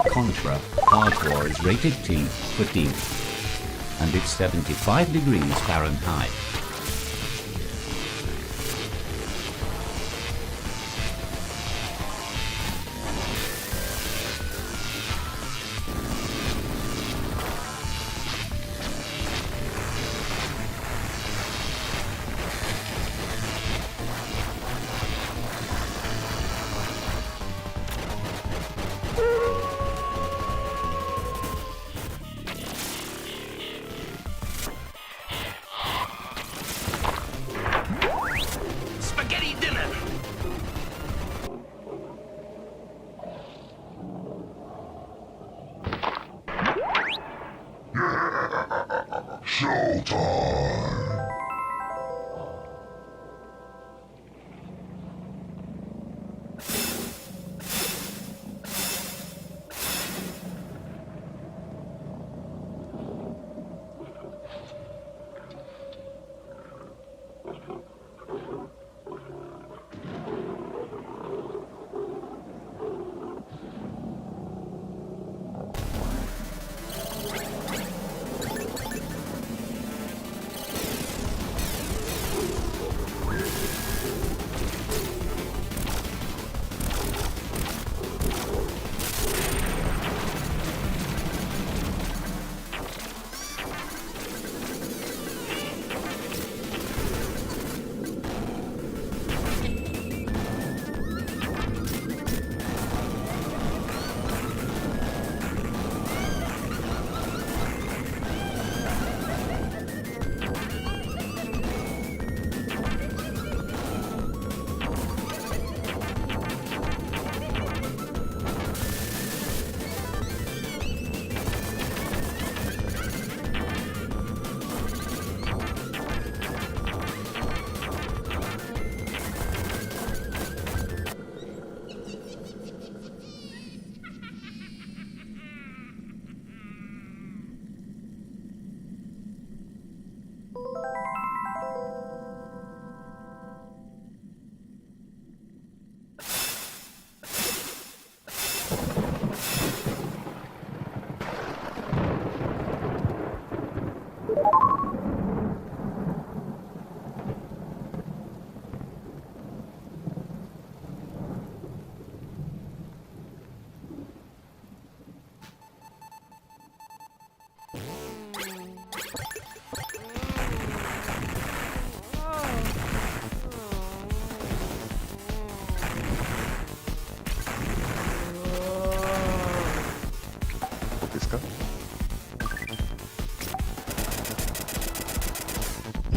Contra Hardcore is rated T for teen, and it's 75 degrees Fahrenheit.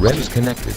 Red is connected.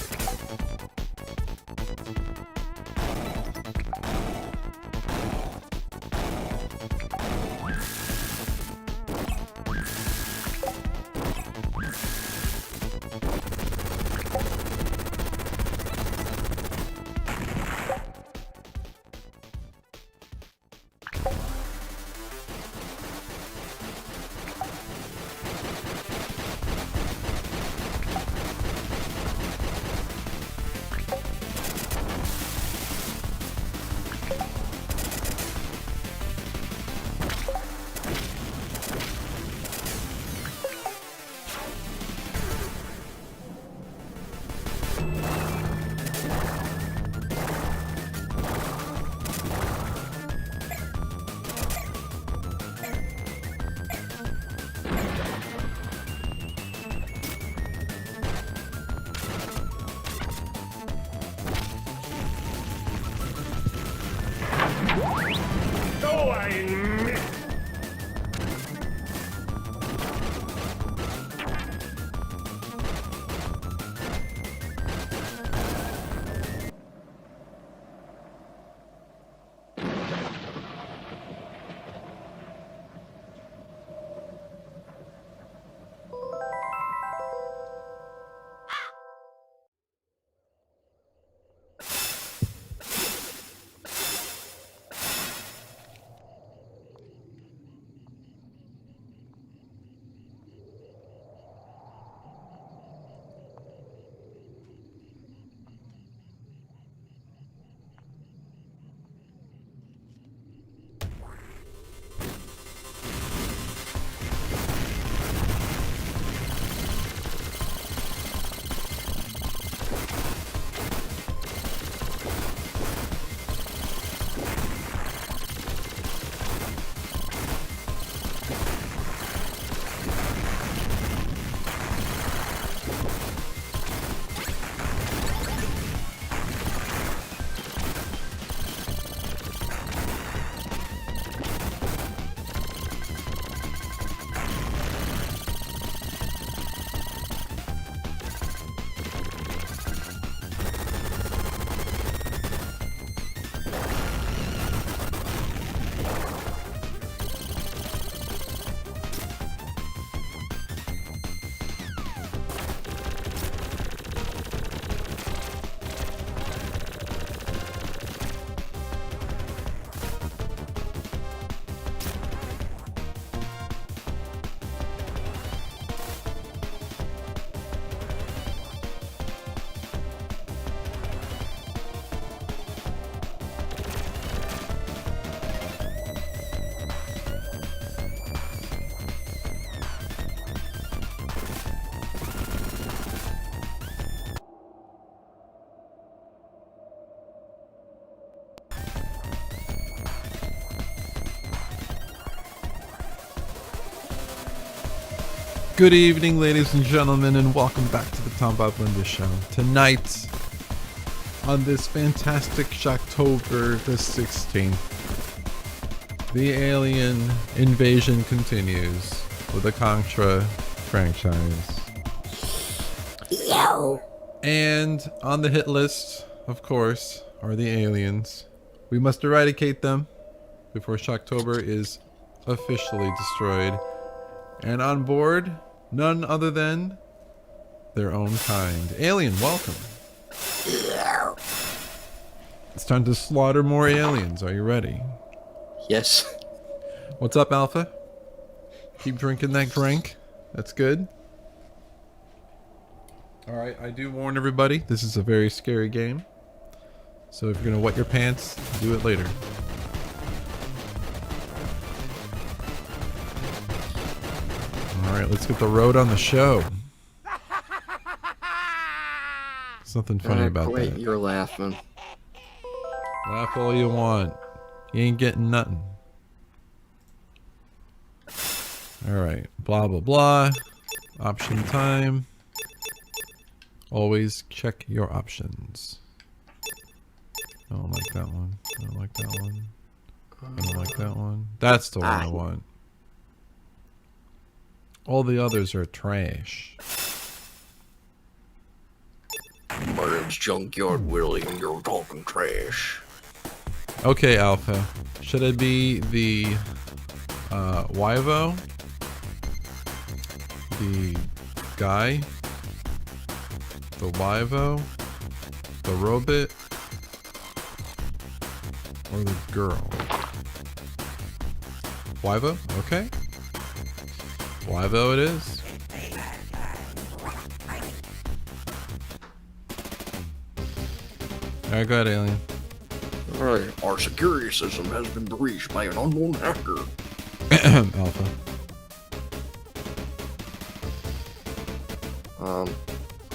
Good evening, ladies and gentlemen, and welcome back to the TomBobBlender Show. Tonight, on this fantastic Shocktober the 16th, the alien invasion continues with the Contra franchise. Yo. And on the hit list, of course, are the aliens. We must eradicate them before Shocktober is officially destroyed. And on board, none other than their own kind. Alien, welcome. It's time to slaughter more aliens. Are you ready? Yes. What's up, Alpha? Keep drinking that drink. That's good. Alright, I do warn everybody, this is a very scary game. So if you're gonna wet your pants, do it later. Alright, let's get the road on the show. Something funny about Wait, that. you're laughing. Laugh all you want. You ain't getting nothing. Alright, blah blah blah. Option time. Always check your options. I don't like that one. I don't like that one. I don't like that one. That's the one I want. All the others are trash. My name's Junkyard Willie and you're talking trash. Okay, Alpha. Should I be the Wyvo? The guy? The Wyvo? The robot? Or the girl? Wyvo? Okay. Wyvo it is. Alright, go ahead, alien. Alright, our security system has been breached by an unknown hacker. Alpha.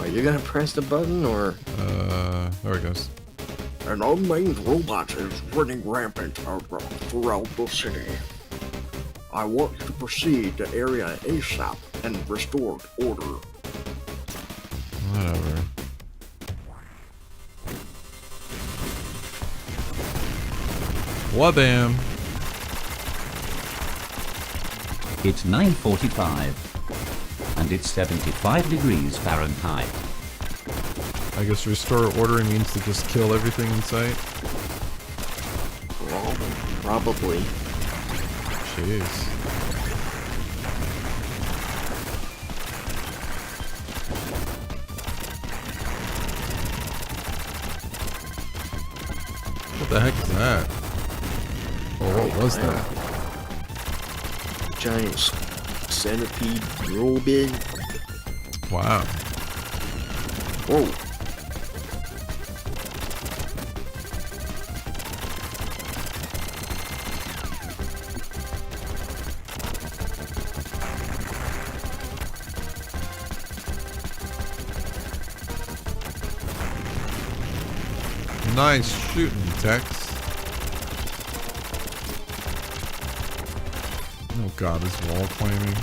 Are you gonna press the button or? There it goes. An unnamed robot is running rampant throughout the city. I want you to proceed to area ASAP and restore order. Whatever. Wabam. It's 9:45 and it's 75 degrees Fahrenheit. I guess restore order means to just kill everything in sight. Probably. Jeez. What the heck is that? Oh, what was that? Giant centipede robot. Wow. Whoa. Nice shooting, Tex. Oh god, this wall climbing.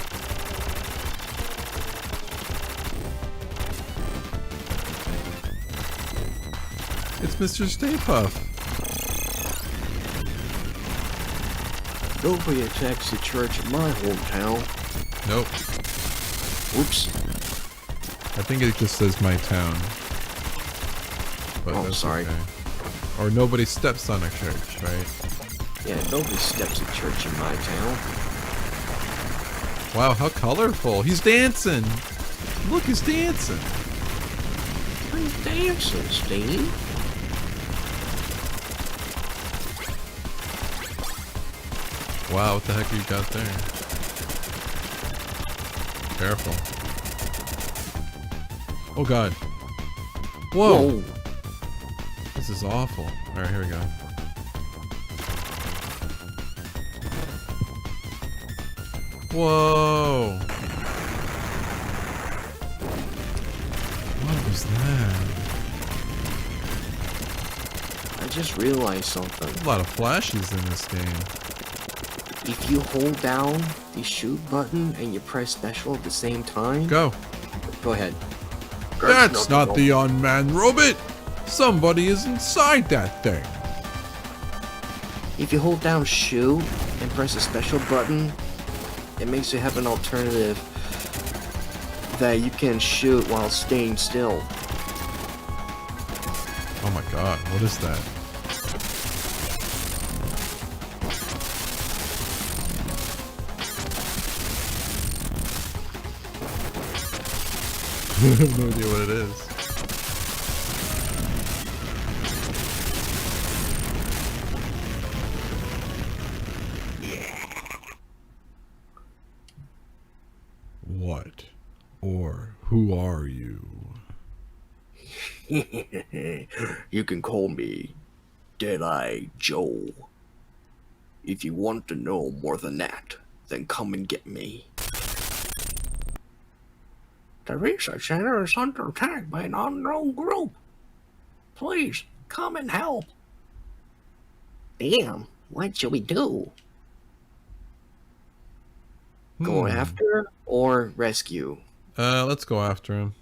It's Mr. Stay Puft. Nobody attacks the church in my hometown. Nope. Oops. I think it just says my town. But Oh, that's sorry. okay. Or nobody steps on a church, right? Yeah, nobody steps at church in my town. Wow, how colorful. He's dancing. Look, he's dancing. I'm dancing, Steve. Wow, what the heck you got there? Careful. Oh god. Whoa. Whoa. This is awful. Alright, here we go. Whoa. What was that? I just realized something. A lot of flashes in this game. If you hold down the shoot button and you press special at the same time... Go. Go ahead. That's not the unmanned robot. Somebody is inside that thing. If you hold down shoot and press a special button, it makes you have an alternative that you can shoot while staying still. Oh my god, what is that? I have no idea what it is. What or who are you? You can call me Deadeye Joe. If you want to know more than that, then come and get me. The research center is under attack by an unknown group. Please, come and help. Damn, what should we do? Go after or rescue? Let's go after him.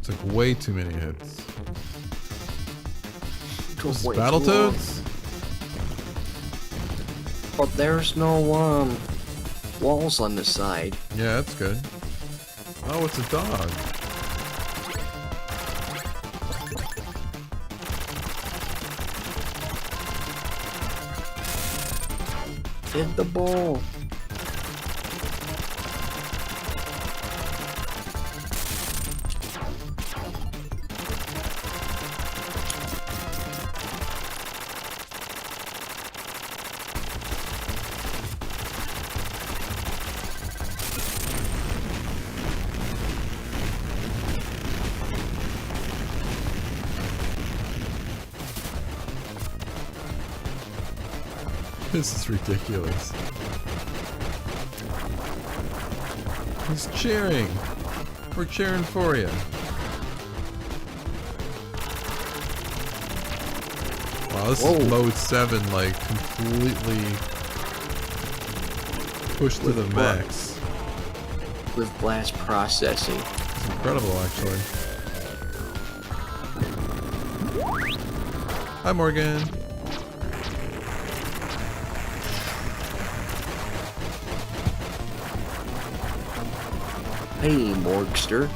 Took way too many hits. Battletoads? But there's no walls on the side. Yeah, that's good. Oh, it's a dog. Hit the ball. This is ridiculous. He's cheering. We're cheering for you. Wow, this is mode 7, like completely pushed to the max. With blast processing. It's incredible, actually. Hi, Morgan. Hey, Morgster.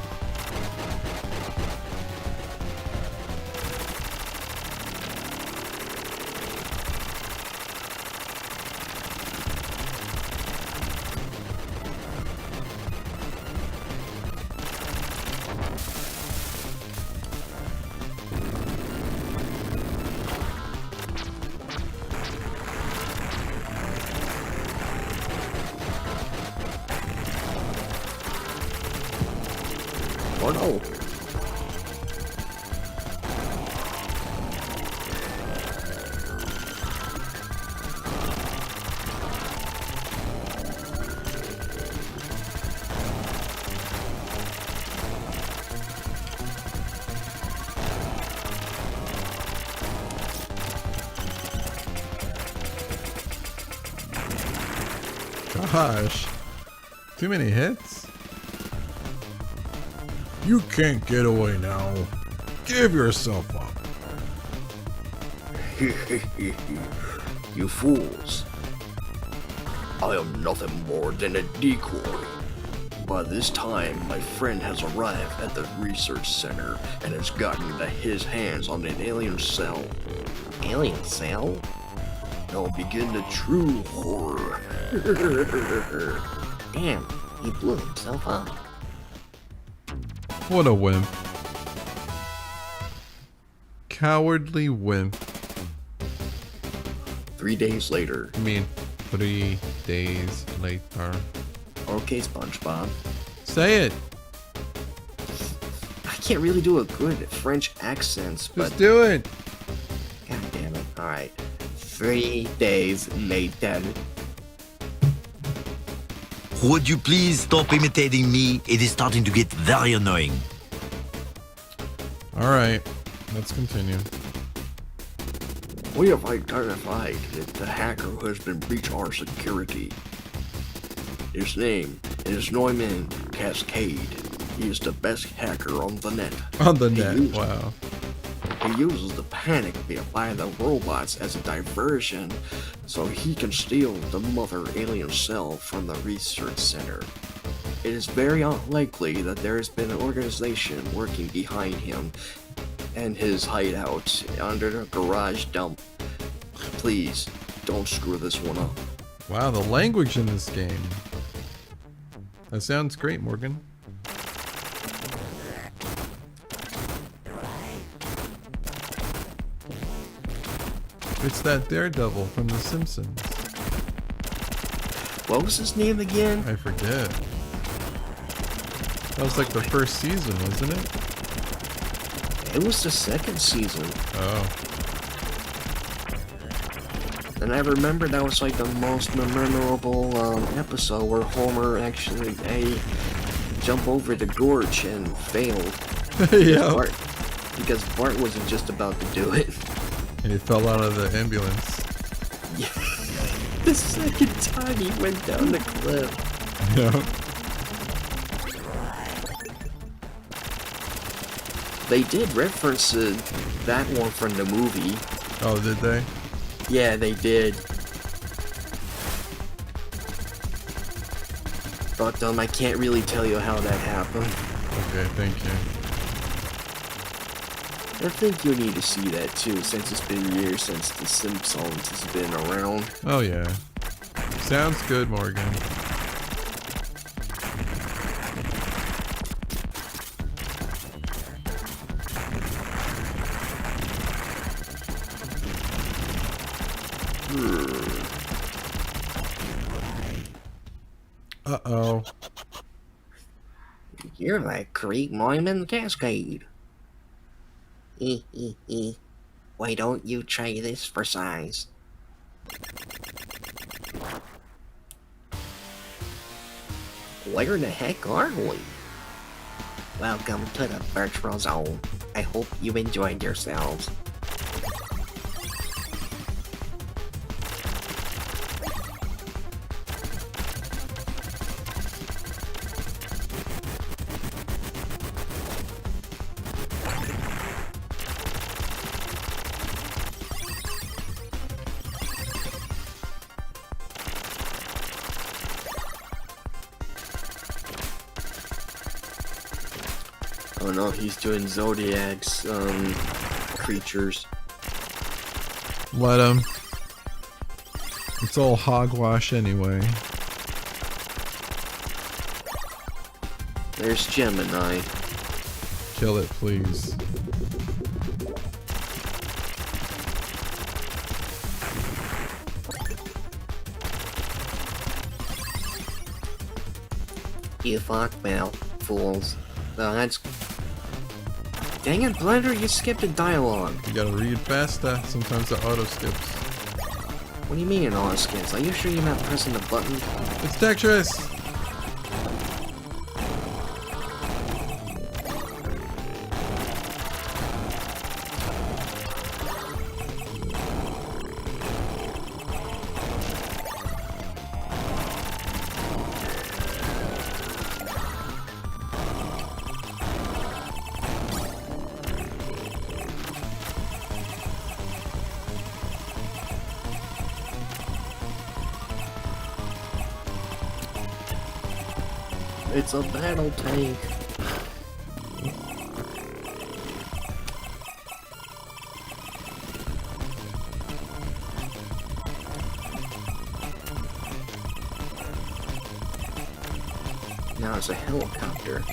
Oh no. Gosh. Too many hits? You can't get away now. Give yourself up. You fools. I am nothing more than a decoy. By this time, my friend has arrived at the research center and has gotten his hands on an alien cell. Alien cell? Now begin the true horror. Damn, he blew himself up. What a wimp. Cowardly wimp. 3 days later. I mean, 3 days later. Okay, SpongeBob. Say it. I can't really do a good French accents, but Just do it. god damn it. Alright. 3 days later. Would you please stop imitating me? It is starting to get very annoying. Alright. Let's continue. We have identified the hacker who has been breaching our security. His name is Neumann Cascade. He is the best hacker on the net. On the net. Wow. He uses the panic by the robots as a diversion so he can steal the mother alien cell from the research center. It is very unlikely that there has been an organization working behind him and his hideout under the garage dump. Please, don't screw this one up. Wow, the language in this game. That sounds great, Morgan. It's that Daredevil from The Simpsons. What was his name again? I forget. That was like the first season, wasn't it? It was the second season. Oh. And I remember that was like the most memorable episode where Homer actually jumped over the gorge and failed. Yeah. Because Bart wasn't just about to do it. And he fell out of the ambulance. Yeah. The second time he went down the cliff. Yeah. They did reference that one from the movie. Oh, did they? Yeah, they did. But I can't really tell you how that happened. Okay, thank you. I think you need to see that too, since it's been years since The Simpsons has been around. Oh yeah. Sounds good, Morgan. Uh-oh. You're like Creek Moyman Cascade. Why don't you try this for size? Where the heck are we? Welcome to the virtual zone. I hope you enjoyed yourselves. Oh no, he's doing Zodiac's creatures. Let him. It's all hogwash anyway. There's Gemini. Kill it, please. You fuck well, fools. That's... Dang it, Blender, you skipped a dialogue. You gotta read faster. Sometimes it auto skips. What do you mean it auto skips? Are you sure you're not pressing the button? It's Tetris! It's a battle tank. Now it's a helicopter.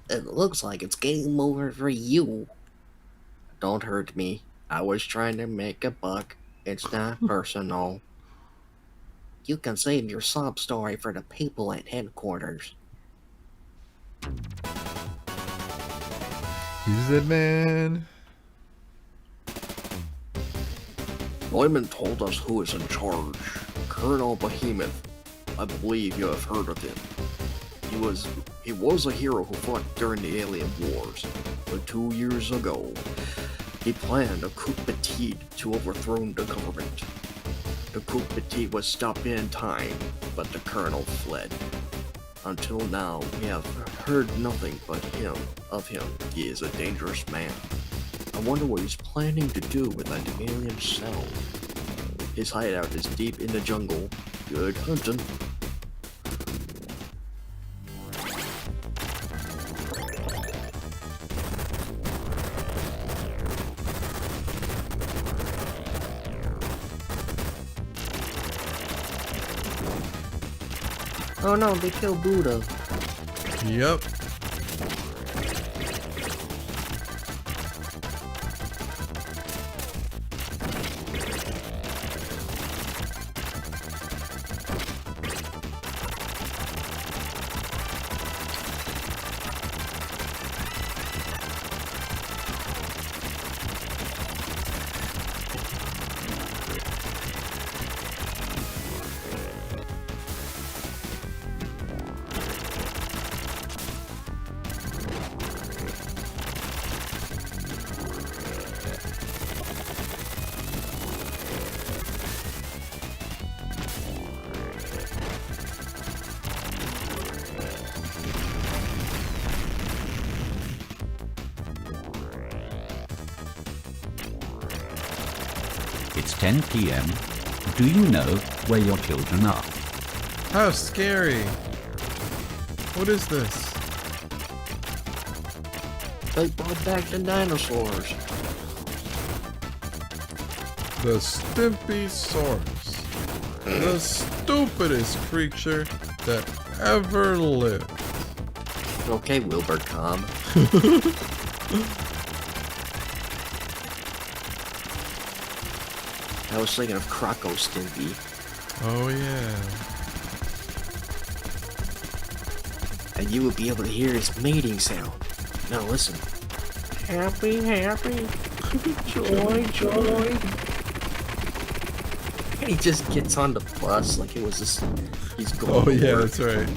It looks like it's game over for you. Don't hurt me. I was trying to make a buck. It's not personal. You can save your sob story for the people at headquarters. He's the man. Neumann told us who is in charge. Colonel Behemoth. I believe you have heard of him. He was a hero who fought during the Alien Wars, but 2 years ago, he planned a coup petit to overthrow the government. The coup petit was stopped in time, but the colonel fled. Until now, we have heard nothing but of him. He is a dangerous man. I wonder what he's planning to do with that alien cell. His hideout is deep in the jungle. Good hunting. Oh no, they killed Buddha. Yep. It's 10 p.m. Do you know where your children are? How scary. What is this? They brought back the dinosaurs. The Stimpy-saurus. The stupidest creature that ever lived. Okay, Wilbur, calm. I was thinking of Croco Stimpy. Oh yeah. And you would be able to hear his mating sound. Now listen. Happy, happy. Joy, joy. And he just gets on the bus like it was this. He's going. Oh to yeah, work. that's right.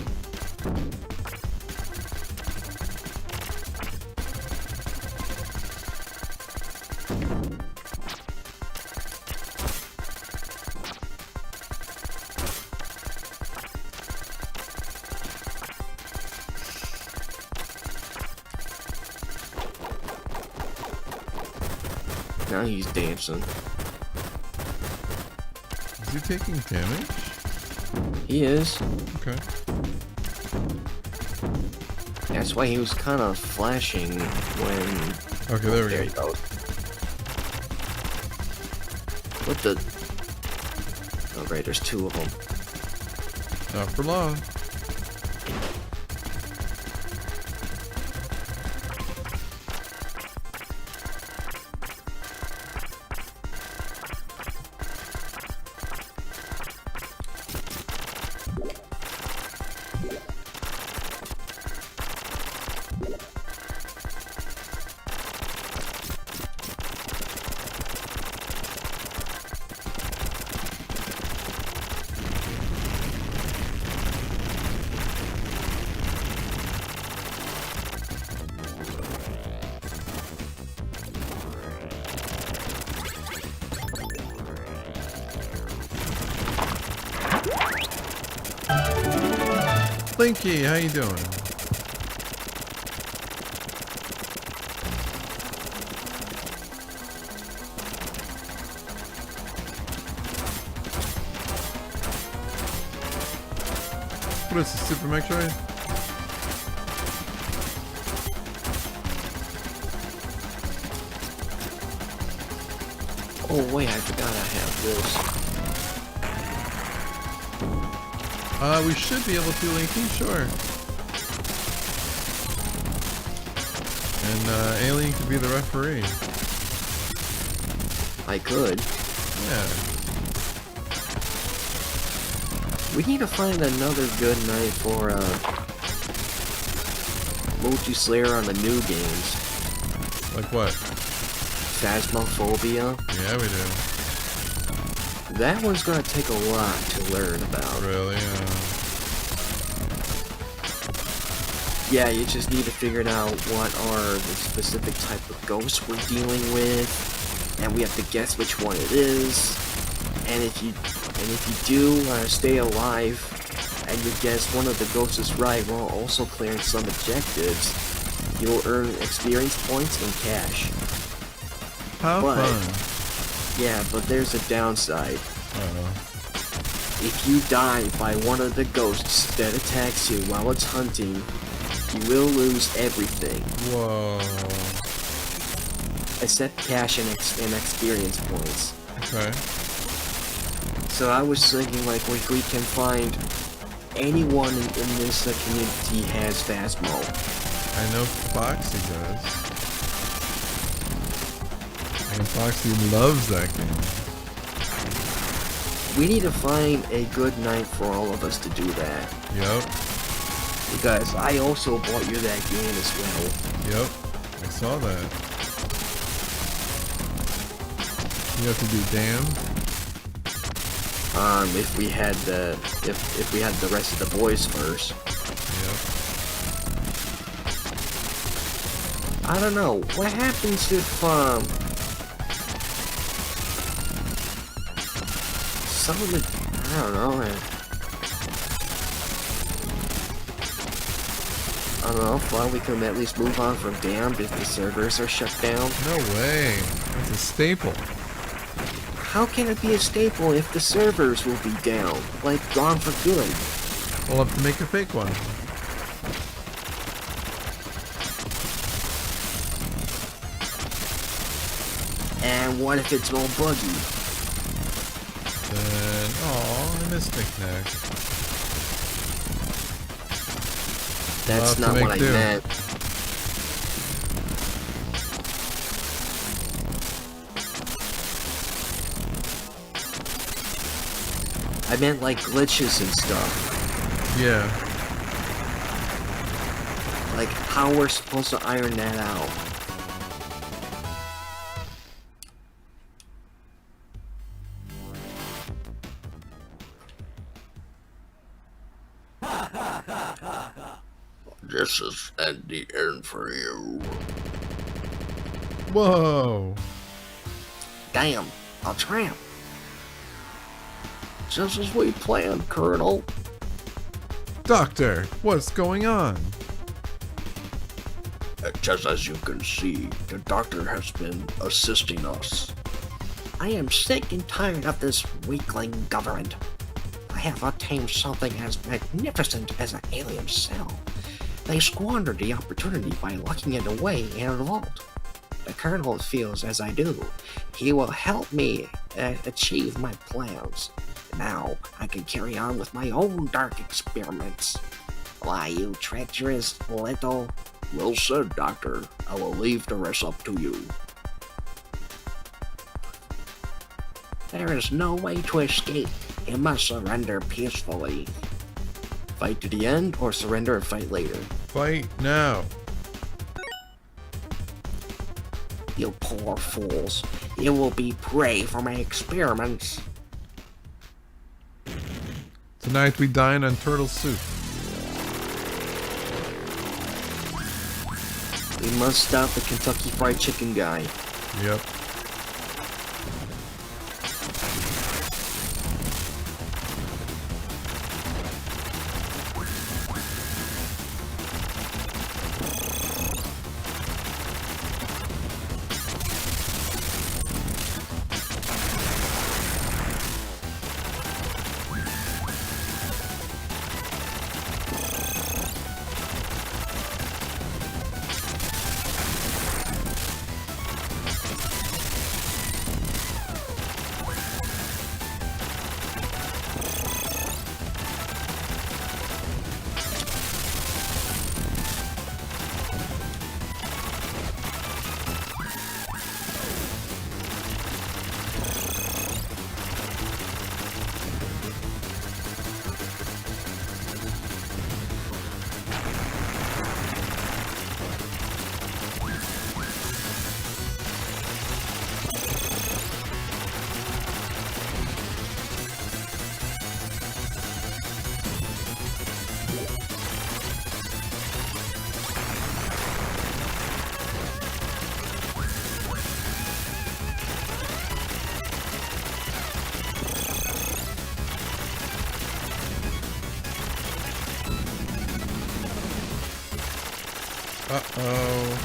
Now he's dancing. Is he taking damage? He is. Okay. That's why he was kind of flashing when. Okay, there we There go. he goes. What the? Oh, great, there's two of them. Not for long. Blinky, how you doing? What is this, Super Metroid? Oh wait, I forgot I have this. We should be able to, Linky, sure. And Alien could be the referee. I could. Yeah. We need to find another good night for multiplayer on the new games. Like what? Phasmophobia. Yeah, we do. That one's gonna take a lot to learn about. Really? Yeah, you just need to figure out what are the specific type of ghosts we're dealing with, and we have to guess which one it is. And if you do stay alive and you guess one of the ghosts is right while also clearing some objectives, you'll earn experience points and cash. How fun. Yeah, but there's a downside. Uh-oh. If you die by one of the ghosts that attacks you while it's hunting, you will lose everything. Whoa. Except cash and experience points. Okay. So I was thinking, like, if we can find anyone in this community has Phasmo. I know Foxy does. And Foxy loves that game. We need to find a good night for all of us to do that. Yep. Because I also bought you that game as well. Yep. I saw that. You have to do damn. If we had the rest of the boys first. Yep. I don't know. What happens if some of the, I don't know, man. I don't know, well, we can at least move on from damned if the servers are shut down. No way. That's a staple. How can it be a staple if the servers will be down? Like, gone for good? We'll have to make a fake one. And what if it's all buggy? Then, aw, I miss Knick-Knack. That's not what I meant. I meant like glitches and stuff. Yeah. Like how we're supposed to iron that out. This is at the end for you. Whoa. Damn, a tramp. Just as we planned, Colonel. Doctor, what's going on? Just as you can see, the doctor has been assisting us. I am sick and tired of this weakling government. I have obtained something as magnificent as an alien cell. They squandered the opportunity by locking it away in a vault. The Colonel feels as I do. He will help me achieve my plans. Now I can carry on with my own dark experiments. Why, you treacherous little... Well said, Doctor. I will leave the rest up to you. There is no way to escape. You must surrender peacefully. Fight to the end, or surrender and fight later? Fight now. You poor fools. You will be prey for my experiments. Tonight we dine on turtle soup. We must stop the Kentucky Fried Chicken guy. Yep. Uh-oh.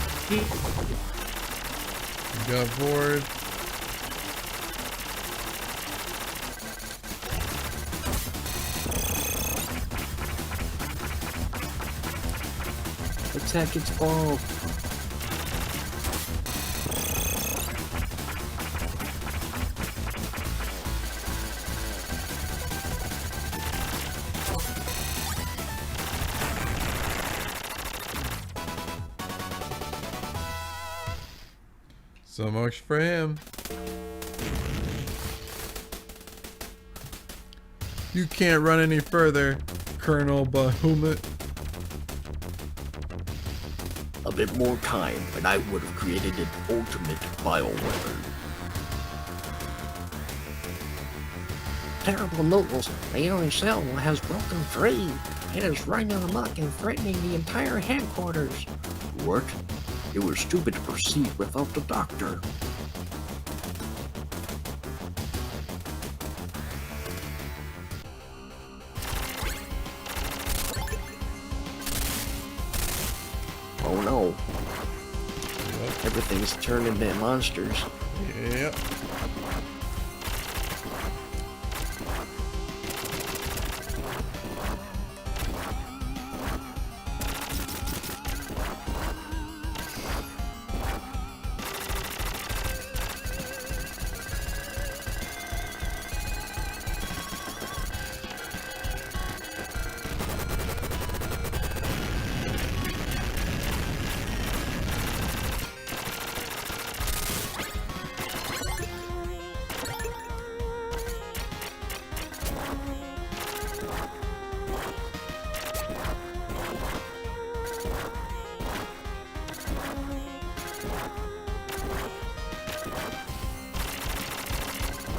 Got bored. Attack its ball. So much for him. You can't run any further, Colonel Bahamut. A bit more time, and I would have created an ultimate bioweapon. Terrible noodles. The alien cell has broken free. It is running amok and threatening the entire headquarters. What? It was stupid to proceed without the doctor. Oh no. Everything's turned into monsters. Yep.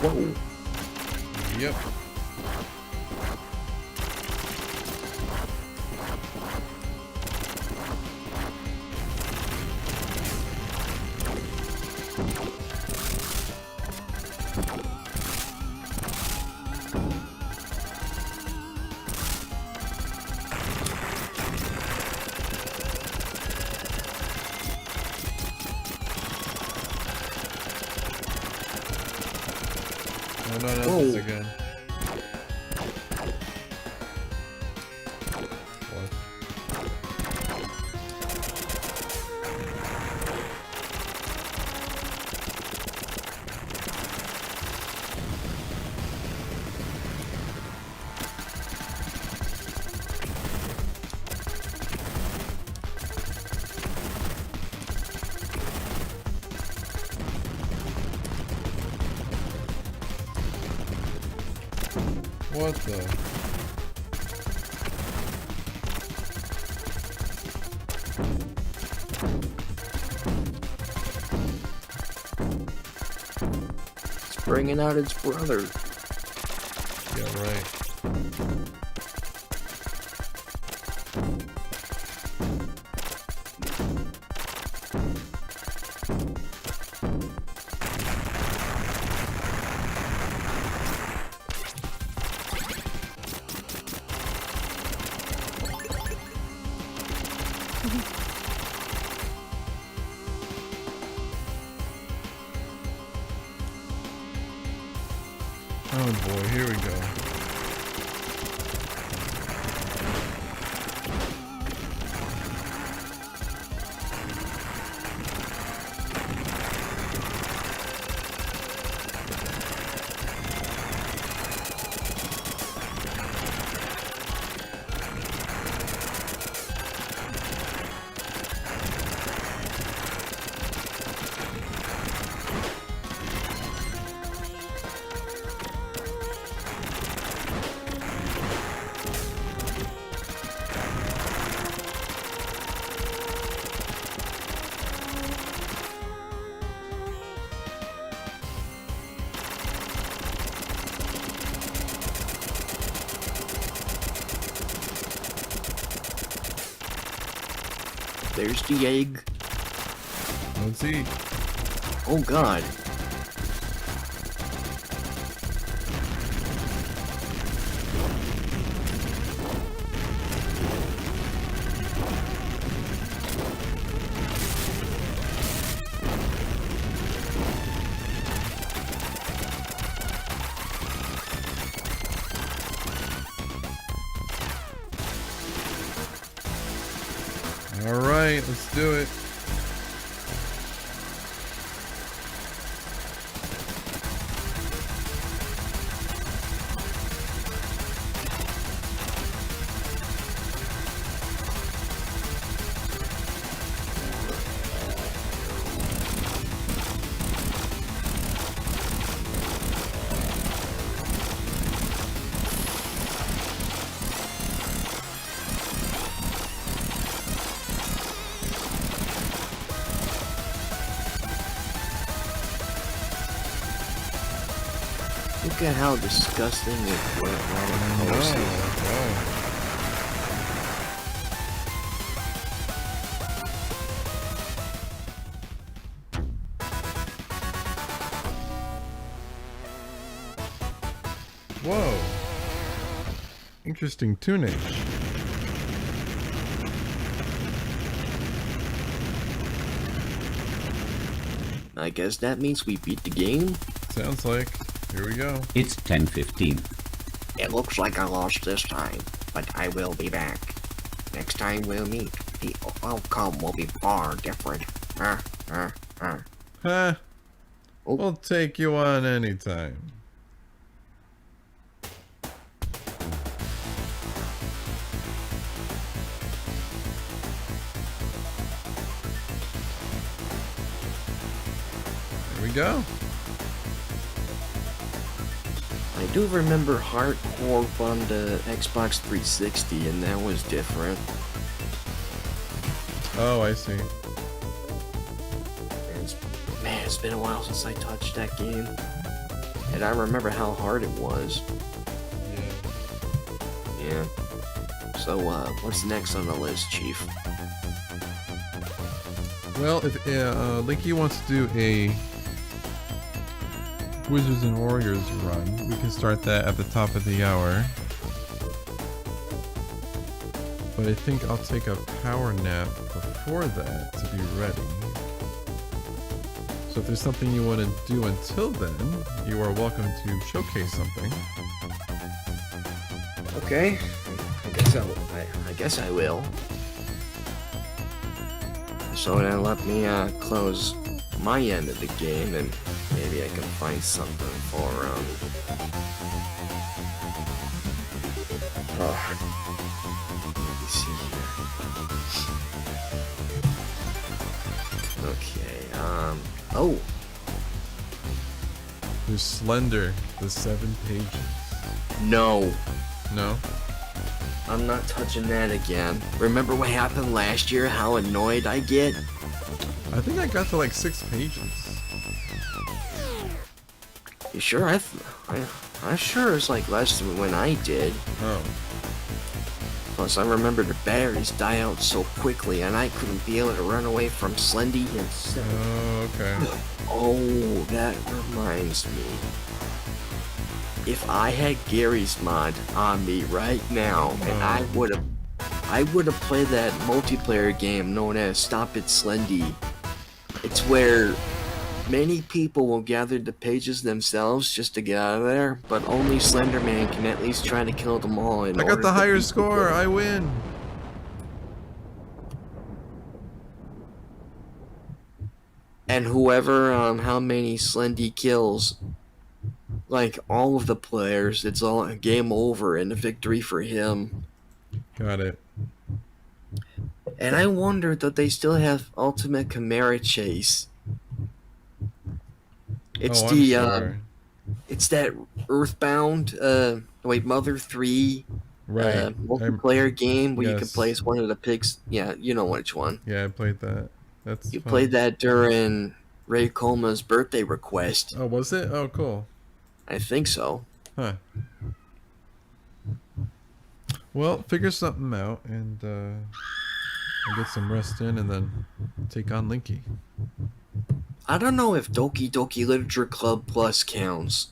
Whoa. Yep. Oh no, not this again. What the? It's bringing out its brother. Yeah, right. Oh boy, here we go. There's the egg. Let's see. Oh god. Alright, let's do it. Look at how disgusting it went while it posted. Whoa. Interesting tunage. I guess that means we beat the game. Sounds like. Here we go. It's 10:15. It looks like I lost this time, but I will be back. Next time we'll meet, the outcome will be far different. Huh. Oh. We'll take you on anytime. Here we go. I do remember Hardcore on the Xbox 360, and that was different. Oh, I see. Man, it's been a while since I touched that game. And I remember how hard it was. Yeah. So, what's next on the list, Chief? Well, if Linky wants to do a Wizards and Warriors run, we can start that at the top of the hour. But I think I'll take a power nap before that to be ready. So if there's something you want to do until then, you are welcome to showcase something. Okay. I guess I will. So then let me close my end of the game, and maybe I can find something for let me see here. Okay. Oh. There's Slender, the 7 pages. No. No? I'm not touching that again. Remember what happened last year? How annoyed I get? I think I got to like 6 pages. You sure? I sure it's like less than when I did. Oh. Plus, I remember the batteries die out so quickly, and I couldn't be able to run away from Slendy and Oh, okay. Oh, that reminds me. If I had Gary's mod on me right now, and I would have played that multiplayer game known as Stop It Slendy. It's where many people will gather the pages themselves just to get out of there, but only Slenderman can at least try to kill them all. I got the higher score. I win. And whoever, how many Slendy kills, like all of the players, it's all game over and a victory for him. Got it. And I wonder that they still have Ultimate Chimera Chase. It's sure. It's that Earthbound, Mother 3, Right. multiplayer game where you can Yes. play as one of the pigs. Yeah, you know which one. Yeah, I played that. That's You fun. played that during Ray Coma's birthday request. Oh, was it? Oh, cool. I think so. Huh. Well, figure something out and I'll get some rest in and then take on Linky. I don't know if Doki Doki Literature Club Plus counts.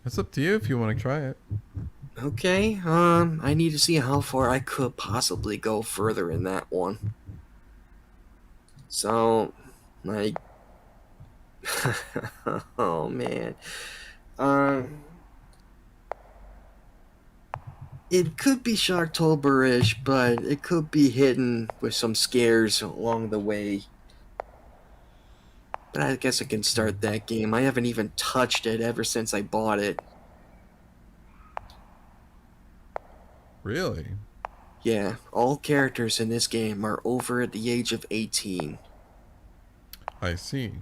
That's up to you if you want to try it. Okay, I need to see how far I could possibly go further in that one. So, like, oh man, It could be Shocktober-ish, but it could be hidden with some scares along the way. But I guess I can start that game. I haven't even touched it ever since I bought it. Really? Yeah, all characters in this game are over the age of 18. I see.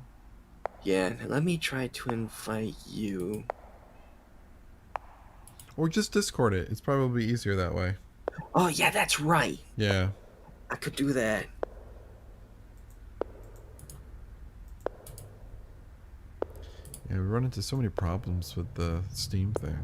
Yeah, let me try to invite you. Or just Discord it. It's probably easier that way. Oh yeah, that's right. Yeah. I could do that. Yeah, we run into so many problems with the Steam thing.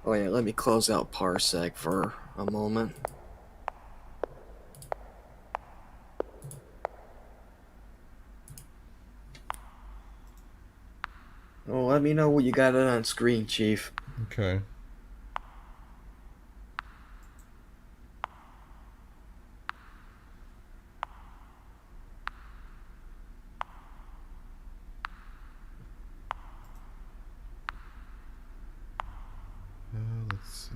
Oh yeah, let me close out Parsec for a moment. Well, let me know what you got it on screen, Chief. Okay. Let's see.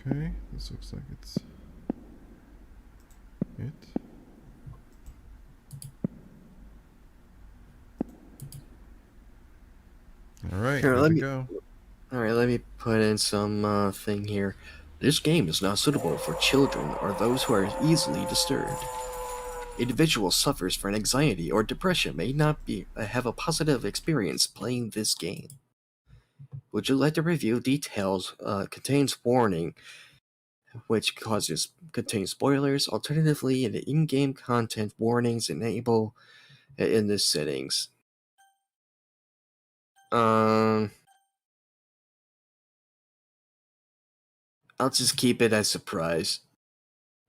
Okay, this looks like it's it. All right, Here, here let we me- go. Alright, let me put in some thing here. This game is not suitable for children or those who are easily disturbed. Individual suffers from anxiety or depression may not have a positive experience playing this game. Would you like to review details? Contains warning, which contains spoilers. Alternatively, the in-game content warnings enable in the settings. I'll just keep it as surprise.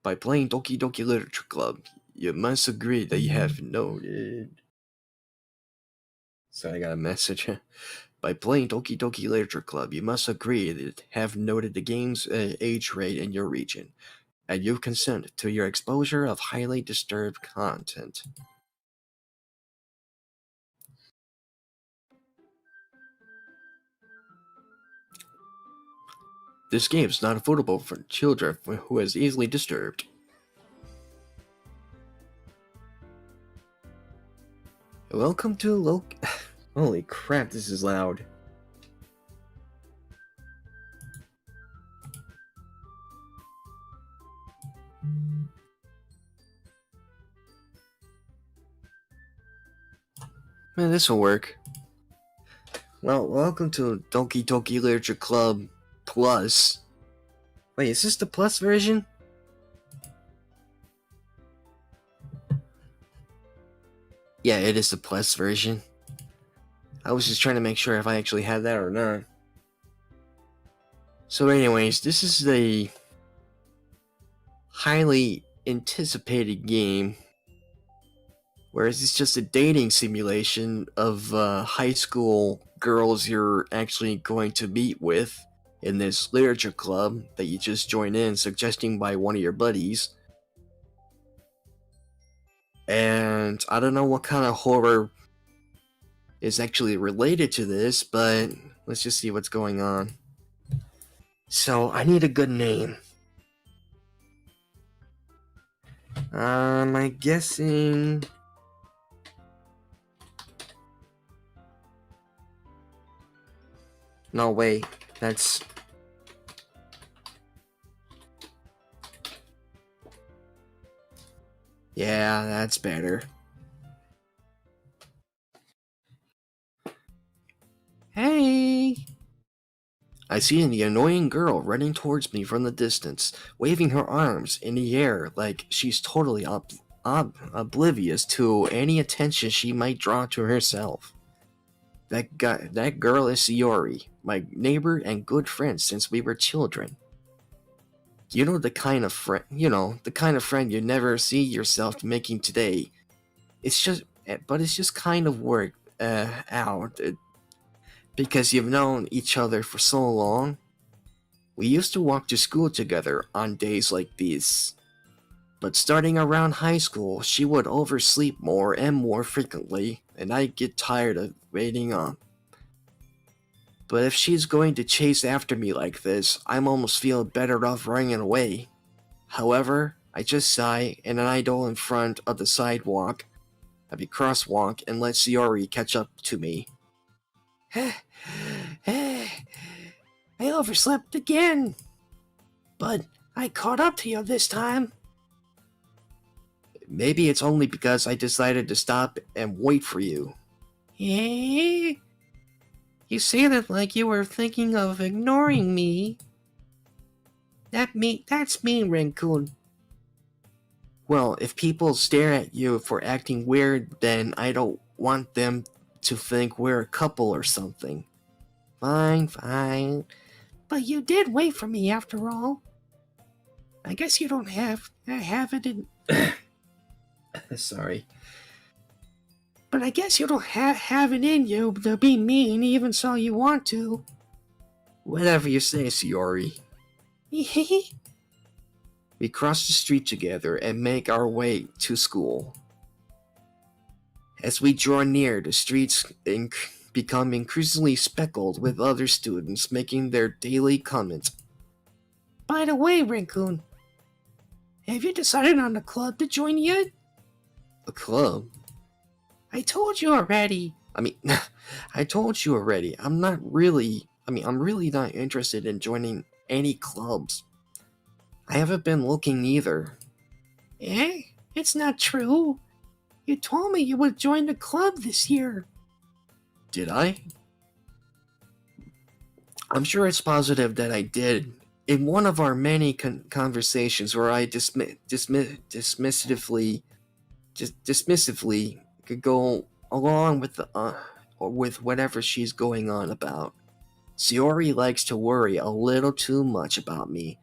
By playing Doki Doki Literature Club, you must agree that you have noted. So I got a message. By playing Doki Doki Literature Club, you must agree that have noted the game's age rate in your region, and you consent to your exposure of highly disturbed content. This game is not affordable for children who is easily disturbed. Welcome to Holy crap, this is loud. Man, this'll work. Well, welcome to Doki Doki Literature Club Plus. Wait, is this the Plus version? Yeah, it is the Plus version. I was just trying to make sure if I actually had that or not. So anyways, this is the highly anticipated game, whereas it's just a dating simulation of high school girls you're actually going to meet with in this literature club that you just joined in, suggesting by one of your buddies. And I don't know what kind of horror is actually related to this, but let's just see what's going on. So I need a good name. I'm guessing. No, wait. That's. Yeah, that's better. Hey! I see the annoying girl running towards me from the distance, waving her arms in the air like she's totally oblivious to any attention she might draw to herself. That girl is Sayori, my neighbor and good friend since we were children. You know the kind of friend you never see yourself making today. But it's just kind of worked out because you've known each other for so long. We used to walk to school together on days like these. But starting around high school, she would oversleep more and more frequently, and I'd get tired of waiting on. But if she's going to chase after me like this, I'm almost feel better off running away. However, I just sigh and then idle in front of the crosswalk, and let Sayori catch up to me. I overslept again. But I caught up to you this time. Maybe it's only because I decided to stop and wait for you. Eh? You sounded like you were thinking of ignoring me. That's mean, Raccoon. Well, if people stare at you for acting weird, then I don't want them to think we're a couple or something. Fine. But you did wait for me after all. I guess you don't have it in... Sorry. But I guess you don't have it in you to be mean even so you want to. Whatever you say, Sayori. We cross the street together and make our way to school. As we draw near, the streets become increasingly speckled with other students making their daily comments. By the way, Raccoon, have you decided on a club to join yet? A club? I told you already. I told you already. I'm really not interested in joining any clubs. I haven't been looking either. Eh? It's not true. You told me you would join the club this year. Did I? I'm sure it's positive that I did. In one of our many conversations where I dismissively could go along with with whatever she's going on about. Sayori likes to worry a little too much about me.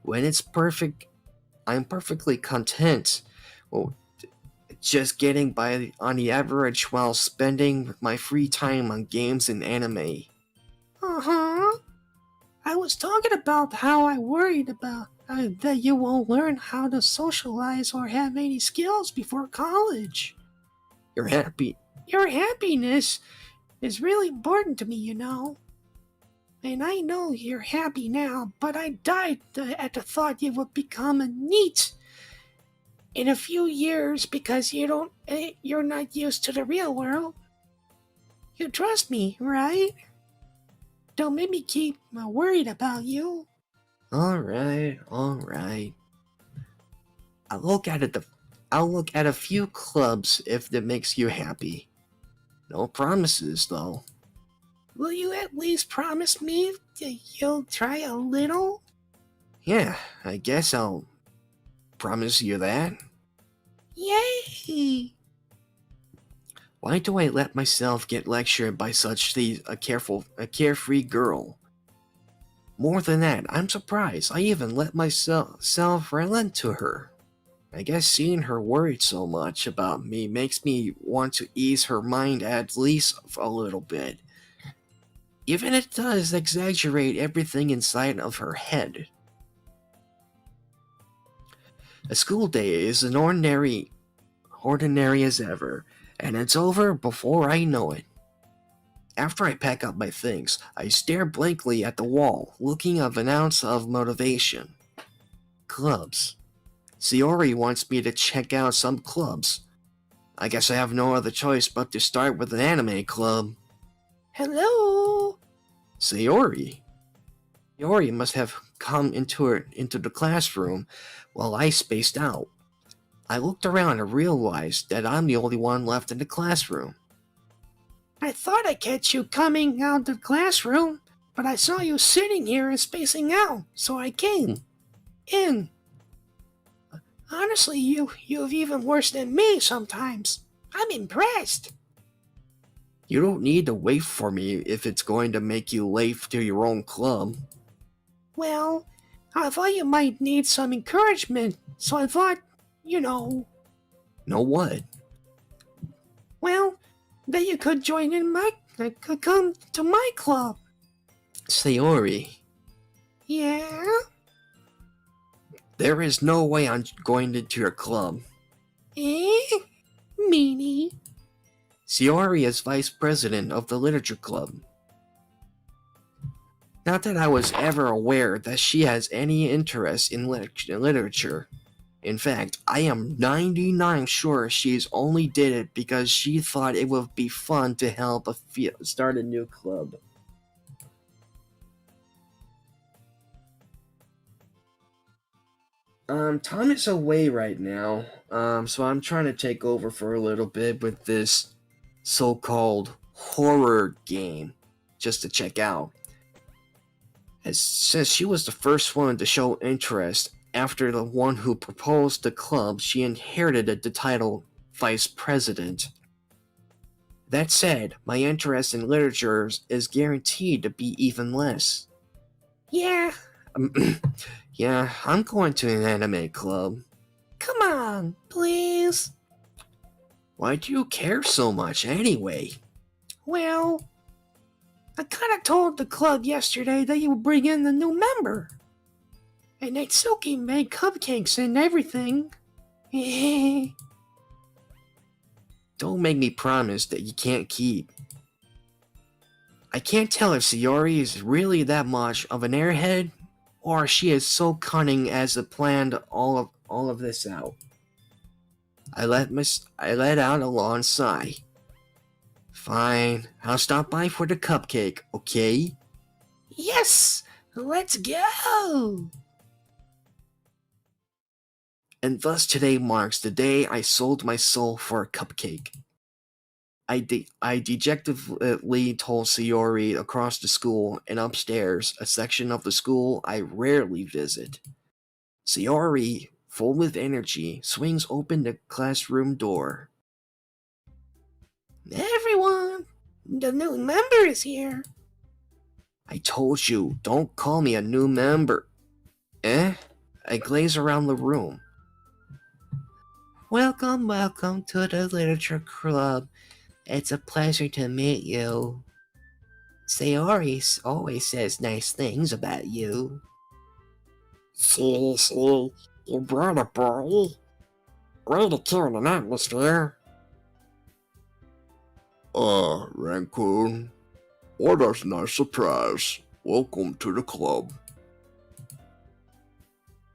When it's perfect, I'm perfectly content. Well, just getting by on the average while spending my free time on games and anime. Uh-huh. I was talking about how I worried about that you won't learn how to socialize or have any skills before college. You're happy. Your happiness is really important to me, you know. And I know you're happy now, but I died at the thought you would become a NEET in a few years because you're not used to the real world. You trust me, right? Don't make me keep worried about you. Alright. I'll look at a few clubs if that makes you happy. No promises, though. Will you at least promise me that you'll try a little? Yeah, I guess I'll promise you that. Yay! Why do I let myself get lectured by such a carefree girl? More than that, I'm surprised I even let myself relent to her. I guess seeing her worried so much about me makes me want to ease her mind at least a little bit. Even it does exaggerate everything inside of her head. A school day is as ordinary as ever, and it's over before I know it. After I pack up my things, I stare blankly at the wall, looking of an ounce of motivation. Clubs. Sayori wants me to check out some clubs. I guess I have no other choice but to start with an anime club. Hello? Sayori must have come into the classroom while I spaced out. I looked around and realized that I'm the only one left in the classroom. I thought I'd catch you coming out of the classroom, but I saw you sitting here and spacing out, so I came in. Honestly, you're even worse than me sometimes. I'm impressed. You don't need to wait for me if it's going to make you late to your own club. Well, I thought you might need some encouragement, so I thought, Know what? well, that you could join in could come to my club. Sayori, Yeah? there is no way I'm going into your club. Meanie. Sayori is vice president of the literature club. Not that I was ever aware that she has any interest in literature. In fact, I am 99 sure she's only did it because she thought it would be fun to help start a new club. Tom is away right now, so I'm trying to take over for a little bit with this so-called horror game, just to check out. Since she was the first one to show interest after the one who proposed the club, she inherited the title Vice President. That said, my interest in literature is guaranteed to be even less. Yeah, Yeah, I'm going to an anime club. come on, please. Why do you care so much anyway? Well, I kinda told the club yesterday that you would bring in the new member. And Natsuki made cupcakes and everything. Don't make me promise that you can't keep. I can't tell if Sayori is really that much of an airhead, or she is so cunning as to plan all of this out. I let out a long sigh. Fine, I'll stop by for the cupcake, okay? Yes, let's go. And thus today marks the day I sold my soul for a cupcake. I dejectedly told Sayori across the school and upstairs, a section of the school I rarely visit. Sayori, full with energy, swings open the classroom door. Everyone, the new member is here. I told you, don't call me a new member. I glaze around the room. Welcome to the literature club. It's a pleasure to meet you. Sayori always says nice things about you. Seriously, you brought a boy? Way to kill an atmosphere. Raccoon. What a nice surprise. Welcome to the club.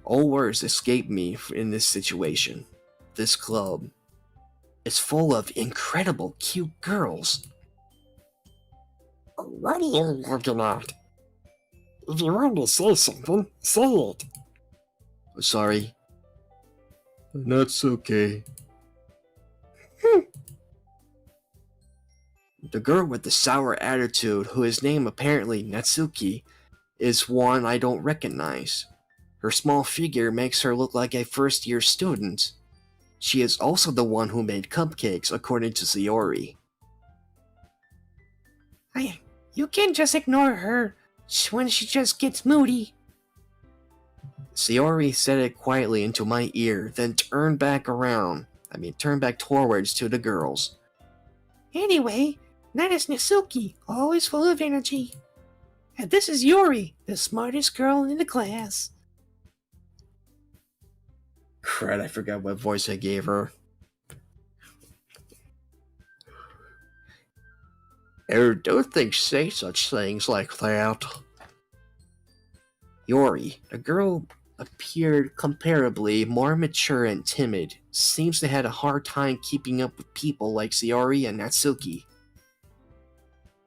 All words escape me in this situation. This club is full of incredible cute girls. What are you looking at? If you want to say something, say it. Sorry. That's okay. The girl with the sour attitude, whose name apparently Natsuki, is one I don't recognize. Her small figure makes her look like a first-year student. She is also the one who made cupcakes, according to Sayori. You can just ignore her when she just gets moody. Sayori said it quietly into my ear, then turned back towards to the girls. Anyway, that is Natsuki, always full of energy. And this is Yuri, the smartest girl in the class. Crud, I forgot what voice I gave her. Don't say such things like that. Yori, the girl appeared comparably more mature and timid, seems to have a hard time keeping up with people like Sayori and Natsuki.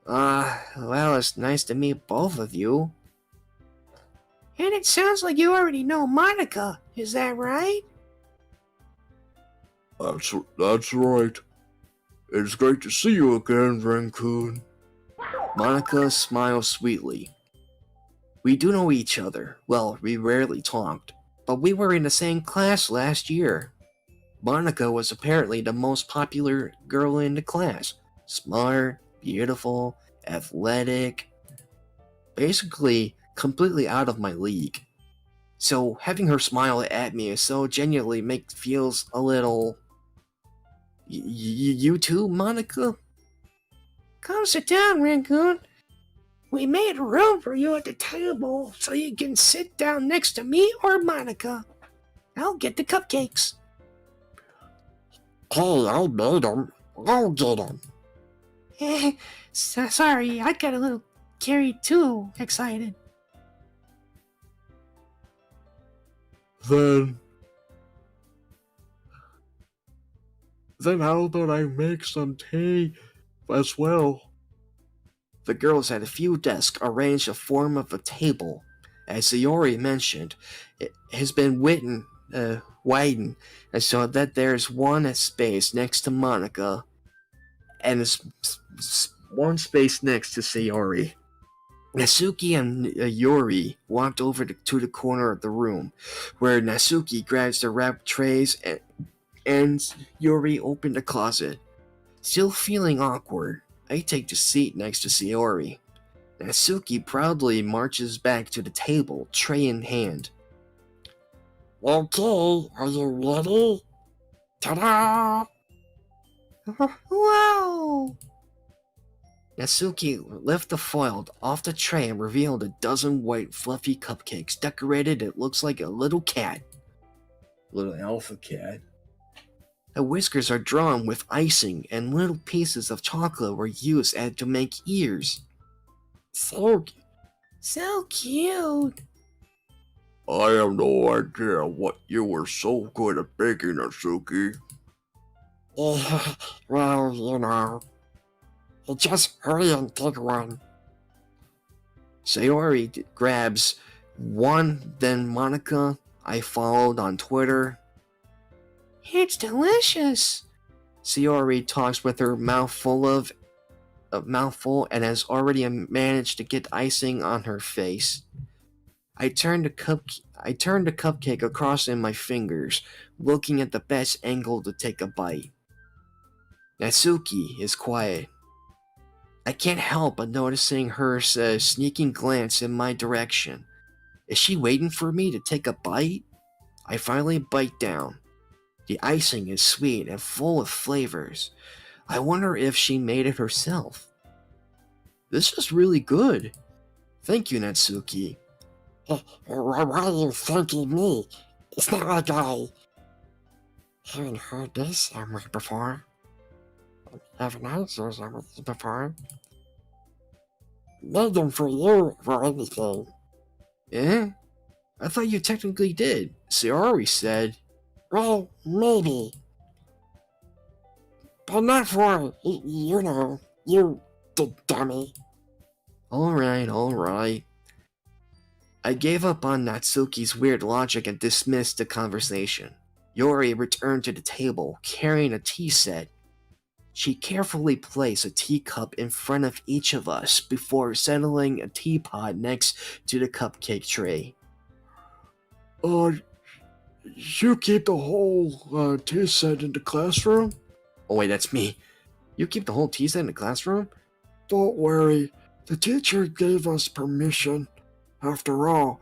Well, it's nice to meet both of you. And it sounds like you already know Monica, is that right? That's right. It's great to see you again, Raccoon. Monica smiled sweetly. We do know each other. Well, we rarely talked, but we were in the same class last year. Monica was apparently the most popular girl in the class. Smart, beautiful, athletic. Basically, completely out of my league. So having her smile at me so genuinely feels a little... You too, Monica? Come sit down, Raccoon. We made room for you at the table so you can sit down next to me or Monica. I'll get the cupcakes. Hey, I made them. I'll get them. Sorry, I got a little carried too excited. Then how about I make some tea as well? The girls had a few desks arranged in form of a table. As Sayori mentioned, it has been widened so that there's one space next to Monica and one space next to Sayori. Nasuki and Yuri walked over to the corner of the room, where Nasuki grabs the wrapped trays and Yuri opened the closet. Still feeling awkward, I take the seat next to Sayori. Nasuki proudly marches back to the table, tray in hand. Okay, are you ready? Ta-da! Wow! Nasuki lifted the foil off the tray and revealed a dozen white fluffy cupcakes decorated. It looks like a little cat. Little alpha cat. The whiskers are drawn with icing, and little pieces of chocolate were used to make ears. So cute. I have no idea what you were so good at baking, Natsuki. Well, you know. Just hurry and take one. Sayori grabs one, then Monica, I followed on Twitter. It's delicious. Sayori talks with her mouthful and has already managed to get icing on her face. I turned the cupcake across in my fingers, looking at the best angle to take a bite. Natsuki is quiet. I can't help but noticing her sneaking glance in my direction. Is she waiting for me to take a bite? I finally bite down. The icing is sweet and full of flavors. I wonder if she made it herself. This is really good. Thank you, Natsuki. Why are you thanking me? It's not like I haven't heard this somewhere before. Haven't I heard this before? Made them for you for anything. Eh? I thought you technically did. Sayori said. Well, maybe. But not for, you know, you dummy. Alright. I gave up on Natsuki's weird logic and dismissed the conversation. Yori returned to the table, carrying a tea set. She carefully placed a teacup in front of each of us before settling a teapot next to the cupcake tray. You keep the whole tea set in the classroom? Oh wait, that's me. You keep the whole tea set in the classroom? Don't worry, the teacher gave us permission. After all,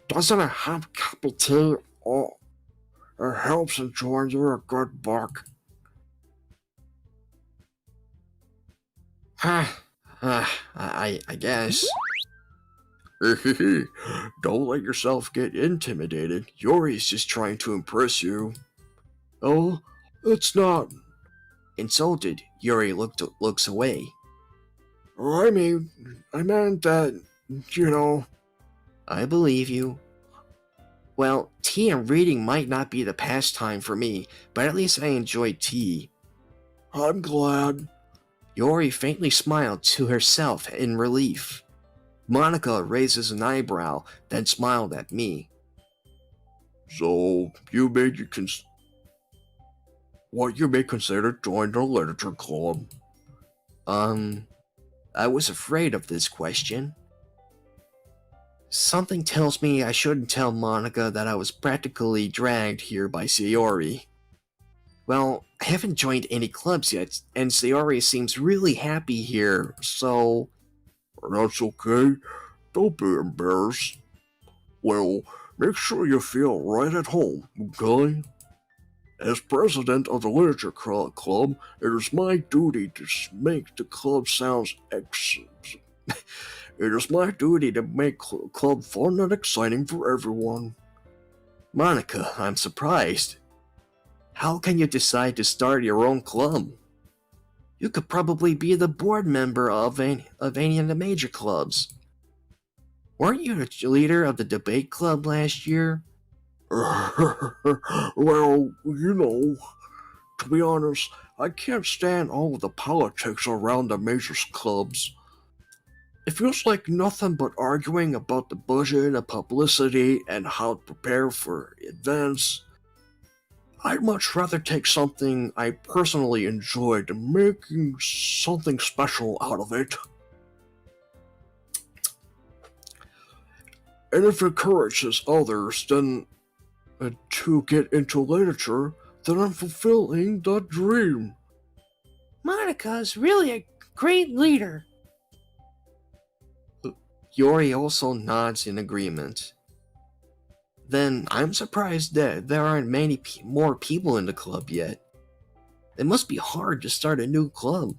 doesn't a hot cup of tea it helps enjoy you a good book? I guess. Don't let yourself get intimidated. Yori's just trying to impress you. Oh, it's not. Insulted, Yuri looks away. I meant that, you know. I believe you. Well, tea and reading might not be the pastime for me, but at least I enjoy tea. I'm glad. Yori faintly smiled to herself in relief. Monica raises an eyebrow, then smiled at me. So, you made your what you may consider joining the literature club. I was afraid of this question. Something tells me I shouldn't tell Monica that I was practically dragged here by Sayori. Well, I haven't joined any clubs yet, and Sayori seems really happy here, so... That's okay. Don't be embarrassed. Well, make sure you feel right at home, okay? As president of the Literature Club, it is my duty to make the club sounds It is my duty to make club fun and exciting for everyone. Monica, I'm surprised. How can you decide to start your own club? You could probably be the board member of any of the major clubs. Weren't you the leader of the debate club last year? Well, you know, to be honest, I can't stand all of the politics around the major clubs. It feels like nothing but arguing about the budget and publicity and how to prepare for events. I'd much rather take something I personally enjoyed and making something special out of it. And if it encourages others then to get into literature, then I'm fulfilling the dream. Monica is really a great leader. Yori also nods in agreement. Then I'm surprised that there aren't many more people in the club yet. It must be hard to start a new club.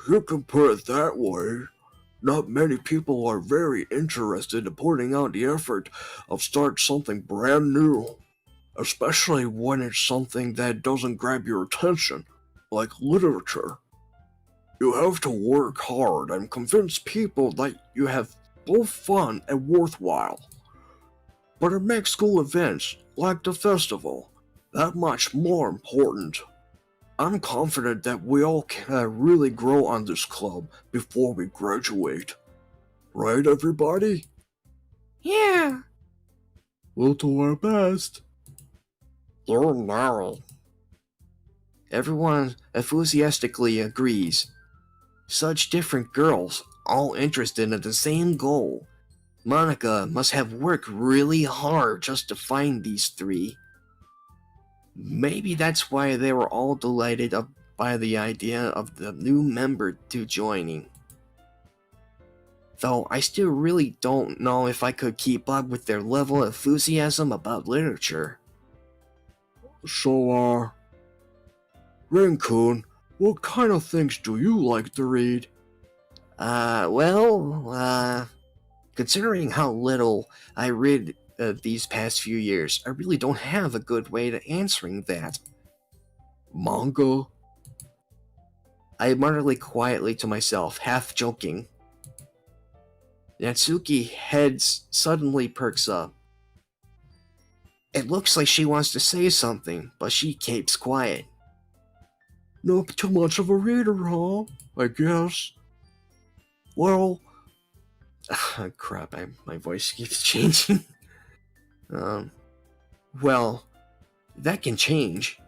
You can put it that way. Not many people are very interested in putting out the effort of start something brand new, especially when it's something that doesn't grab your attention, like literature. You have to work hard and convince people that you have both fun and worthwhile. But it makes school events, like the festival, that much more important. I'm confident that we all can really grow on this club before we graduate. Right, everybody? Yeah. We'll do our best. You know it. Everyone enthusiastically agrees. Such different girls, all interested in the same goal. Monica must have worked really hard just to find these three. Maybe that's why they were all delighted by the idea of the new member to joining. Though I still really don't know if I could keep up with their level of enthusiasm about literature. So, Rin-kun, what kind of things do you like to read? Considering how little I read these past few years, I really don't have a good way to answering that. Manga? I muttered quietly to myself, half joking. Natsuki head suddenly perks up. It looks like she wants to say something, but she keeps quiet. Not too much of a reader, huh? I guess. Well... crap, my voice keeps changing. Well, that can change.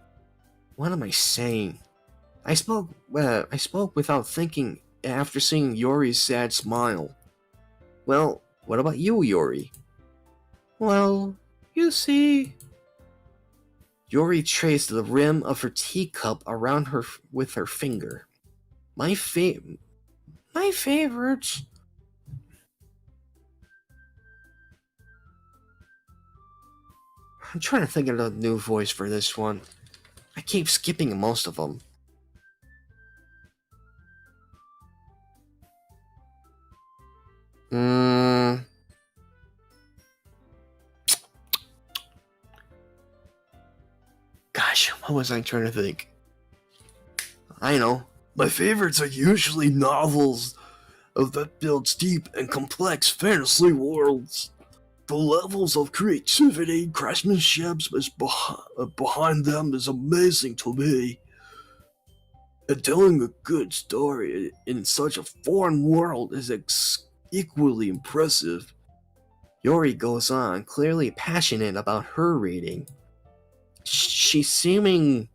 What am I saying? I spoke without thinking after seeing Yori's sad smile. Well, what about you, Yori? Well, you see... Yori traced the rim of her teacup around her with her finger. My favorites... I'm trying to think of a new voice for this one. I keep skipping most of them. Gosh, what was I trying to think? I know. My favorites are usually novels that build deep and complex fantasy worlds. The levels of creativity and craftsmanship behind them is amazing to me. And telling a good story in such a foreign world is equally impressive. Yori goes on, clearly passionate about her reading. She's seeming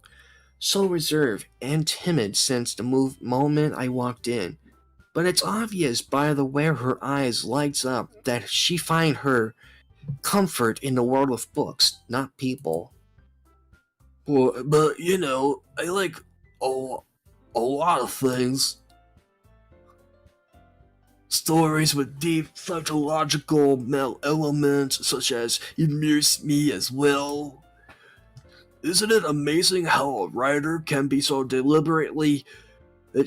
so reserved and timid since the moment I walked in. But it's obvious by the way her eyes lights up that she finds her comfort in the world of books, not people. Well, but you know, I like a lot of things. Stories with deep psychological elements, such as immerse me as well. Isn't it amazing how a writer can be so deliberately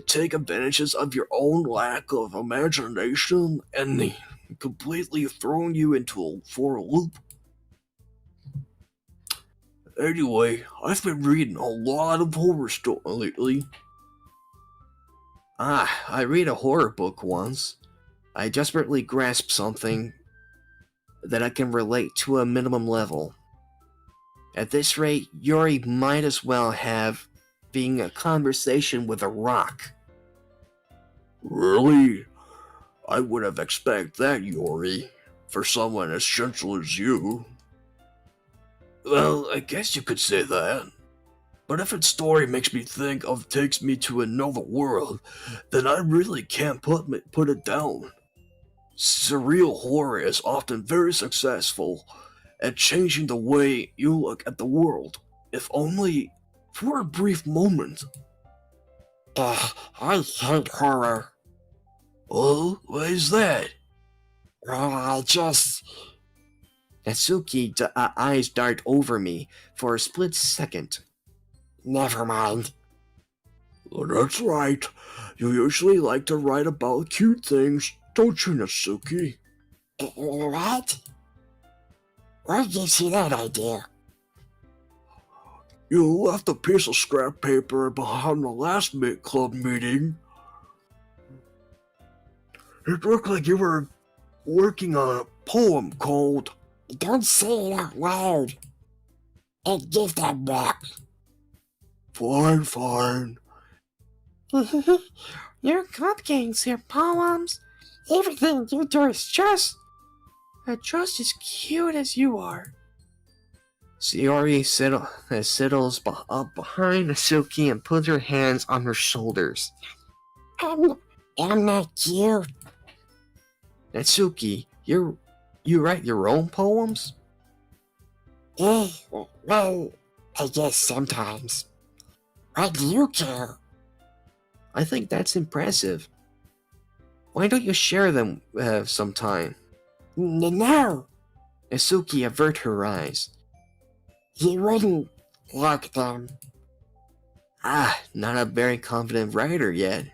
take advantages of your own lack of imagination and completely thrown you for a loop? Anyway, I've been reading a lot of horror stories lately. I read a horror book once. I desperately grasp something that I can relate to a minimum level. At this rate, Yuri might as well have been a conversation with a rock. Really? I would have expected that, Yuri, for someone as gentle as you. Well, I guess you could say that. But if its story takes me to another world, then I really can't put it down. Surreal horror is often very successful at changing the way you look at the world, if only for a brief moment. I hate horror. Oh, why is that? Well, I just... Natsuki's eyes dart over me for a split second. Never mind. Well, that's right. You usually like to write about cute things, don't you, Natsuki? What? What gives you that idea? You left a piece of scrap paper behind the last club meeting. It looked like you were working on a poem called... Don't say it out loud. And give that back. Fine. Your cupcakes, your poems, everything you do is just as cute as you are. Sayori settles up behind Natsuki and puts her hands on her shoulders. I'm not cute. Natsuki, you write your own poems? Well, I guess sometimes. What do you care? I think that's impressive. Why don't you share them sometime? No, Natsuki avert her eyes. you wouldn't like them. Not a very confident writer yet.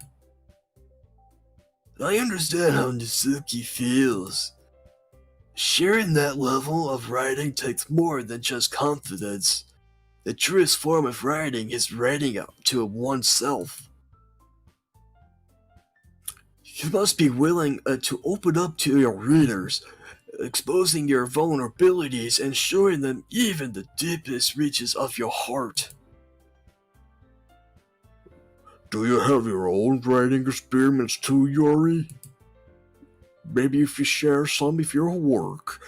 I understand how Natsuki feels. Sharing that level of writing takes more than just confidence. The truest form of writing is writing up to oneself. You must be willing to open up to your readers, exposing your vulnerabilities and showing them even the deepest reaches of your heart. Do you have your own writing experiments too, Yuri? Maybe if you share some of your work,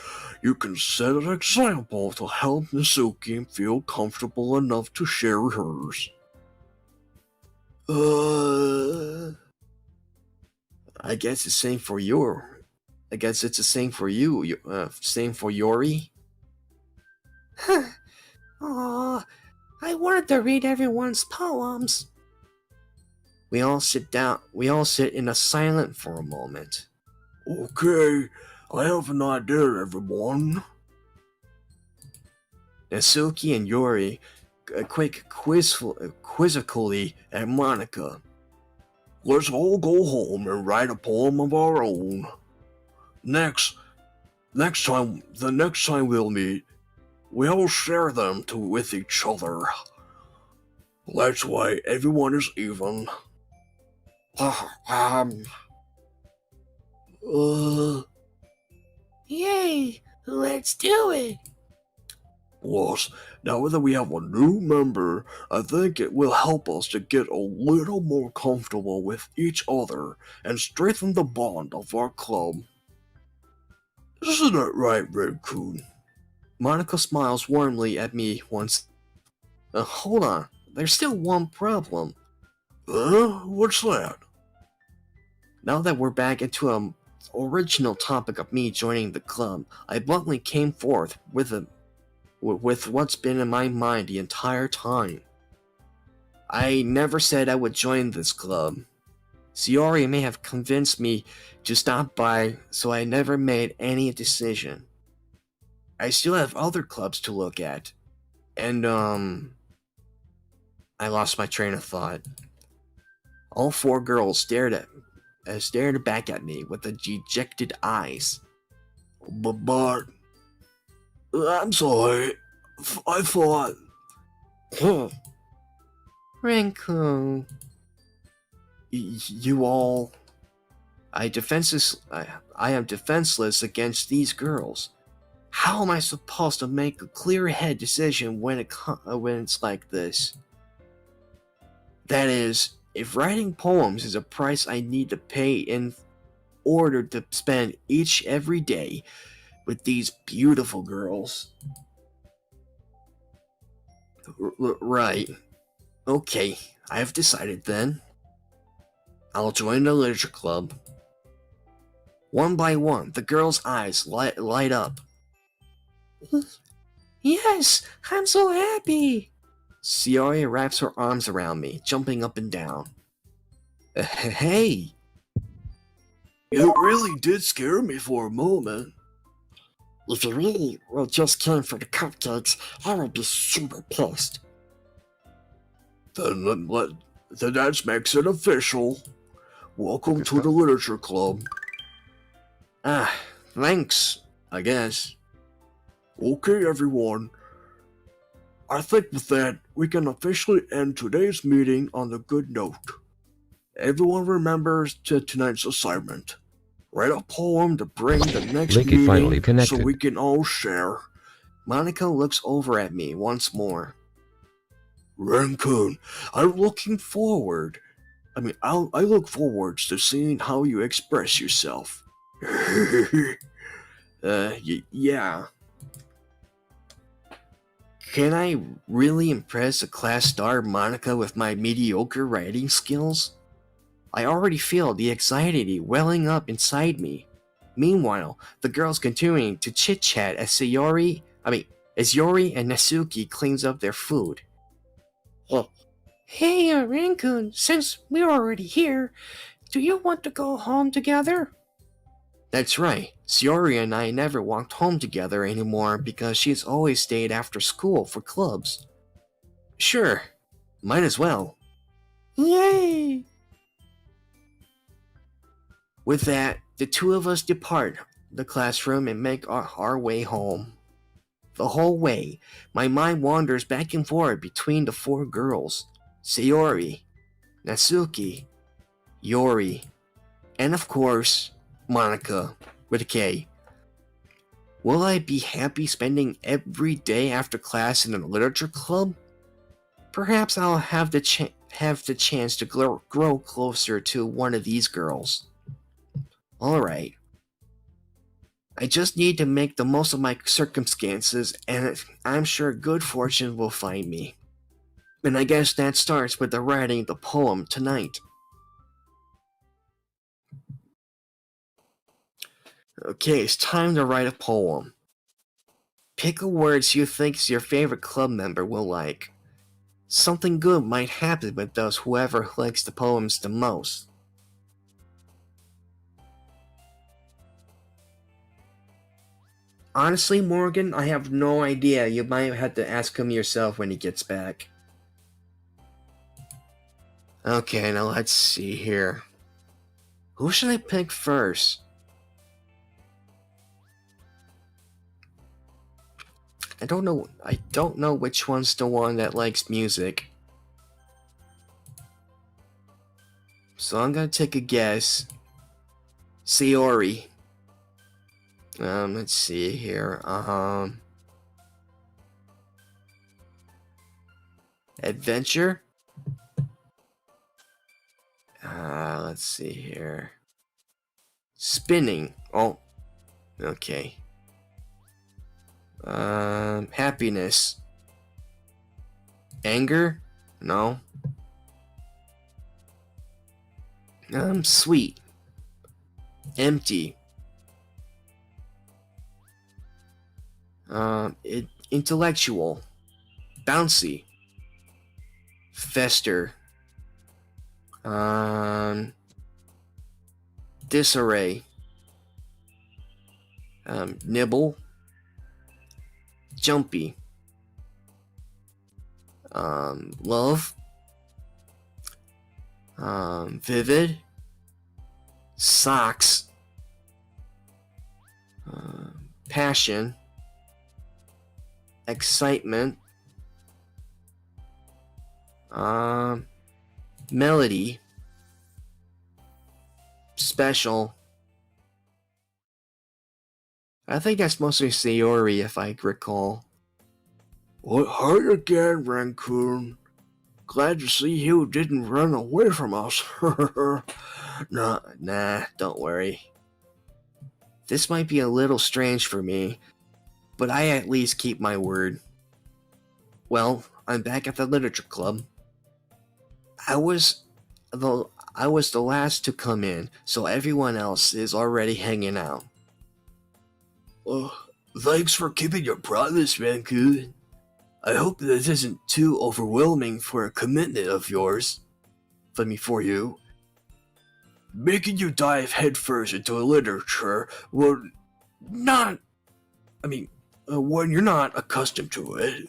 you can set an example to help Natsuki feel comfortable enough to share hers. I guess it's same for you. I guess it's the same for you. Same for Yuri. Aw, I wanted to read everyone's poems. We all sit in a silence for a moment. Okay, I have an idea, everyone. Natsuki and Yuri quizzically at Monica. Let's all go home and write a poem of our own. The next time we'll meet, we'll share them with each other. That's why everyone is even. Yay, let's do it. Plus, now that we have a new member, I think it will help us to get a little more comfortable with each other and strengthen the bond of our club. Isn't that right, Red-kun? Monica smiles warmly at me once Hold on. There's still one problem. What's that? Now that we're back into original topic of me joining the club, I bluntly came forth with what's been in my mind the entire time. I never said I would join this club. Sayori may have convinced me to stop by, so I never made any decision. I still have other clubs to look at. And, I lost my train of thought. All four girls stared back at me with dejected eyes. But, I'm sorry. I thought... Renku... You all... I am defenseless against these girls. How am I supposed to make a clear-headed decision when it's like this? That is, if writing poems is a price I need to pay in order to spend every day with these beautiful girls. Right. Okay, I have decided then. I'll join the literature club. One by one, the girls' eyes light up. Yes, I'm so happy! Sayori wraps her arms around me, jumping up and down. Hey! You really did scare me for a moment. If you really just came for the cupcakes, I would be super pissed. Then that makes it official. Welcome to the literature club. Thanks, I guess. Okay, everyone. I think with that, we can officially end today's meeting on a good note. Everyone remembers tonight's assignment. Write a poem to bring the next Link is finally meeting so connected. we can all share. Monica looks over at me once more. Rancune, I look forward to seeing how you express yourself. Yeah. Can I really impress a class star Monica with my mediocre writing skills? I already feel the anxiety welling up inside me. Meanwhile, the girls continuing to chit-chat as Yori and Natsuki cleans up their food. Hey, Rancune, since we're already here, do you want to go home together? That's right. Sayori and I never walked home together anymore because she's always stayed after school for clubs. Sure, might as well. Yay! With that, the two of us depart the classroom and make our way home. The whole way, my mind wanders back and forth between the four girls, Sayori, Natsuki, Yori, and of course, Monica, with a K. Will I be happy spending every day after class in a literature club? Perhaps I'll have the chance to grow closer to one of these girls. Alright. I just need to make the most of my circumstances, and I'm sure good fortune will find me. And I guess that starts with the writing the poem tonight. Okay, it's time to write a poem. Pick a words you think your favorite club member will like. Something good might happen with whoever likes the poems the most. Honestly, Morgan, I have no idea. You might have to ask him yourself when he gets back. Okay, now let's see here. Who should I pick first? I don't know which one's the one that likes music. So I'm gonna take a guess. Sayori. Let's see here. Adventure? Let's see here. Spinning. Oh, okay. Happiness. Anger? No. Sweet. Empty. Intellectual. Bouncy. Fester. Disarray. Nibble. Jumpy. Love. Vivid. Socks. Passion. Excitement. Melody. Special. I think that's mostly Sayori, if I recall. What, hi again, Raccoon. Glad to see you didn't run away from us. Nah, don't worry. This might be a little strange for me, but I at least keep my word. Well, I'm back at the literature club. I was the last to come in, so everyone else is already hanging out. Thanks for keeping your promise, Raccoon. I hope this isn't too overwhelming for a commitment of yours. For you. Making you dive headfirst into literature would not... when you're not accustomed to it.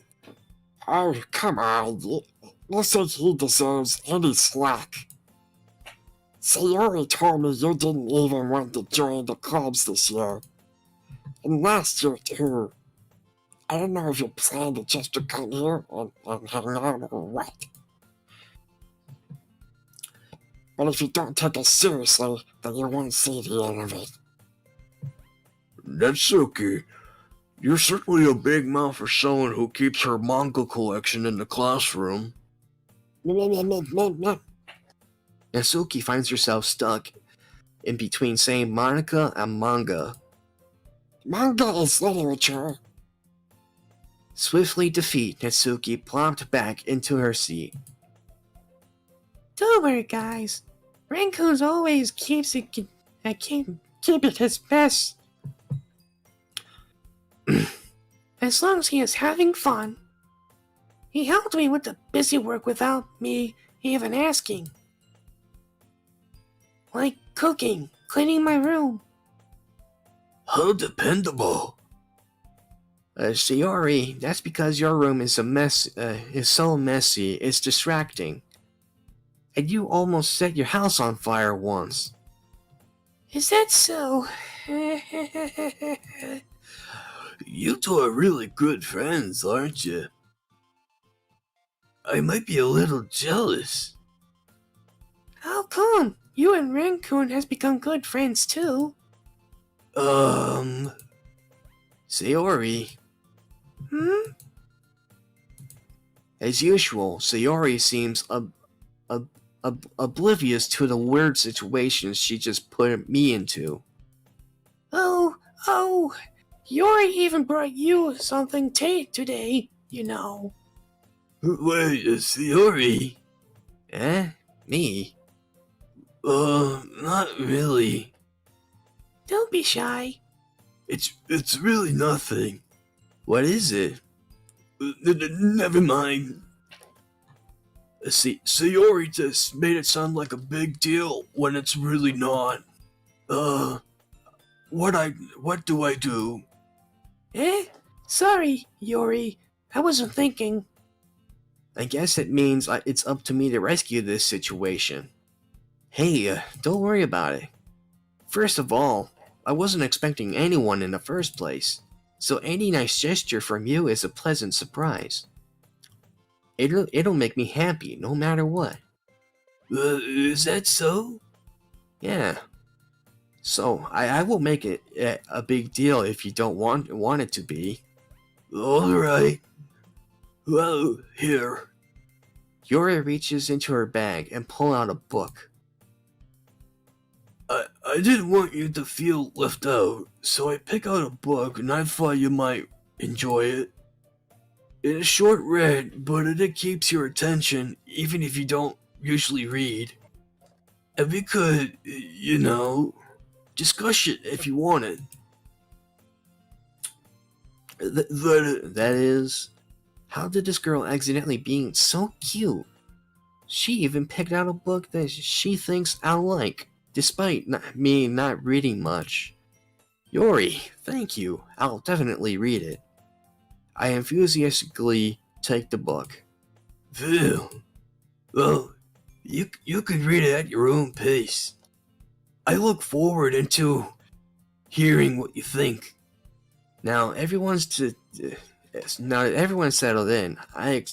Oh, come on. You think he deserves any slack. Sayori told me you didn't even want to join the clubs this year. And last year, too. I don't know if you plan to just come here and hang out or what. But if you don't take it seriously, then you won't see the end of it. That's okay. You're certainly a big mouth for someone who keeps her manga collection in the classroom. Yasuki finds herself stuck in between saying Monica and manga. Manga is literature. Swiftly defeat, Natsuki plopped back into her seat. Don't worry, guys. Raccoon's always keeps it his best. As long as he is having fun. He helped me with the busy work without me even asking. Like cooking, cleaning my room. How dependable. Sayori, that's because your room is so messy, it's distracting. And you almost set your house on fire once. Is that so? You two are really good friends, aren't you? I might be a little jealous. How come? You and Raccoon has become good friends too. Sayori. As usual, Sayori seems oblivious to the weird situations she just put me into. Oh, Yori even brought you something today, you know. Wait, Sayori? Me? Not really. Don't be shy. It's really nothing. What is it? Never mind. Sayori just made it sound like a big deal when it's really not. What do I do? Sorry, Yori. I wasn't thinking. I guess it means it's up to me to rescue this situation. Hey, don't worry about it. First of all, I wasn't expecting anyone in the first place, so any nice gesture from you is a pleasant surprise. It'll make me happy no matter what. Is that so? Yeah. So, I will make it a big deal if you don't want it to be. Alright. Well, here. Yori reaches into her bag and pulls out a book. I didn't want you to feel left out, so I picked out a book and I thought you might enjoy it. It's a short read, but it keeps your attention even if you don't usually read. And we could, discuss it if you wanted. That is, how did this girl accidentally being so cute? She even picked out a book that she thinks I'll like, despite me not reading much. Yori, thank you. I'll definitely read it. I enthusiastically take the book. Phew. Well, you can read it at your own pace. I look forward to hearing what you think. Now everyone's settled in. I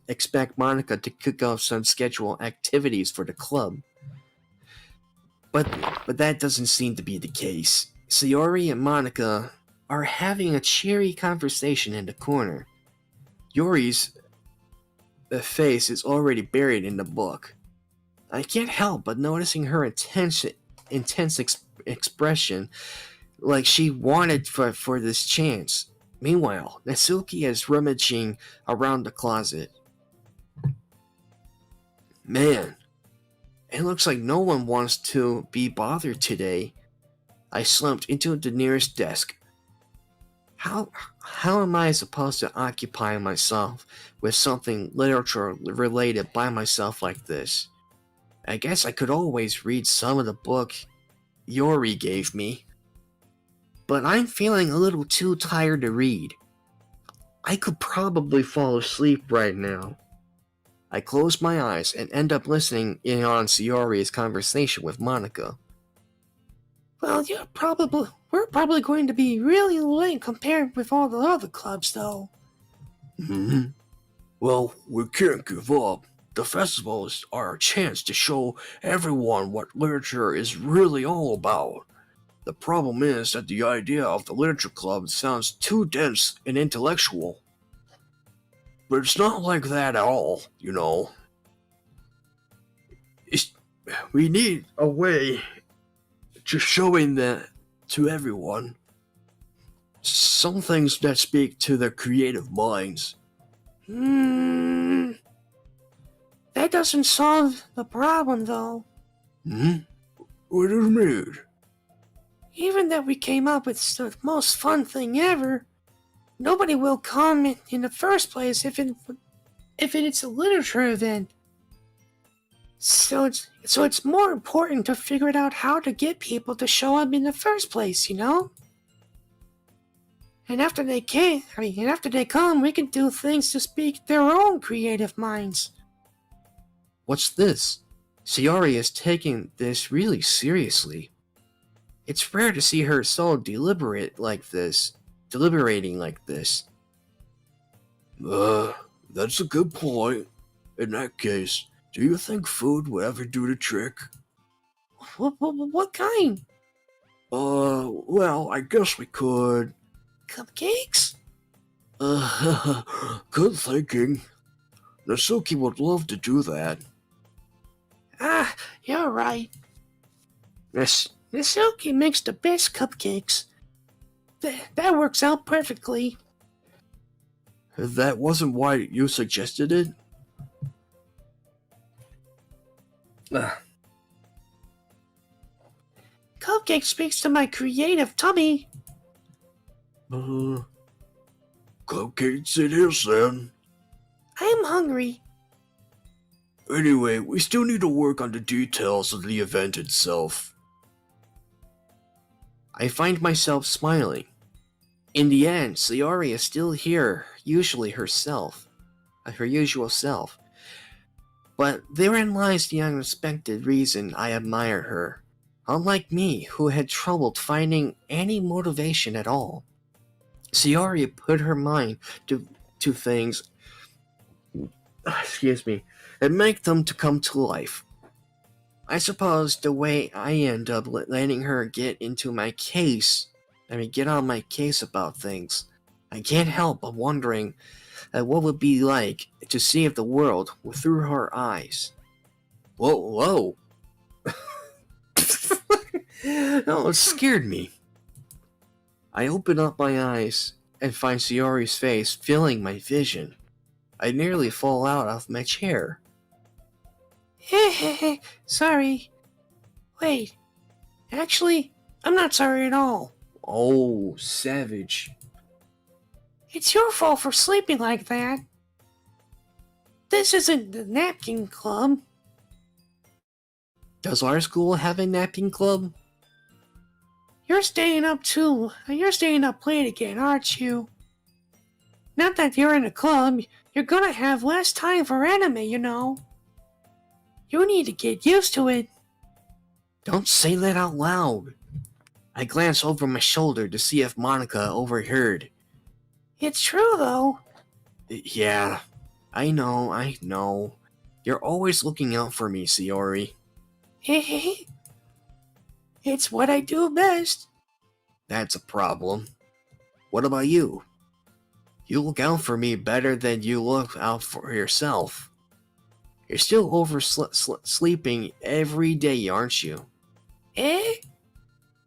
expect Monica to kick off some scheduled activities for the club. But that doesn't seem to be the case. Sayori and Monica are having a cheery conversation in the corner. Yori's face is already buried in the book. I can't help but noticing her intense expression, like she wanted for this chance. Meanwhile, Natsuki is rummaging around the closet. Man, it looks like no one wants to be bothered today. I slumped into the nearest desk. How am I supposed to occupy myself with something literature related by myself like this? I guess I could always read some of the book Yori gave me. But I'm feeling a little too tired to read. I could probably fall asleep right now. I close my eyes and end up listening in on Sayori's conversation with Monica. Well, we're probably going to be really late compared with all the other clubs, though. Well, we can't give up. The festivals are a chance to show everyone what literature is really all about. The problem is that the idea of the literature club sounds too dense and intellectual. But it's not like that at all, We need a way to showing that to everyone. Some things that speak to their creative minds. That doesn't solve the problem, though. What do you mean? Even that we came up with the most fun thing ever, nobody will come in the first place if it's a literature event. So it's more important to figure out how to get people to show up in the first place, And after they come, we can do things to speak their own creative minds. What's this? Sayori is taking this really seriously. It's rare to see her so deliberating like this. That's a good point. In that case, do you think food would ever do the trick? What kind? Well, I guess we could. Cupcakes? Good thinking. Natsuki would love to do that. Ah, you're right. Natsuki makes the best cupcakes. That works out perfectly. That wasn't why you suggested it? Cupcake speaks to my creative tummy. Cupcakes it is then. I'm hungry. Anyway, we still need to work on the details of the event itself. I find myself smiling. In the end, Sayori is still here, her usual self. But therein lies the unexpected reason I admire her. Unlike me, who had trouble finding any motivation at all. Sayori put her mind to things, and make them to come to life. I suppose the way I end up letting her get on my case about things, I can't help but wondering what would be like to see the world through her eyes. Whoa. No, it scared me. I open up my eyes and find Sayori's face filling my vision. I nearly fall out of my chair. Sorry. Wait. Actually, I'm not sorry at all. Oh, savage. It's your fault for sleeping like that. This isn't the napkin club. Does our school have a napping club? You're staying up too. You're staying up late again, aren't you? Not that you're in a club, you're gonna have less time for anime, you know. You need to get used to it. Don't say that out loud. I glance over my shoulder to see if Monica overheard. It's true, though. Yeah, I know. You're always looking out for me, Sayori. It's what I do best. That's a problem. What about you? You look out for me better than you look out for yourself. You're still sleeping every day, aren't you?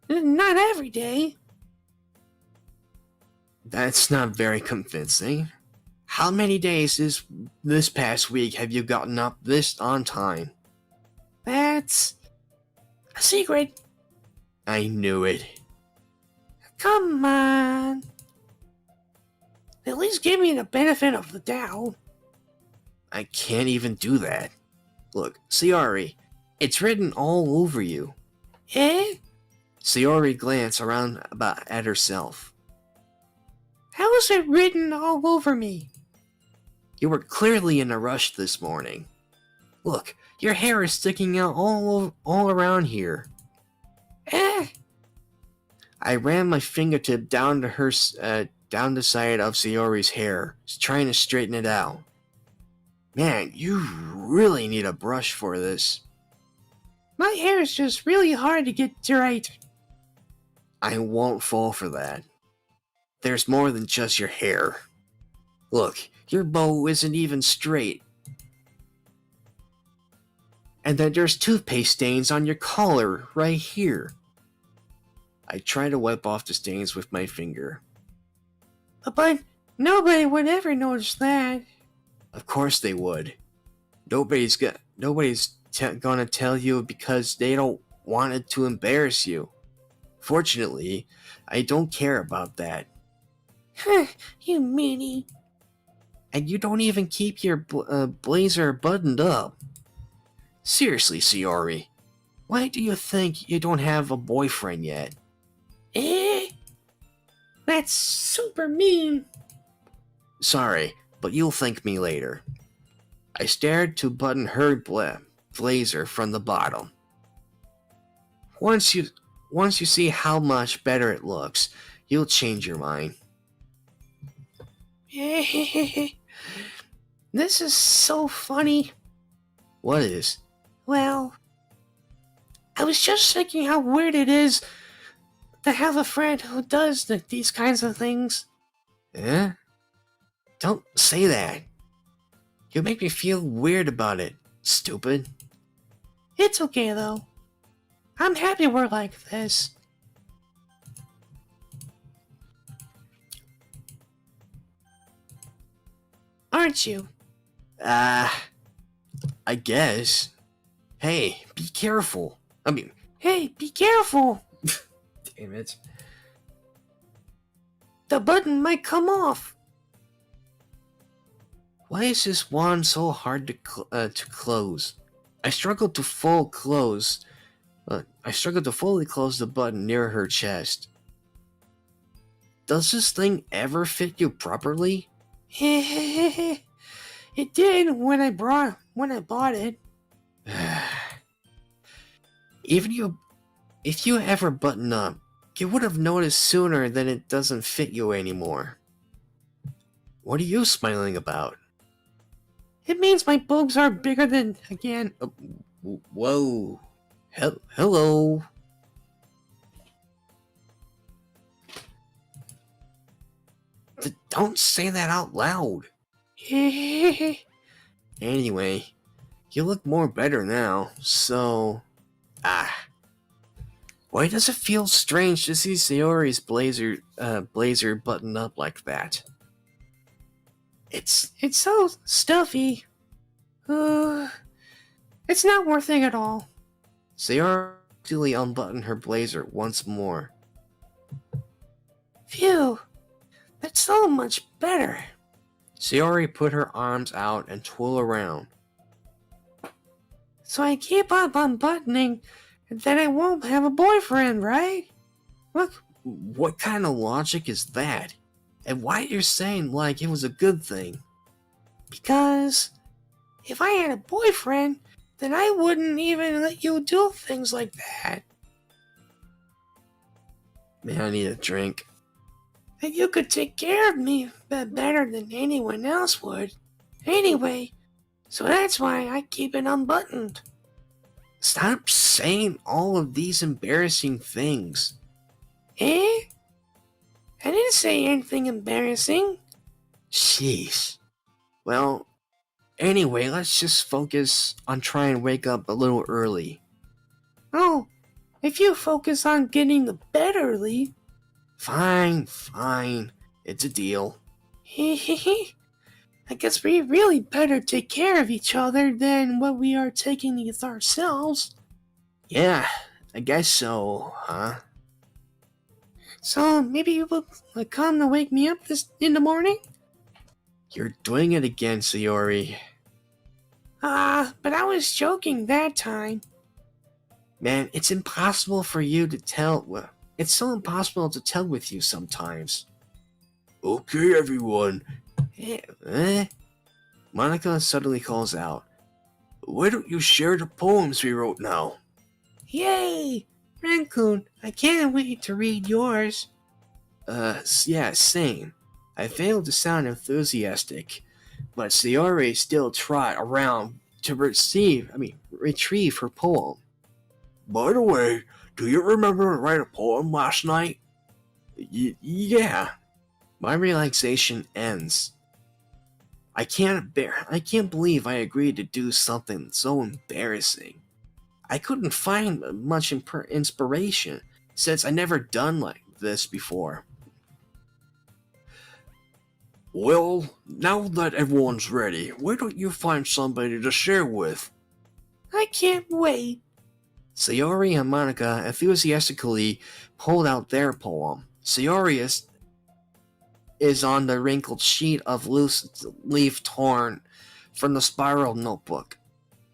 Not every day. That's not very convincing. How many days this past week have you gotten up this on time? That's a secret. I knew it. Come on. At least give me the benefit of the doubt. I can't even do that. Look, Sayori, it's written all over you. Sayori glanced around at herself. How is it written all over me? You were clearly in a rush this morning. Look, your hair is sticking out all around here. I ran my fingertip down down the side of Sayori's hair, trying to straighten it out. Man, you really need a brush for this. My hair is just really hard to get right. I won't fall for that. There's more than just your hair. Look, your bow isn't even straight. And then there's toothpaste stains on your collar right here. I try to wipe off the stains with my finger. But nobody would ever notice that. Of course they would. Nobody's gonna tell you because they don't want it to embarrass you. Fortunately, I don't care about that. You meanie. And you don't even keep your blazer buttoned up. Seriously, Sayori, why do you think you don't have a boyfriend yet? That's super mean. Sorry, but you'll thank me later. I stared to button her blazer from the bottom. Once you see how much better it looks, you'll change your mind. This is so funny. What is? Well, I was just thinking how weird it is to have a friend who does these kinds of things. Eh? Don't say that. You make me feel weird about it, stupid. It's okay though. I'm happy we're like this. Aren't you? I guess. Hey, be careful. Hey, be careful! Damn it. The button might come off. Why is this wand so hard to close? I struggled to fully close the button near her chest. Does this thing ever fit you properly? It did when I bought it. If you ever button up, you would have noticed sooner than it doesn't fit you anymore. What are you smiling about? It means my boobs are bigger than again. Whoa. Hello. Don't say that out loud. Anyway, you look more better now, so... Why does it feel strange to see Sayori's blazer buttoned up like that? It's so stuffy. It's not worth it at all. Sayori quickly unbuttoned her blazer once more. Phew, that's so much better. Sayori put her arms out and twirled around. So I keep up unbuttoning, and then I won't have a boyfriend, right? Look, What kind of logic is that? And why you're saying like it was a good thing? because if I had a boyfriend, then I wouldn't even let you do things like that. Man, I need a drink. And you could take care of me better than anyone else would. Anyway, so that's why I keep it unbuttoned. Stop saying all of these embarrassing things. Eh? I didn't say anything embarrassing. Jeez. Well, anyway, let's just focus on trying to wake up a little early. Oh, if you focus on getting to bed early. Fine. It's a deal. Hehehe. I guess we really better take care of each other than what we are taking with ourselves. Yeah, I guess so, huh? So maybe you will come to wake me up in the morning? You're doing it again, Sayori. But I was joking that time. Man, it's impossible for you to tell. It's so impossible to tell with you sometimes. Okay, everyone. Monica suddenly calls out, "Why don't you share the poems we wrote now?" Yay! Raccoon, I can't wait to read yours. Yeah, same. I failed to sound enthusiastic, but Sayori still trot around to retrieve her poem. By the way, do you remember write a poem last night? Yeah. My relaxation ends. I can't believe I agreed to do something so embarrassing. I couldn't find much inspiration since I never done like this before. Well, now that everyone's ready, why don't you find somebody to share with? I can't wait. Sayori and Monica enthusiastically pulled out their poem. Sayori is on the wrinkled sheet of loose leaf torn from the spiral notebook.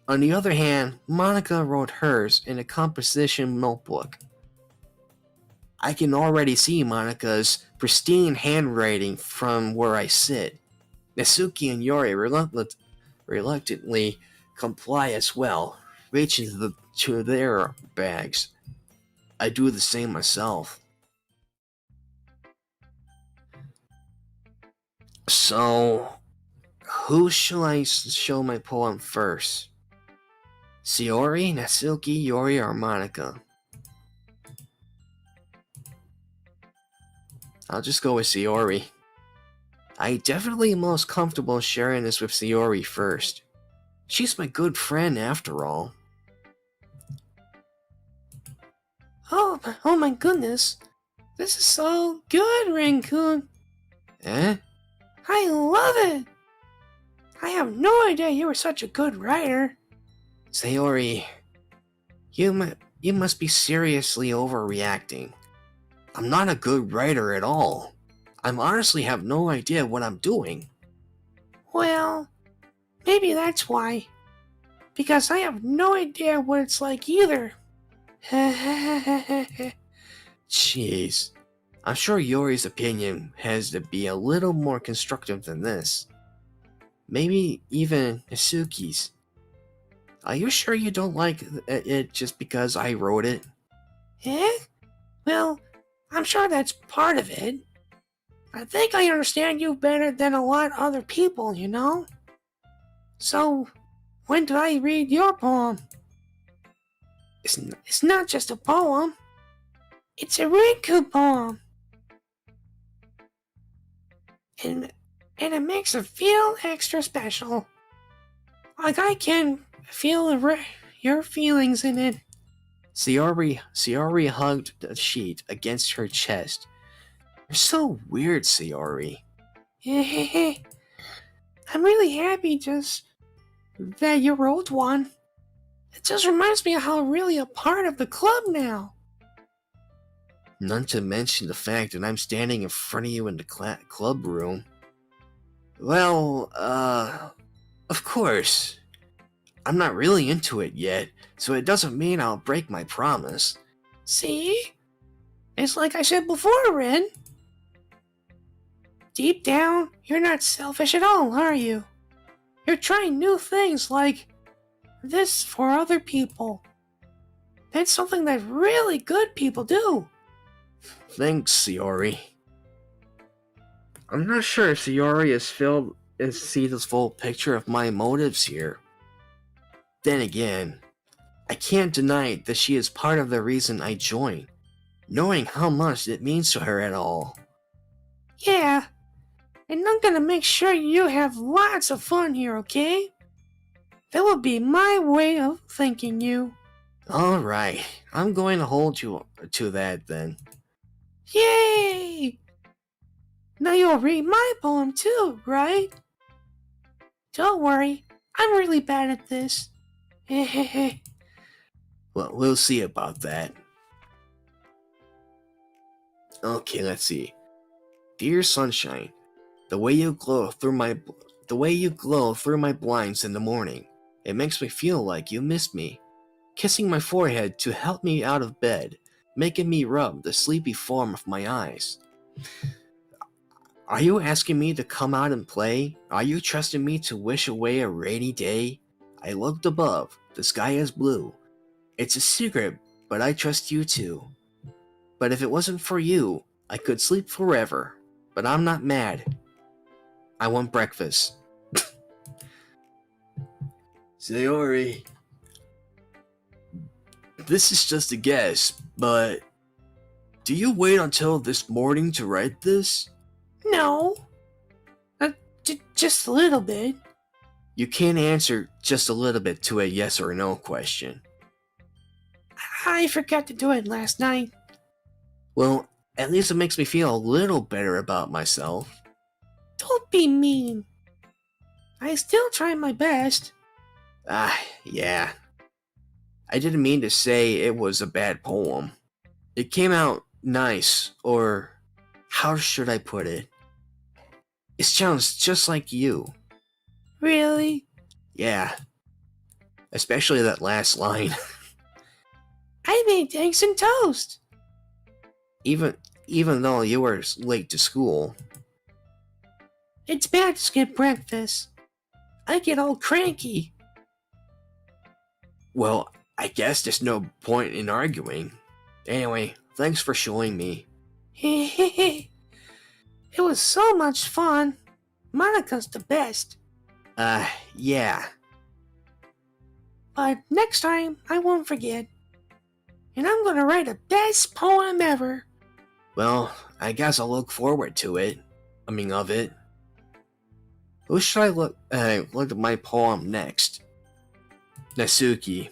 On the other hand, Monica wrote hers in a composition notebook. I can already see Monica's pristine handwriting from where I sit. Natsuki and Yori reluctantly comply as well, reaching to their bags. I do the same myself. So, who shall I show my poem first? Sayori, Natsuki, Yori, or Monica? I'll just go with Sayori. I definitely am most comfortable sharing this with Sayori first. She's my good friend after all. Oh my goodness. This is so good, Raccoon. Eh? I love it. I have no idea you were such a good writer. Sayori, you must be seriously overreacting. I'm not a good writer at all. I honestly have no idea what I'm doing. Well, maybe that's why. Because I have no idea what it's like either. Jeez. I'm sure Yori's opinion has to be a little more constructive than this. Maybe even Natsuki's. Are you sure you don't like it just because I wrote it? Eh? Well, I'm sure that's part of it. I think I understand you better than a lot of other people, you know? So, when do I read your poem? It's not just a poem. It's a Rinku poem. And it makes it feel extra special. Like I can feel your feelings in it. Sayori hugged the sheet against her chest. You're so weird, Sayori. I'm really happy just that you wrote one. It just reminds me of how really a part of the club now. None to mention the fact that I'm standing in front of you in the club room. Well, of course. I'm not really into it yet, so it doesn't mean I'll break my promise. See? It's like I said before, Ren. Deep down, you're not selfish at all, are you? You're trying new things like this for other people. That's something that really good people do. Thanks, Sayori. I'm not sure if Sayori sees the full picture of my motives here. Then again, I can't deny that she is part of the reason I joined, knowing how much it means to her at all. Yeah, and I'm gonna make sure you have lots of fun here, okay? That would be my way of thanking you. Alright, I'm going to hold you to that then. Yay! Now you'll read my poem too, right? Don't worry, I'm really bad at this. Well, we'll see about that. Okay, let's see. Dear sunshine, the way you glow through my blinds in the morning, it makes me feel like you missed me. Kissing my forehead to help me out of bed, making me rub the sleepy form of my eyes. Are you asking me to come out and play? Are you trusting me to wish away a rainy day? I looked above. The sky is blue. It's a secret, but I trust you too. But if it wasn't for you, I could sleep forever. But I'm not mad. I want breakfast. Sayori. This is just a guess, but do you wait until this morning to write this? No. Just a little bit. You can't answer just a little bit to a yes or no question. I forgot to do it last night. Well, at least it makes me feel a little better about myself. Don't be mean. I still try my best. Yeah. I didn't mean to say it was a bad poem. It came out nice, or how should I put it? It sounds just like you. Really? Yeah. Especially that last line. I made eggs and toast. Even though you were late to school. It's bad to skip breakfast. I get all cranky. Well, I guess there's no point in arguing. Anyway, thanks for showing me. It was so much fun. Monica's the best. Yeah. But next time, I won't forget. And I'm gonna write the best poem ever. Well, I guess I'll look forward to it. Of it. Who should I look at my poem next? Natsuki.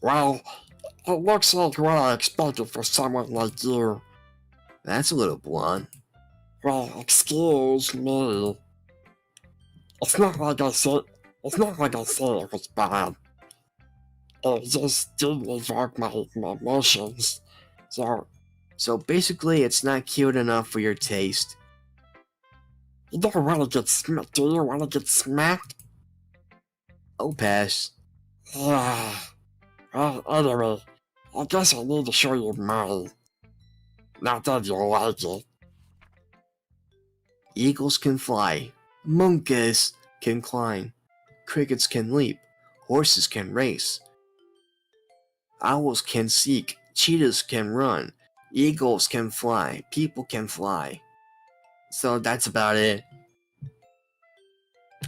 Well, it looks like what I expected for someone like you. That's a little blunt. Well, excuse me. It's not like I said it was bad. It just didn't evoke my emotions. So basically, it's not cute enough for your taste. You don't want to get smacked. Do you want to get smacked? I'll pass. Yeah. Well, anyway, I guess I need to show you mine. Not that you like it. Eagles can fly. Monkeys can climb. Crickets can leap. Horses can race. Owls can seek. Cheetahs can run. Eagles can fly. People can fly. So that's about it.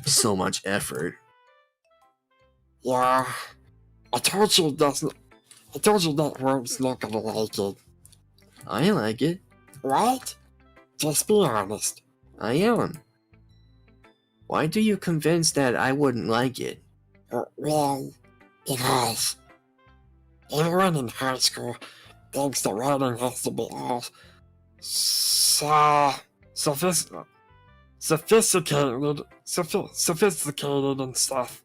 So much effort. Yeah. I told you that worm's not gonna like it. I like it. What? Just be honest. I am. Why do you convince that I wouldn't like it? Well, because everyone in high school thinks the writing has to be all so sophisticated and stuff.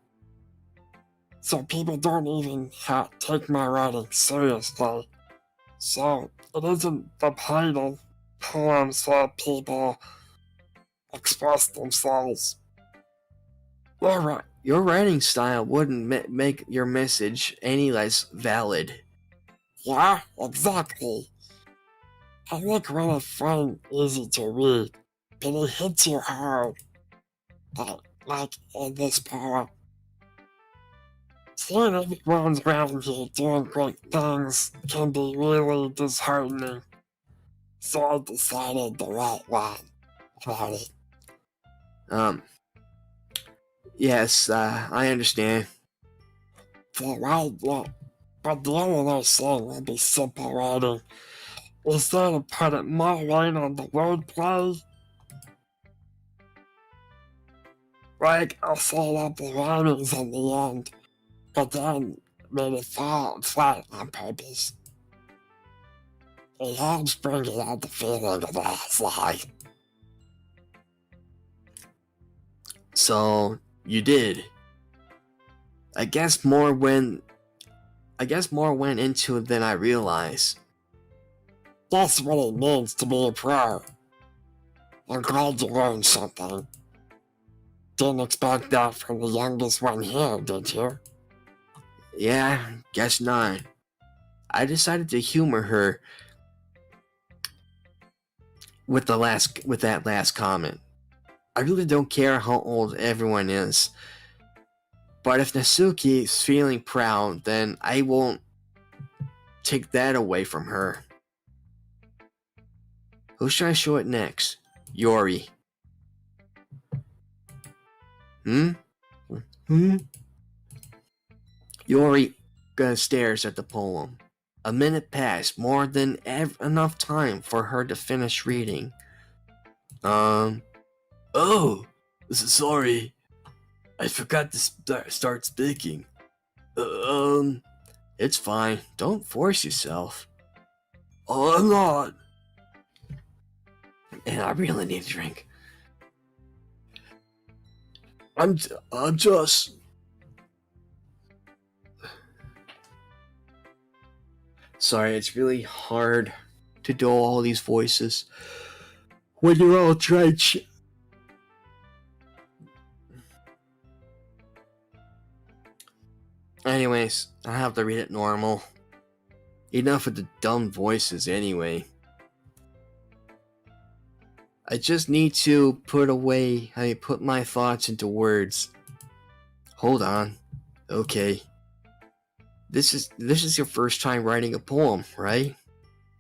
So people don't even take my writing seriously. So it isn't the point of poems that people express themselves. Your writing style wouldn't make your message any less valid. Yeah, exactly. I like really fun, easy to read, but it hits you hard. Like in this poem. Seeing everyone around you doing great things can be really disheartening. So I decided to write one about it. Yes, I understand. But the only nice thing would be simple writing. Instead of putting more weight on the wordplay, like I'll set up the rhymings in the end, but then made it fall flat on purpose. It helps bring it out the feeling of the last line. So you did. I guess more went into it than I realized. That's what it means to be a pro. I'm glad you learned something. Didn't expect that from the youngest one here, did you? Yeah, guess not. I decided to humor her with that last comment. I really don't care how old everyone is. But if Natsuki is feeling proud, then I won't take that away from her. Who should I show it next? Yori. Yori stares at the poem. A minute passed, more than enough time for her to finish reading. Oh, sorry. I forgot to start speaking. It's fine. Don't force yourself. Oh, I'm not. And I really need a drink. I'm just... Sorry, it's really hard to do all these voices when you're all trying Anyways, I have to read it normal. Enough with the dumb voices anyway. I just need to put my thoughts into words. Hold on. Okay. This is your first time writing a poem, right?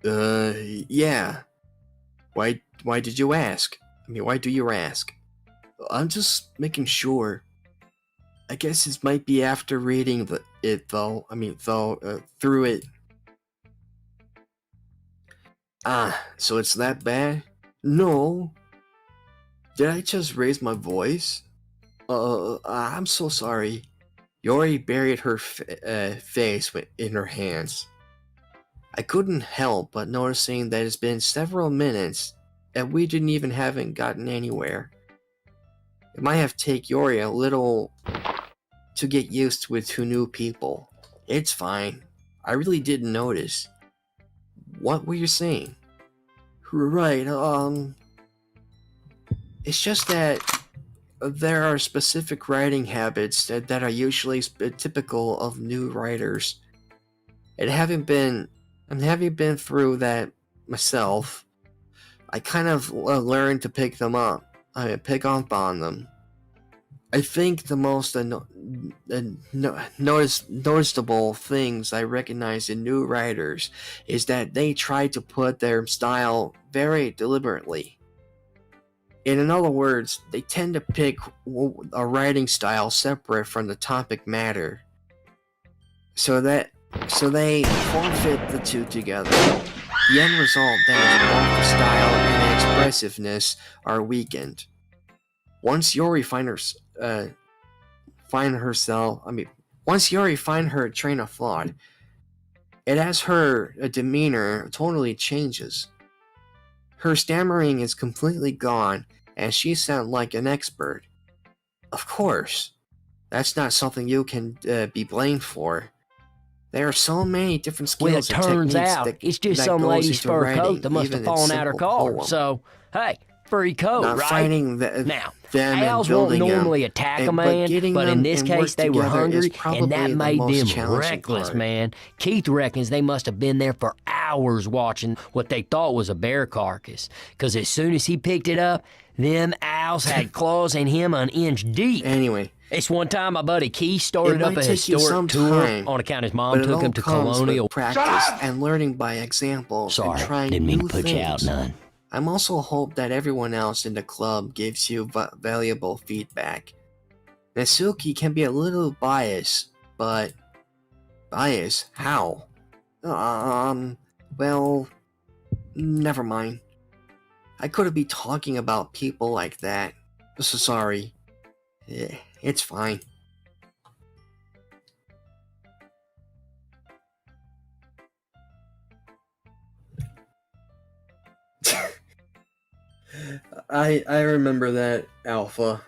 Yeah. Why did you ask? Why do you ask? I'm just making sure. I guess it might be after reading through it. So it's that bad? No. Did I just raise my voice? I'm so sorry. Yori buried her face in her hands. I couldn't help but noticing that it's been several minutes and we haven't gotten anywhere. It might have taken Yori a little to get used with two new people. It's fine. I really didn't notice. What were you saying? Right, it's just that there are specific writing habits that are usually typical of new writers. And having been through that myself, I kind of learned to pick up on them. I think the most noticeable things I recognize in new writers is that they try to put their style very deliberately. In other words, they tend to pick a writing style separate from the topic matter, so they forfeit the two together. The end result then is both the style and expressiveness are weakened. Once Yori finds find herself, once Yuri find her train of thought, it has her demeanor totally changes. Her stammering is completely gone, and she sounds like an expert. Of course, that's not something you can be blamed for. There are so many different skills Well, it and turns techniques out it's just some goes lady's into fur writing, coat that must have even in fallen out her simple car. poem. So, hey, free coat, Not right? fighting Now, them and owls won't building normally them, attack and- a man, getting but in them this and case work they were together is hungry, probably and that the made most them challenging reckless, part. man. Keith reckons they must have been there for hours watching what they thought was a bear carcass, because as soon as he picked it up, them owls had claws in him an inch deep. Anyway, It's one time my buddy Keith started it up might a take you some historic tour time, on account his but mom it took all him to comes Colonial. with practice and learning by example and Sorry, trying didn't mean new to put you out things. none. I'm also hope that everyone else in the club gives you valuable feedback. Natsuki can be a little biased, but biased? How? Well, never mind. I couldn't be talking about people like that. So sorry. It's fine. I remember that, Alpha.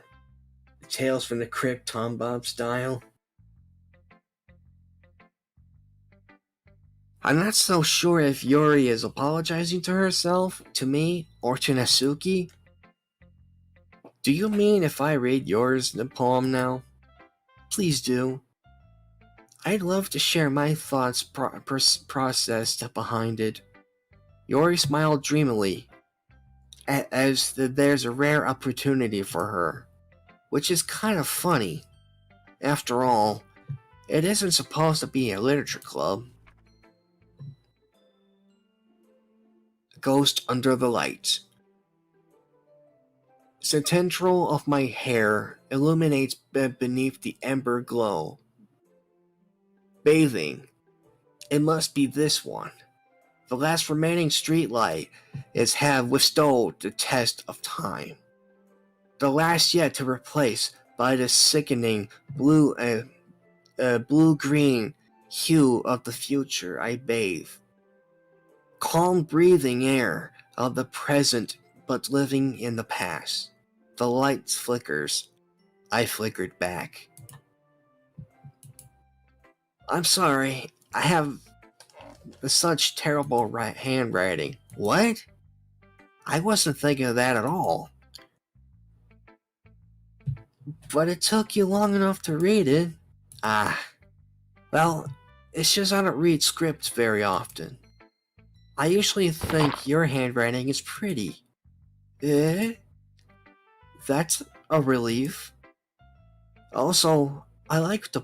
Tales from the Crypt TomBob style. I'm not so sure if Yuri is apologizing to herself, to me, or to Natsuki. Do you mean if I read yours, the poem now? Please do. I'd love to share my thoughts processed behind it. Yuri smiled dreamily, as there's a rare opportunity for her, which is kind of funny. After all, it isn't supposed to be a literature club. Ghost under the light. The tendril of my hair illuminates beneath the ember glow. Bathing. It must be this one. The last remaining streetlight have withstood the test of time. The last yet to replace by the sickening blue-green hue of the future I bathe. Calm breathing air of the present but living in the past. The light flickers. I flickered back. I'm sorry, I have such terrible handwriting. What? I wasn't thinking of that at all. But it took you long enough to read it. Well, it's just I don't read scripts very often. I usually think your handwriting is pretty. That's a relief. Also, I like the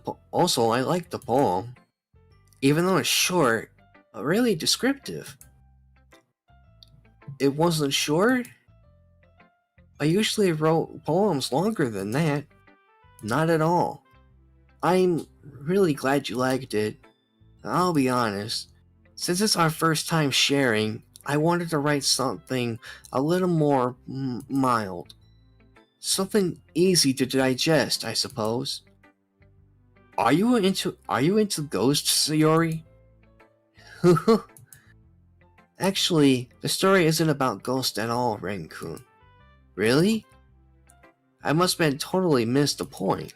poem. Even though it's short, really descriptive. It wasn't short? I usually wrote poems longer than that. Not at all. I'm really glad you liked it. I'll be honest. Since it's our first time sharing, I wanted to write something a little more mild. Something easy to digest, I suppose. Are you into ghosts, Sayori? Actually, the story isn't about ghosts at all, Ren-kun. Really? I must have totally missed the point.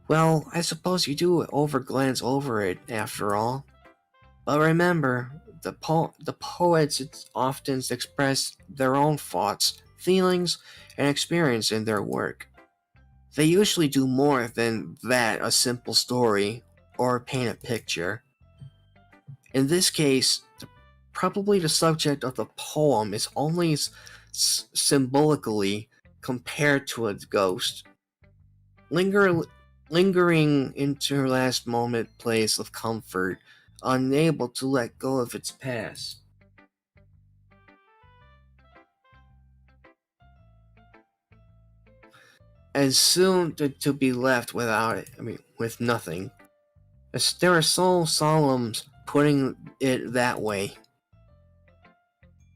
Well, I suppose you do glance over it after all. But remember, the poets often express their own thoughts, feelings, and experience in their work. They usually do more than that a simple story or paint a picture. In this case, probably the subject of the poem is only symbolically compared to a ghost. Lingering into her last moment place of comfort, unable to let go of its past. And soon to be left without it, with nothing. There are so solemn putting it that way.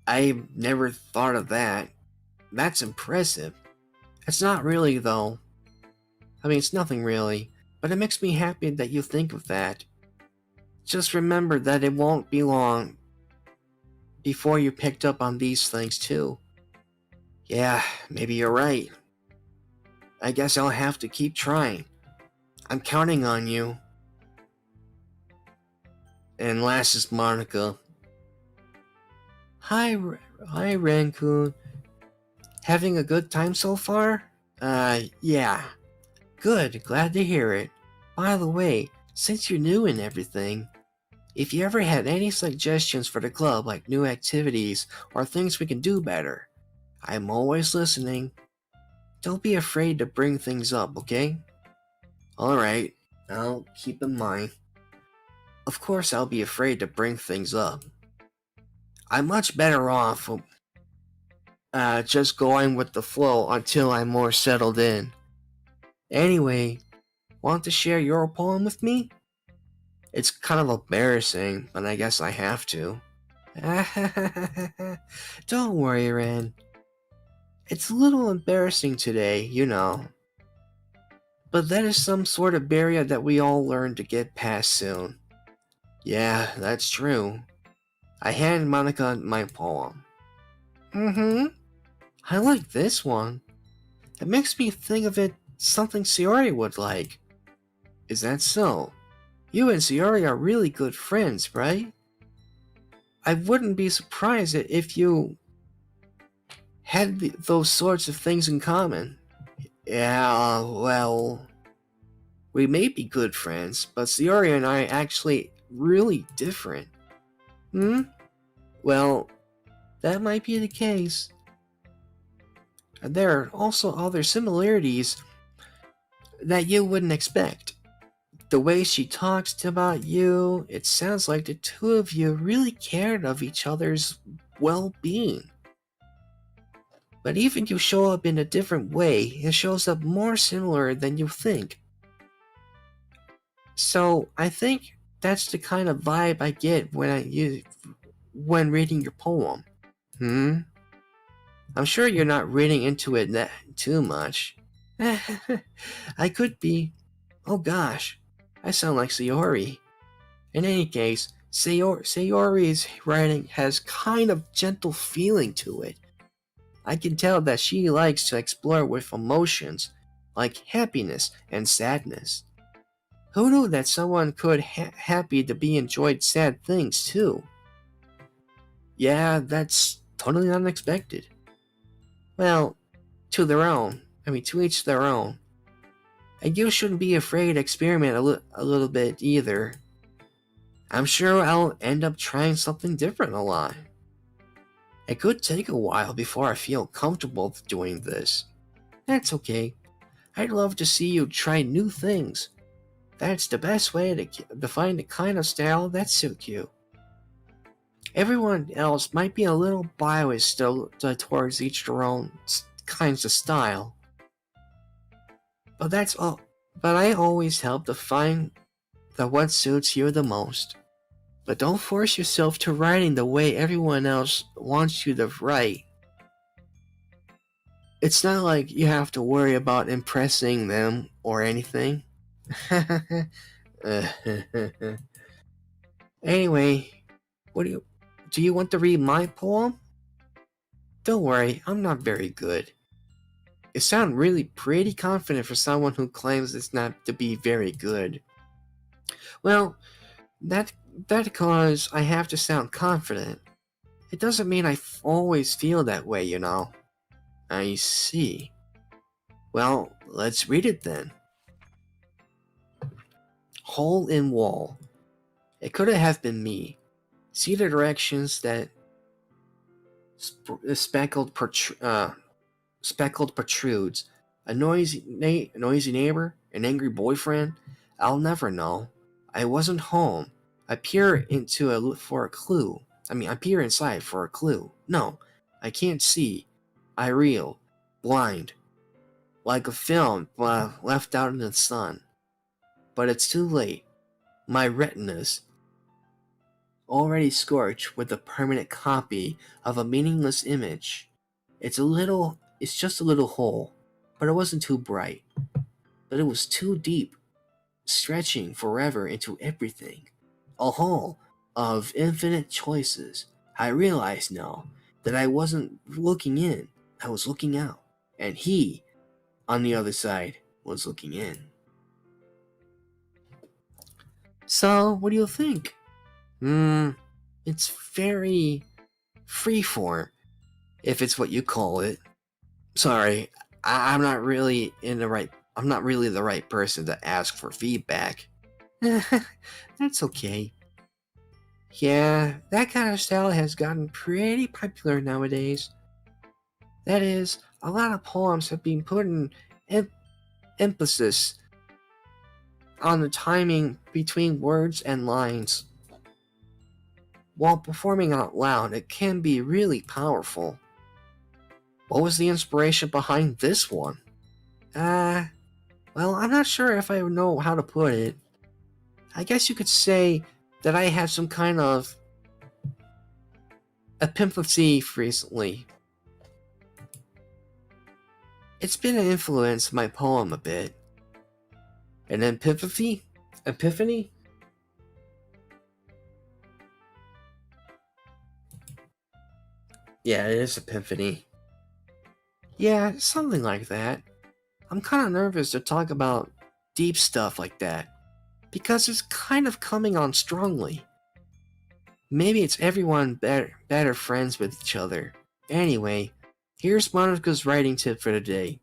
I never thought of that. That's impressive. It's not really, though. I mean, it's nothing really, but it makes me happy that you think of that. Just remember that it won't be long before you picked up on these things too. Yeah, maybe you're right. I guess I'll have to keep trying. I'm counting on you. And last is Monica. Hi, Rancoon. Having a good time so far? Yeah. Good, glad to hear it. By the way, since you're new and everything, if you ever had any suggestions for the club, like new activities or things we can do better, I'm always listening. Don't be afraid to bring things up, okay? Alright, I'll keep in mind. Of course I'll be afraid to bring things up. I'm much better off just going with the flow until I'm more settled in. Anyway, want to share your poem with me? It's kind of embarrassing, but I guess I have to. Don't worry, Ren. It's a little embarrassing today, you know. But that is some sort of barrier that we all learn to get past soon. Yeah, that's true. I hand Monica my poem. I like this one. It makes me think of it something Sayori would like. Is that so? You and Sayori are really good friends, right? I wouldn't be surprised if you had those sorts of things in common. Yeah, well, we may be good friends, but Sayori and I are actually really different. Well, that might be the case. There are also other similarities that you wouldn't expect. The way she talks about you, it sounds like the two of you really cared of each other's well-being. But even you show up in a different way, it shows up more similar than you think. So I think that's the kind of vibe I get when reading your poem. I'm sure you're not reading into it too much. I could be. Oh gosh, I sound like Sayori. In any case, Sayori's writing has kind of gentle feeling to it. I can tell that she likes to explore with emotions, like happiness and sadness. Who knew that someone could happy to be enjoyed sad things too? Yeah, that's totally unexpected. Well, to each their own. And you shouldn't be afraid to experiment a little bit either. I'm sure I'll end up trying something different a lot. It could take a while before I feel comfortable doing this. That's okay. I'd love to see you try new things. That's the best way to find the kind of style that suits you. Everyone else might be a little biased towards each their own kinds of style. But that's all. But I always help to find what suits you the most. But don't force yourself to writing the way everyone else wants you to write. It's not like you have to worry about impressing them or anything. Anyway, do you want to read my poem? Don't worry, I'm not very good. You sound really pretty confident for someone who claims it's not to be very good. Well, that's because I have to sound confident. It doesn't mean I always feel that way, you know. I see. Well, let's read it then. Hole in wall. It could have been me. See the directions that speckled protrudes. A noisy neighbor? An angry boyfriend? I'll never know. I wasn't home. I peer inside for a clue. No, I can't see. I reel. Blind. Like a film left out in the sun. But it's too late. My retinas already scorched with a permanent copy of a meaningless image. It's just a little hole, but it wasn't too bright. but it was too deep, stretching forever into everything. A hall of infinite choices. I realized now that I wasn't looking in, I was looking out. And he, on the other side, was looking in. So, what do you think? It's very freeform, if it's what you call it. Sorry, I'm not really the right person to ask for feedback. That's okay. Yeah, that kind of style has gotten pretty popular nowadays. That is, a lot of poems have been putting emphasis on the timing between words and lines. While performing out loud, it can be really powerful. What was the inspiration behind this one? Well, I'm not sure if I know how to put it. I guess you could say that I have some kind of epiphany recently. It's been an influence my poem a bit. An epiphany? Epiphany? Yeah, it is epiphany. Yeah, something like that. I'm kind of nervous to talk about deep stuff like that, because it's kind of coming on strongly. Maybe it's everyone better friends with each other. Anyway, here's Monica's writing tip for today.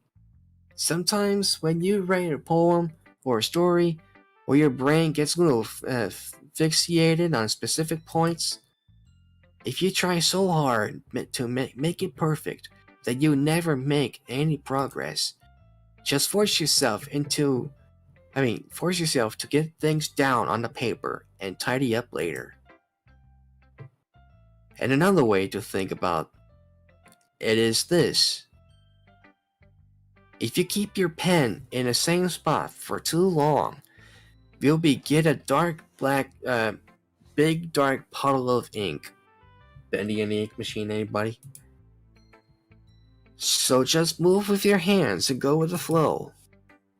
Sometimes when you write a poem or a story, or your brain gets a little fixated on specific points, if you try so hard to make it perfect that you never make any progress, just force yourself to get things down on the paper and tidy up later. And another way to think about it is this. If you keep your pen in the same spot for too long, you'll get a big dark puddle of ink. Bendy and the ink machine, anybody? So just move with your hands and go with the flow.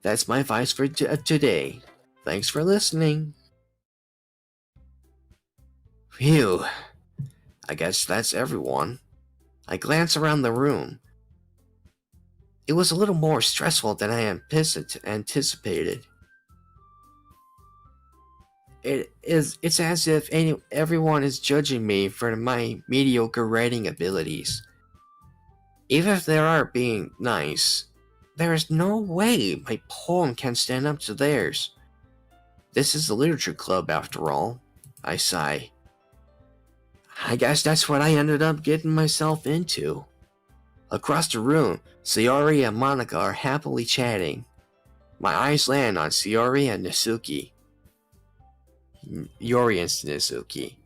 That's my advice for today. Thanks for listening. Phew. I guess that's everyone. I glanced around the room. It was a little more stressful than I anticipated. It's as if everyone is judging me for my mediocre writing abilities. Even if they are being nice, there is no way my poem can stand up to theirs. This is a literature club after all, I sigh. I guess that's what I ended up getting myself into. Across the room, Sayori and Monica are happily chatting. My eyes land on Sayori and Nasuki. Yori and Nasuki.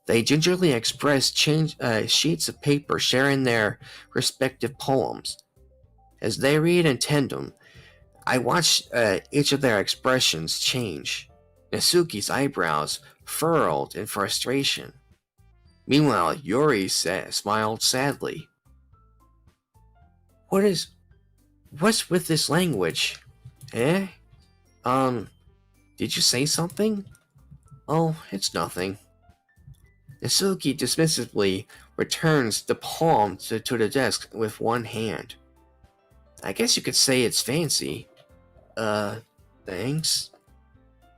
They gingerly express sheets of paper sharing their respective poems. As they read in tandem, I watch each of their expressions change. Nasuki's eyebrows furrowed in frustration. Meanwhile, Yori smiled sadly. What's with this language? Eh? Did you say something? Oh, it's nothing. Nasuki dismissively returns the poem to the desk with one hand. I guess you could say it's fancy. Thanks.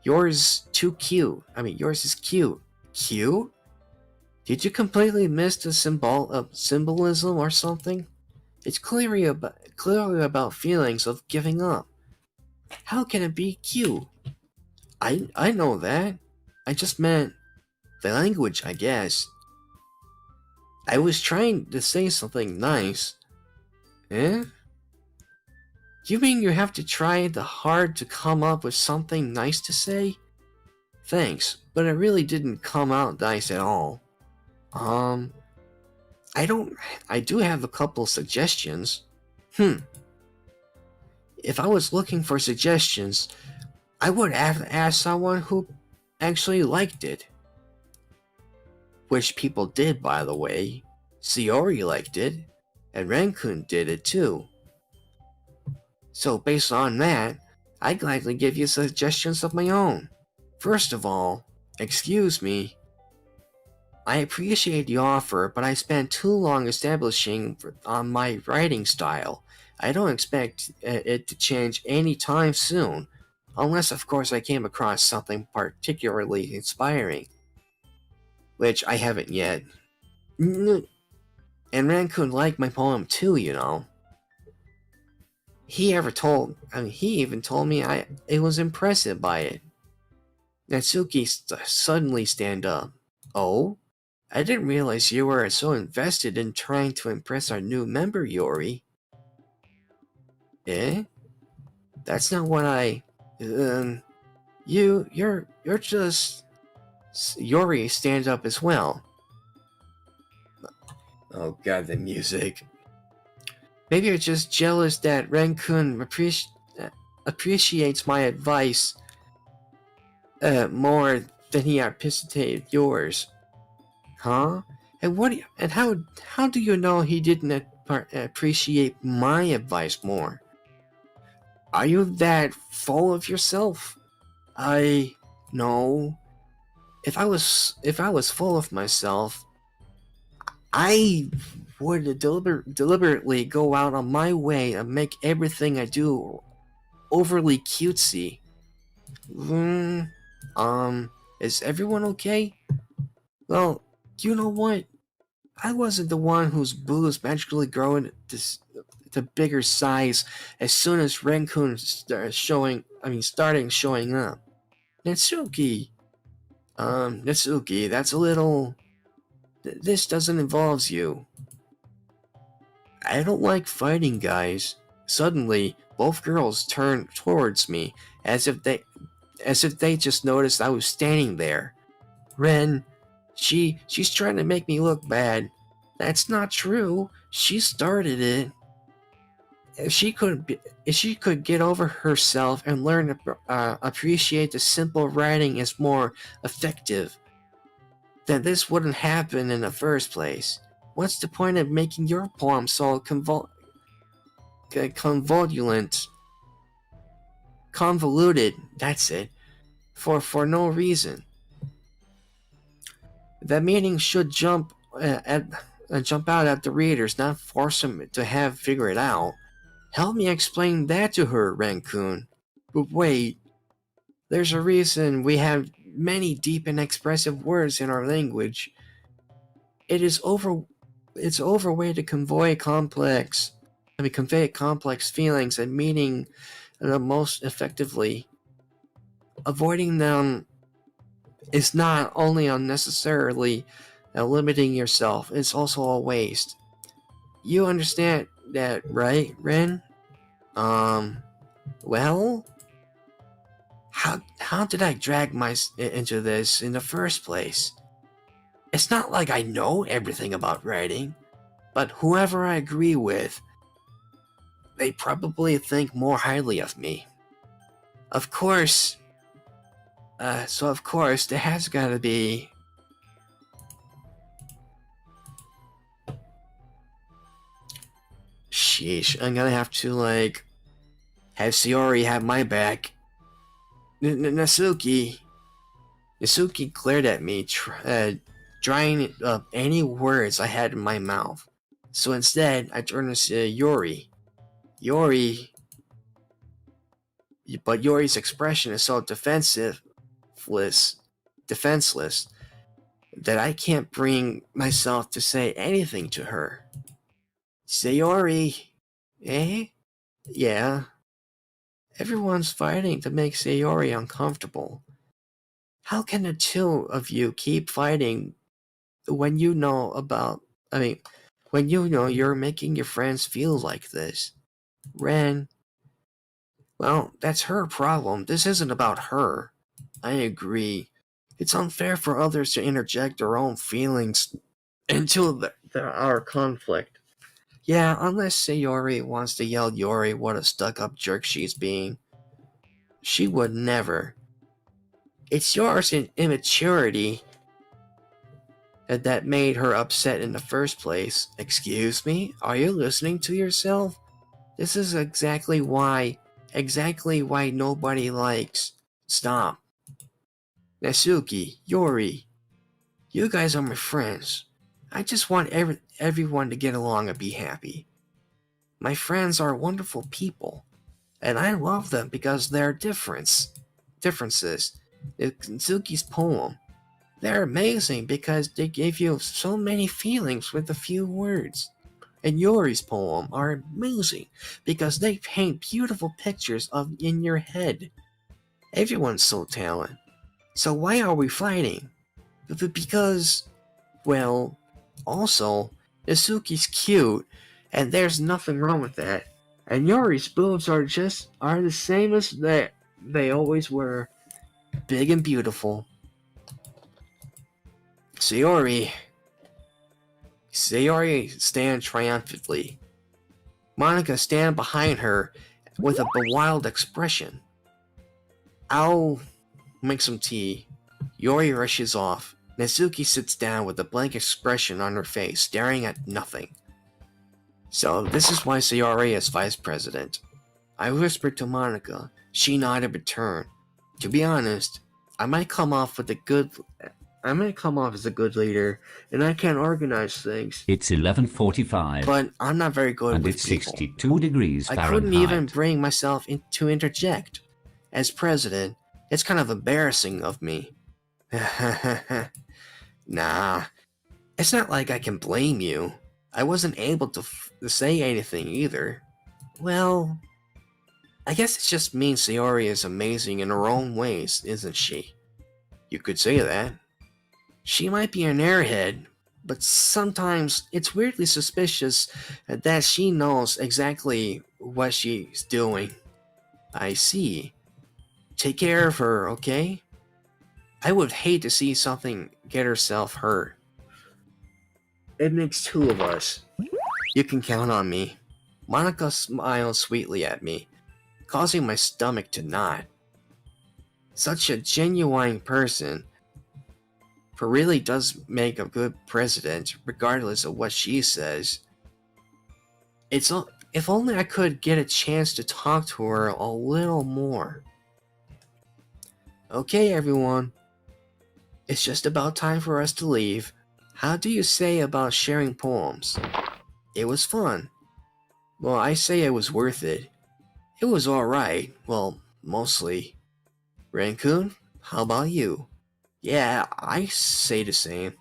Yours is cute. Cute? Did you completely miss the symbolism or something? It's clearly about feelings of giving up. How can it be cute? I know that. I just meant the language, I guess. I was trying to say something nice. Eh? You mean you have to try hard to come up with something nice to say? Thanks, but it really didn't come out nice at all. I do have a couple suggestions. If I was looking for suggestions, I would have asked someone who actually liked it. Which people did, by the way. Sayori liked it, and Rankun did it too. So based on that, I gladly give you suggestions of my own. First of all, excuse me. I appreciate the offer, but I spent too long establishing on my writing style. I don't expect it to change any time soon, unless of course I came across something particularly inspiring, which I haven't yet. And Raccoon liked my poem too, you know. He even told me it was impressive by it. Natsuki suddenly stand up. Oh? I didn't realize you were so invested in trying to impress our new member, Yori. Eh? That's not what you're just... Yori stands up as well. Oh god, the music. Maybe you're just jealous that Raccoon appreciates my advice more than he appreciated yours. Huh? And how do you know he didn't appreciate my advice more? Are you that full of yourself? No. If I was full of myself, I would deliberately go out on my way and make everything I do overly cutesy. Is everyone okay? Well, you know what? I wasn't the one whose boobs magically grow to bigger size as soon as Raccoon started showing up. Natsuki, that's a little... This doesn't involve you. I don't like fighting, guys. Suddenly, both girls turned towards me, as if they just noticed I was standing there. Ren, she's trying to make me look bad. That's not true. She started it. If she could get over herself and learn to appreciate the simple writing as more effective, then this wouldn't happen in the first place. What's the point of making your poem so convoluted? That's it. For no reason. The meaning should jump out at the readers, not force them to figure it out. Help me explain that to her, Raccoon. But wait, there's a reason we have many deep and expressive words in our language. It's over way to convey complex feelings and meaning the most effectively. Avoiding them is not only unnecessarily limiting yourself, it's also a waste. You understand that, right, Ren? Well? How did I drag into this in the first place? It's not like I know everything about writing, but whoever I agree with, they probably think more highly of me. Of course, there has gotta be... Sheesh, I'm gonna have to, have Sayori have my back. Natsuki glared at me, drying up any words I had in my mouth. So instead, I turned to Yori. But Yori's expression is so defenseless, that I can't bring myself to say anything to her. Sayori, eh? Yeah. Everyone's fighting to make Sayori uncomfortable. How can the two of you keep fighting when you know you're making your friends feel like this? Ren, well, that's her problem. This isn't about her. I agree. It's unfair for others to interject their own feelings into our conflict. Yeah, unless Sayori wants to yell Yori what a stuck-up jerk she's being. She would never. It's yours in immaturity that made her upset in the first place. Excuse me? Are you listening to yourself? This is exactly why nobody likes. Stop. Natsuki, Yori, you guys are my friends. I just want everyone to get along and be happy. My friends are wonderful people, and I love them because they're differences. Natsuki's poem, they're amazing because they give you so many feelings with a few words. And Yori's poem are amazing because they paint beautiful pictures in your head. Everyone's so talented. So why are we fighting? Because, well, also, Natsuki's cute, and there's nothing wrong with that. And Yori's boobs are the same as they always were. Big and beautiful. Sayori stands triumphantly. Monica stands behind her with a bewildered expression. I'll make some tea. Yori rushes off. Natsuki sits down with a blank expression on her face, staring at nothing. So this is why Sayori is vice president. I whispered to Monica. She nodded in return. To be honest, I might come off as a good leader, and I can organize things. It's 11:45. But I'm not very good and with it's people. 62 degrees I Fahrenheit. couldn't even bring myself to interject. As president, it's kind of embarrassing of me. Nah, it's not like I can blame you. I wasn't able to say anything either. Well, I guess it just means Sayori is amazing in her own ways, isn't she? You could say that. She might be an airhead, but sometimes it's weirdly suspicious that she knows exactly what she's doing. I see. Take care of her, okay? I would hate to see something get herself hurt. It makes two of us. You can count on me. Monica smiled sweetly at me, causing my stomach to knot. Such a genuine person, who really does make a good president, regardless of what she says. If only I could get a chance to talk to her a little more. Okay, everyone. It's just about time for us to leave. How do you say about sharing poems? It was fun. Well, I say it was worth it. It was alright. Well, mostly. Raccoon, how about you? Yeah, I say the same.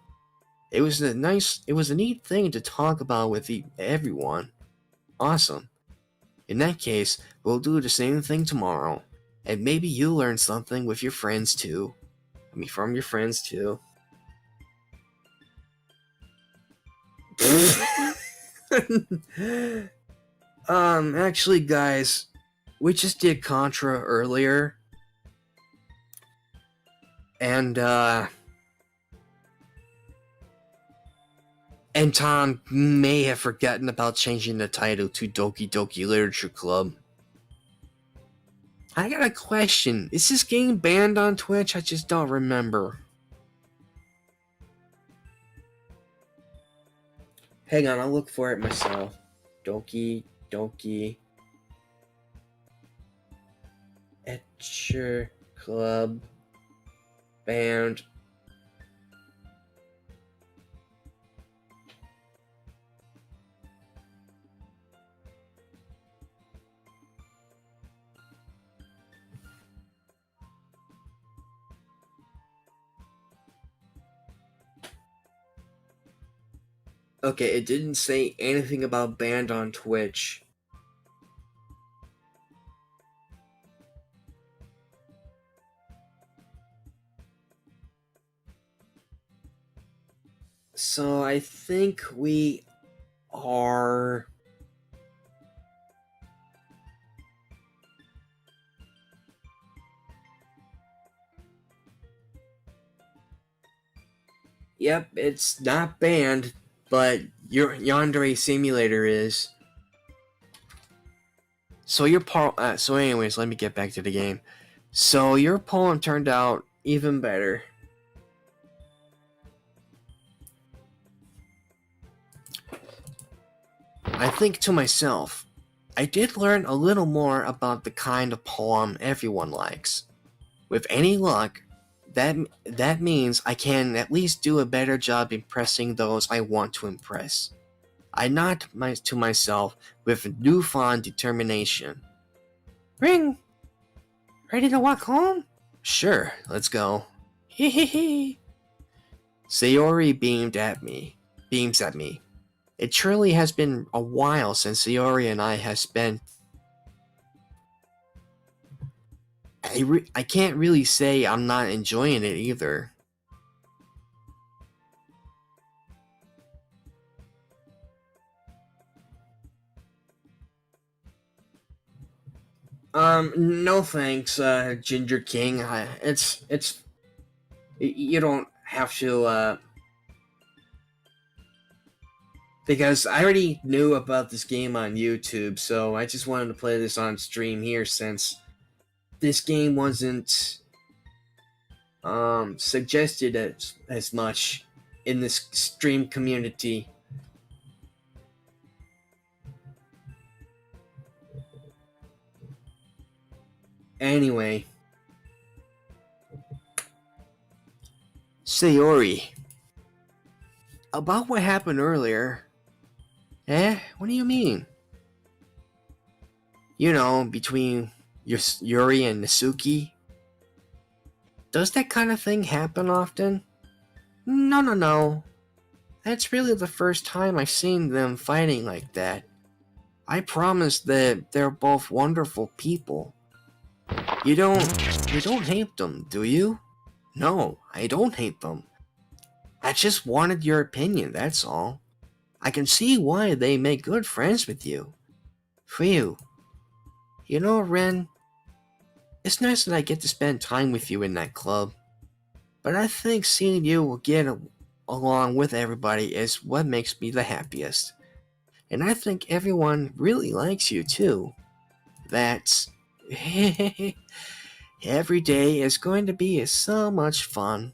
It was a neat thing to talk about with everyone. Awesome. In that case, we'll do the same thing tomorrow. And maybe you'll learn something with your friends too. From your friends too. Actually, guys, we just did Contra earlier. And Tom may have forgotten about changing the title to Doki Doki Literature Club. I got a question. Is this game banned on Twitch? I just don't remember. Hang on, I'll look for it myself. Doki Doki Literature Club banned. Okay, it didn't say anything about banned on Twitch. So I think we are... Yep, it's not banned. But your Yandere Simulator is. So so anyways, let me get back to the game. So your poem turned out even better. I think to myself, I did learn a little more about the kind of poem everyone likes. With any luck, that means I can at least do a better job impressing those I want to impress. I nod to myself with newfound determination. Ring! Ready to walk home? Sure, let's go. Hehehe. Sayori beams at me. It truly has been a while since Sayori and I have spent. I can't really say I'm not enjoying it either. No thanks, Ginger King. You don't have to, because I already knew about this game on YouTube, so I just wanted to play this on stream here since this game wasn't, suggested as much in this stream community. Anyway, Sayori, about what happened earlier. What do you mean? You know, between Yuri and Nasuki? Does that kind of thing happen often? No. That's really the first time I've seen them fighting like that. I promise that they're both wonderful people. You don't hate them, do you? No, I don't hate them. I just wanted your opinion, that's all. I can see why they make good friends with you. Phew. You know, Ren, it's nice that I get to spend time with you in that club. But I think seeing you will get along with everybody is what makes me the happiest. And I think everyone really likes you too. That's... Every day is going to be so much fun.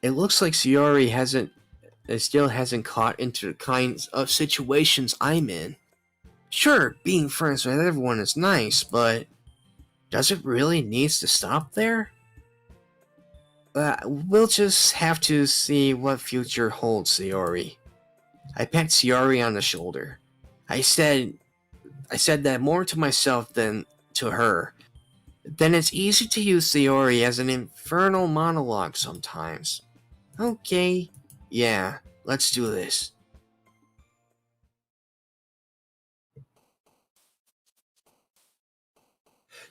It looks like Sayori still hasn't caught into the kinds of situations I'm in. Sure, being friends with everyone is nice, but does it really needs to stop there? We'll just have to see what future holds, Sayori. I pat Sayori on the shoulder. I said that more to myself than to her. Then it's easy to use Sayori as an infernal monologue sometimes. Okay, yeah, let's do this.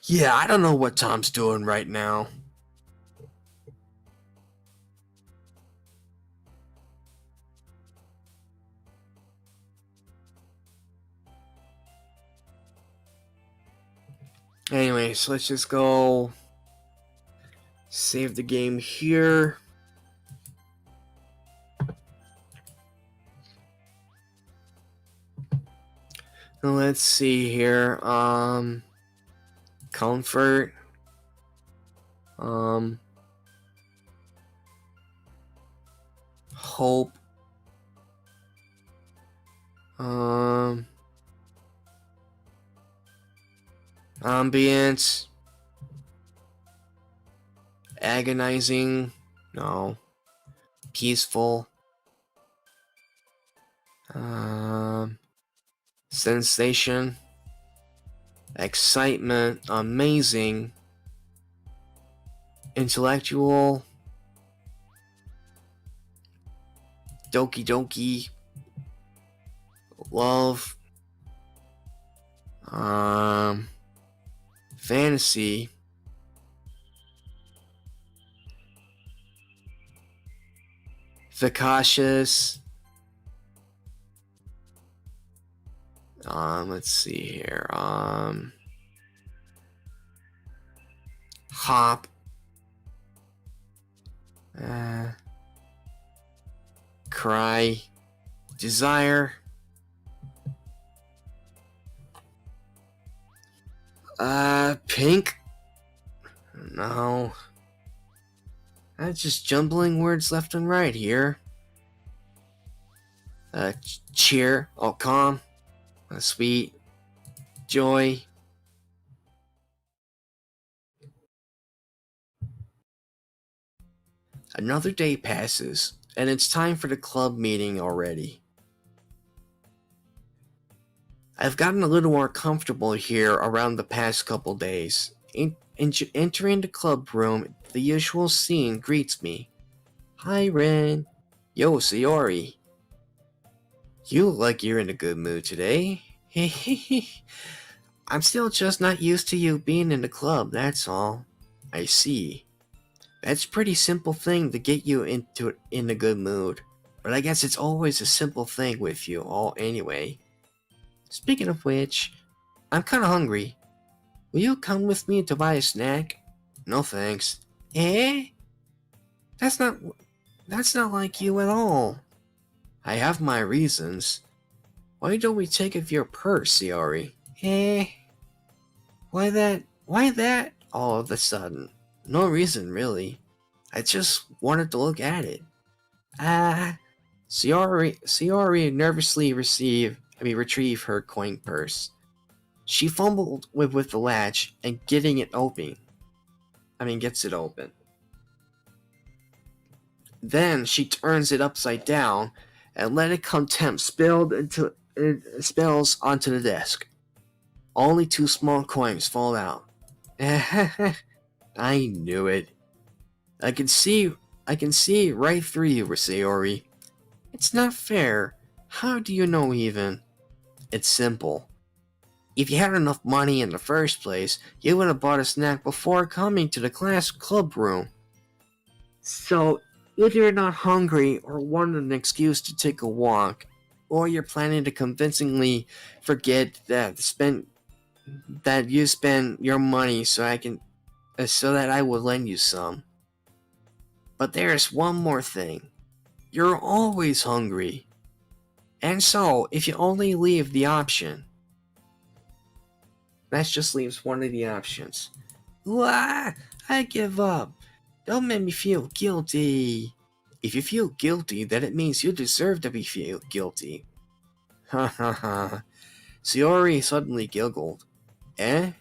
Yeah, I don't know what Tom's doing right now. Anyways, let's just go save the game here. Now let's see here. Comfort. Hope. Ambience. Agonizing. No. Peaceful. Sensation. Excitement. Amazing. Intellectual. Doki doki. Love. Fantasy. Vicacious. Let's see here. Hop. Cry. Desire. Pink? No. I'm just jumbling words left and right here. Cheer. Oh, calm. Sweet joy. Another day passes, and it's time for the club meeting already. I've gotten a little more comfortable here around the past couple days. Entering the club room, the usual scene greets me. Hi, Ren. Yo, Sayori. You look like you're in a good mood today. I'm still just not used to you being in the club, that's all. I see. That's a pretty simple thing to get you in a good mood. But I guess it's always a simple thing with you all anyway. Speaking of which, I'm kinda hungry. Will you come with me to buy a snack? No thanks. Eh? That's not like you at all. I have my reasons. Why don't we take of your purse, Sayori? Eh? Why that all of a sudden? No reason, really. I just wanted to look at it. Sayori nervously retrieve her coin purse. She fumbled with the latch and gets it open. Then she turns it upside down and let it contempt spills onto the desk. Only 2 small coins fall out. I knew it. I can see right through you, Sayori. It's not fair. How do you know even? It's simple. If you had enough money in the first place, you would have bought a snack before coming to the club room. So, if you're not hungry or want an excuse to take a walk, or you're planning to convincingly forget that you spend your money so that I will lend you some. But there's one more thing. You're always hungry. And so, if you only leave the option, that just leaves one of the options. I give up. Don't make me feel guilty. If you feel guilty, then it means you deserve to feel guilty. Ha ha ha. Sayori suddenly giggled. Eh?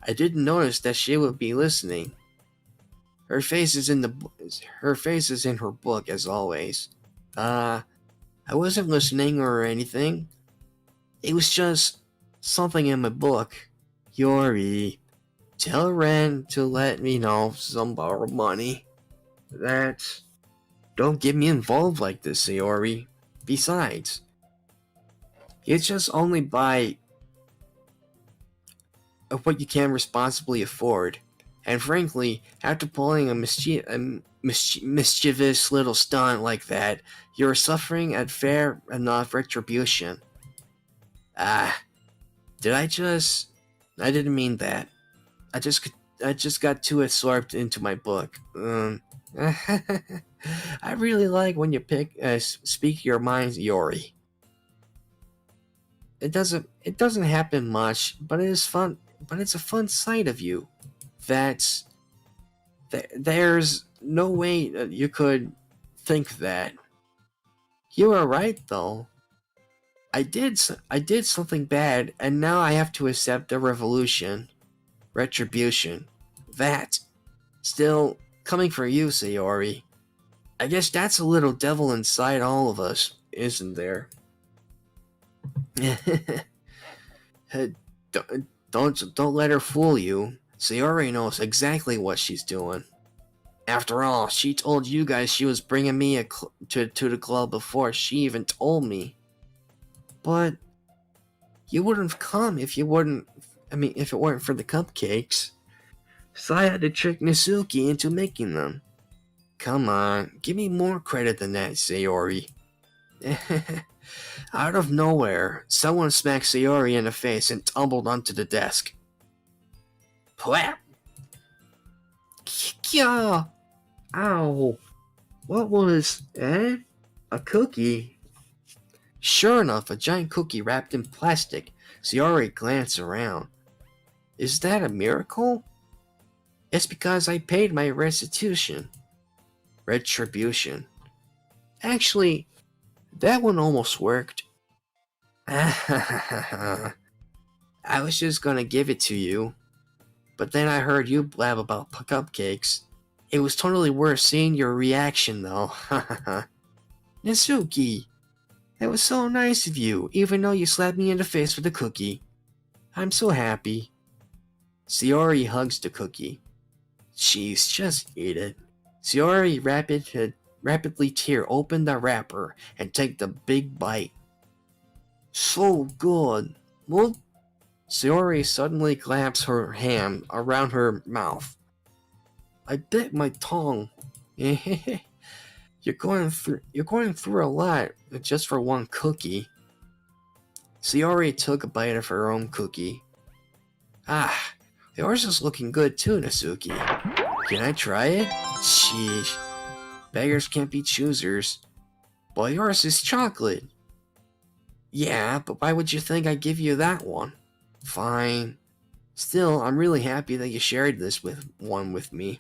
I didn't notice that she would be listening. Her face is in her book as always. I wasn't listening or anything. It was just something in my book. Yori, tell Ren to let me know some borrowed money. Don't get me involved like this, Sayori. Besides, you just only buy what you can responsibly afford. And frankly, after pulling a mischievous little stunt like that, you're suffering at fair enough retribution. I didn't mean that. I just got too absorbed into my book. I really like when you speak your mind, Yori. It doesn't happen much, but it is fun. But it's a fun side of you. There's no way that you could think that. You are right, though. I did something bad, and now I have to accept the retribution. That still coming for you, Sayori. I guess that's a little devil inside all of us, isn't there? Don't let her fool you. Sayori knows exactly what she's doing. After all, she told you guys she was bringing me to the club before she even told me. But you wouldn't have come if it weren't for the cupcakes. So I had to trick Nizuki into making them. Come on, give me more credit than that, Sayori. Out of nowhere, someone smacked Sayori in the face and tumbled onto the desk. Plap! Yeah! Ow! What was, a cookie? Sure enough, a giant cookie wrapped in plastic. Sayori glanced around. Is that a miracle? It's because I paid my restitution. Retribution. Actually, that one almost worked. I was just gonna give it to you, but then I heard you blab about cupcakes. It was totally worth seeing your reaction, though. Nasuki, that was so nice of you, even though you slapped me in the face with the cookie. I'm so happy. Sayori hugs the cookie. Jeez, just eat it. Sayori rapidly tear open the wrapper and take the big bite. So good. Well, Sayori suddenly claps her hand around her mouth. I bit my tongue. You're going through a lot just for one cookie. Sayori took a bite of her own cookie. Ah, yours is looking good too, Nasuki. Can I try it? Sheesh. Beggars can't be choosers. But yours is chocolate. Yeah, but why would you think I'd give you that one? Fine. Still, I'm really happy that you shared this with me.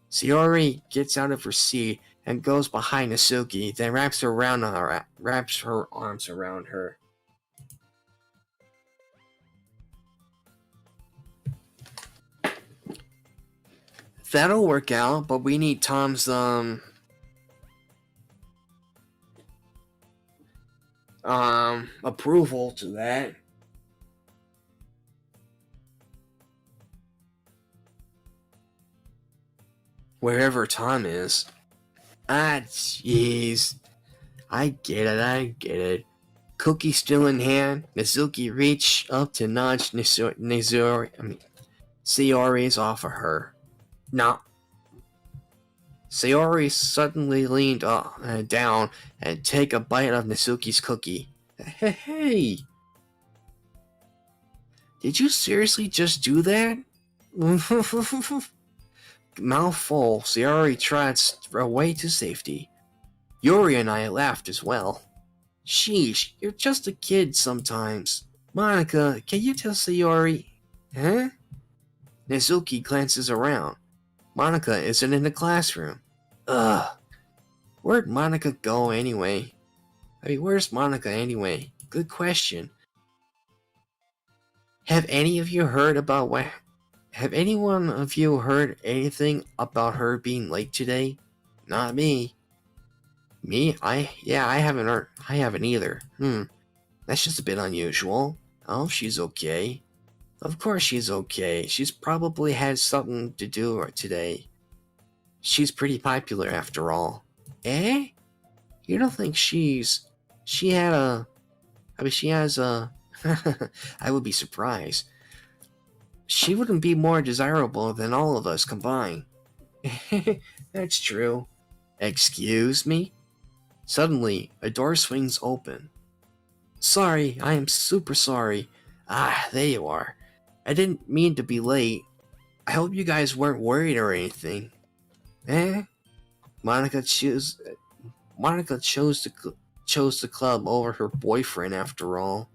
Sayori gets out of her seat and goes behind Nasuki, then wraps her arms around her. That'll work out, but we need Tom's approval to that. Wherever Tom is. Ah, jeez. I get it. Cookie still in hand, Nasuki reached up to nudge Sayori's off of her. No. Sayori suddenly leaned down and take a bite of Nasuki's cookie. Hey! Did you seriously just do that? Mouthful, Sayori trots away to safety. Yuri and I laughed as well. Sheesh, you're just a kid sometimes. Monica, can you tell Sayori? Huh? Nasuki glances around. Monica isn't in the classroom. Ugh. Where'd Monica go anyway? Where's Monica anyway? Good question. Have anyone of you heard anything about her being late today? Not me. Me? I haven't either. That's just a bit unusual. Oh, she's okay. Of course she's okay. She's probably had something to do today. She's pretty popular after all. Eh? You don't think she has a... I would be surprised. She wouldn't be more desirable than all of us combined. That's true. Excuse me? Suddenly, a door swings open. Sorry, I am super sorry. Ah, there you are. I didn't mean to be late. I hope you guys weren't worried or anything. Eh? Monica chose the club over her boyfriend after all.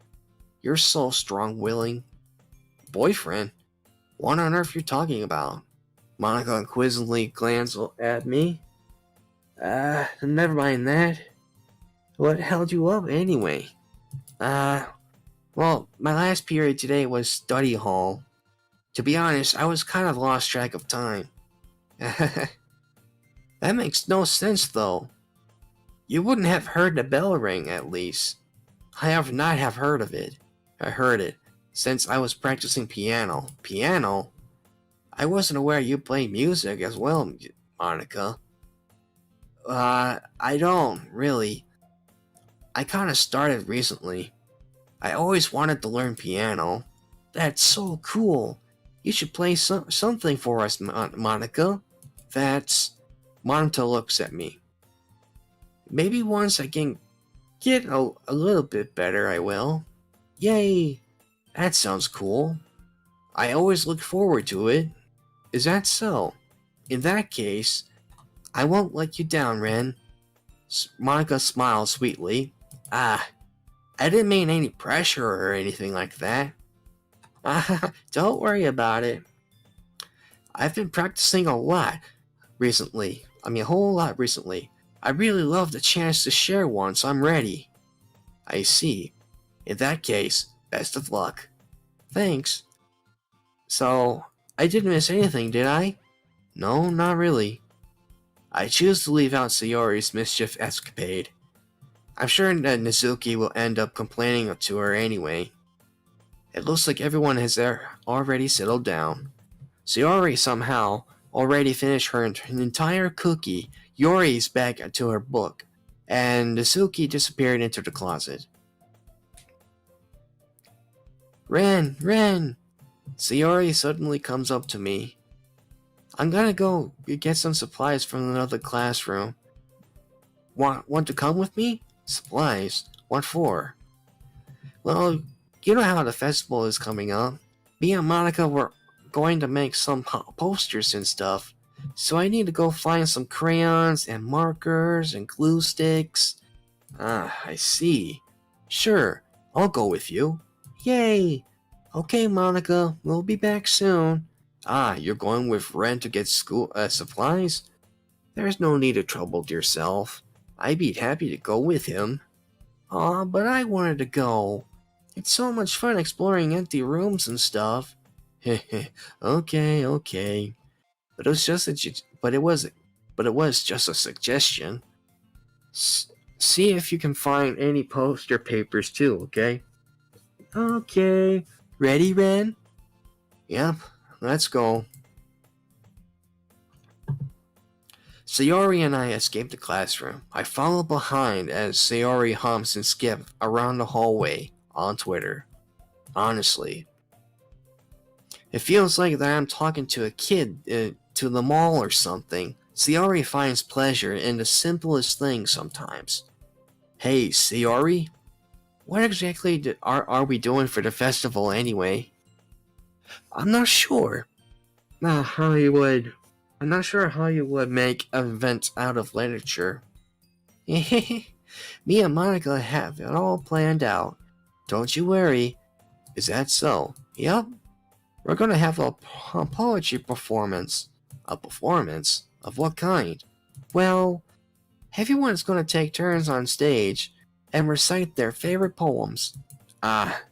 You're so strong-willing. Boyfriend? What on earth you're talking about? Monica inquisitively glanced at me. Never mind that. What held you up anyway? Well, my last period today was study hall. To be honest, I was kind of lost track of time. That makes no sense, though. You wouldn't have heard the bell ring, at least. I have not have heard of it. I heard it, since I was practicing piano. Piano? I wasn't aware you played music as well, Monica. I don't, really. I kinda started recently. I always wanted to learn piano. That's so cool. You should play something for us, Monica. Monica looks at me. Maybe once I can get a little bit better, I will. Yay! That sounds cool. I always look forward to it. Is that so? In that case, I won't let you down, Ren. Monica smiled sweetly. I didn't mean any pressure or anything like that. Don't worry about it. I've been practicing a lot recently. A whole lot recently. I really love the chance to share one, so I'm ready. I see. In that case, best of luck. Thanks. So, I didn't miss anything, did I? No, not really. I choose to leave out Sayori's mischief escapade. I'm sure that Nizuki will end up complaining to her anyway. It looks like everyone has already settled down. Sayori somehow already finished her entire cookie. Yori's back to her book, and Nizuki disappeared into the closet. Ren! Sayori suddenly comes up to me. I'm gonna go get some supplies from another classroom. Want to come with me? Supplies? What for? Well, you know how the festival is coming up. Me and Monica were going to make some posters and stuff. So I need to go find some crayons and markers and glue sticks. Ah, I see. Sure, I'll go with you. Yay! Okay, Monica, we'll be back soon. Ah, you're going with Ren to get school supplies? There's no need to trouble yourself. I'd be happy to go with him. Aw, but I wanted to go. It's so much fun exploring empty rooms and stuff. Okay. But it was just a suggestion. See if you can find any poster papers too, okay? Okay. Ready, Ren? Yep, let's go. Sayori and I escape the classroom. I follow behind as Sayori humps and skips around the hallway on Twitter. Honestly, it feels like that I'm talking to a kid to the mall or something. Sayori finds pleasure in the simplest things sometimes. Hey, Sayori? What exactly are we doing for the festival anyway? I'm not sure. I'm not sure how you would make an event out of literature. Me and Monica have it all planned out. Don't you worry. Is that so? Yep. We're gonna have a poetry performance. A performance? Of what kind? Well, everyone's gonna take turns on stage and recite their favorite poems. Ah,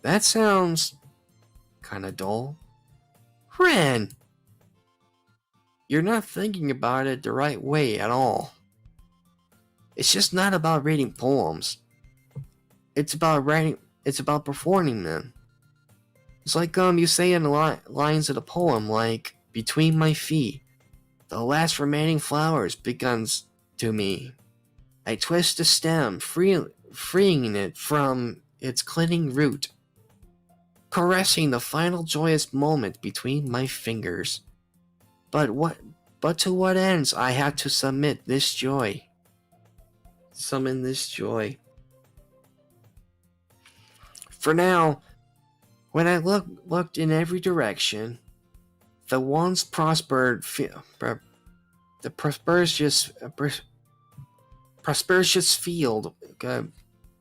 that sounds kinda dull. Ren! You're not thinking about it the right way at all. It's just not about reading poems. It's about performing them. It's like you say in the lines of the poem, like, between my feet, the last remaining flowers beckons to me. I twist the stem, freeing it from its clinging root, caressing the final joyous moment between my fingers. But to what ends I have to summon this joy. For now, when I looked in every direction, the once prosperous field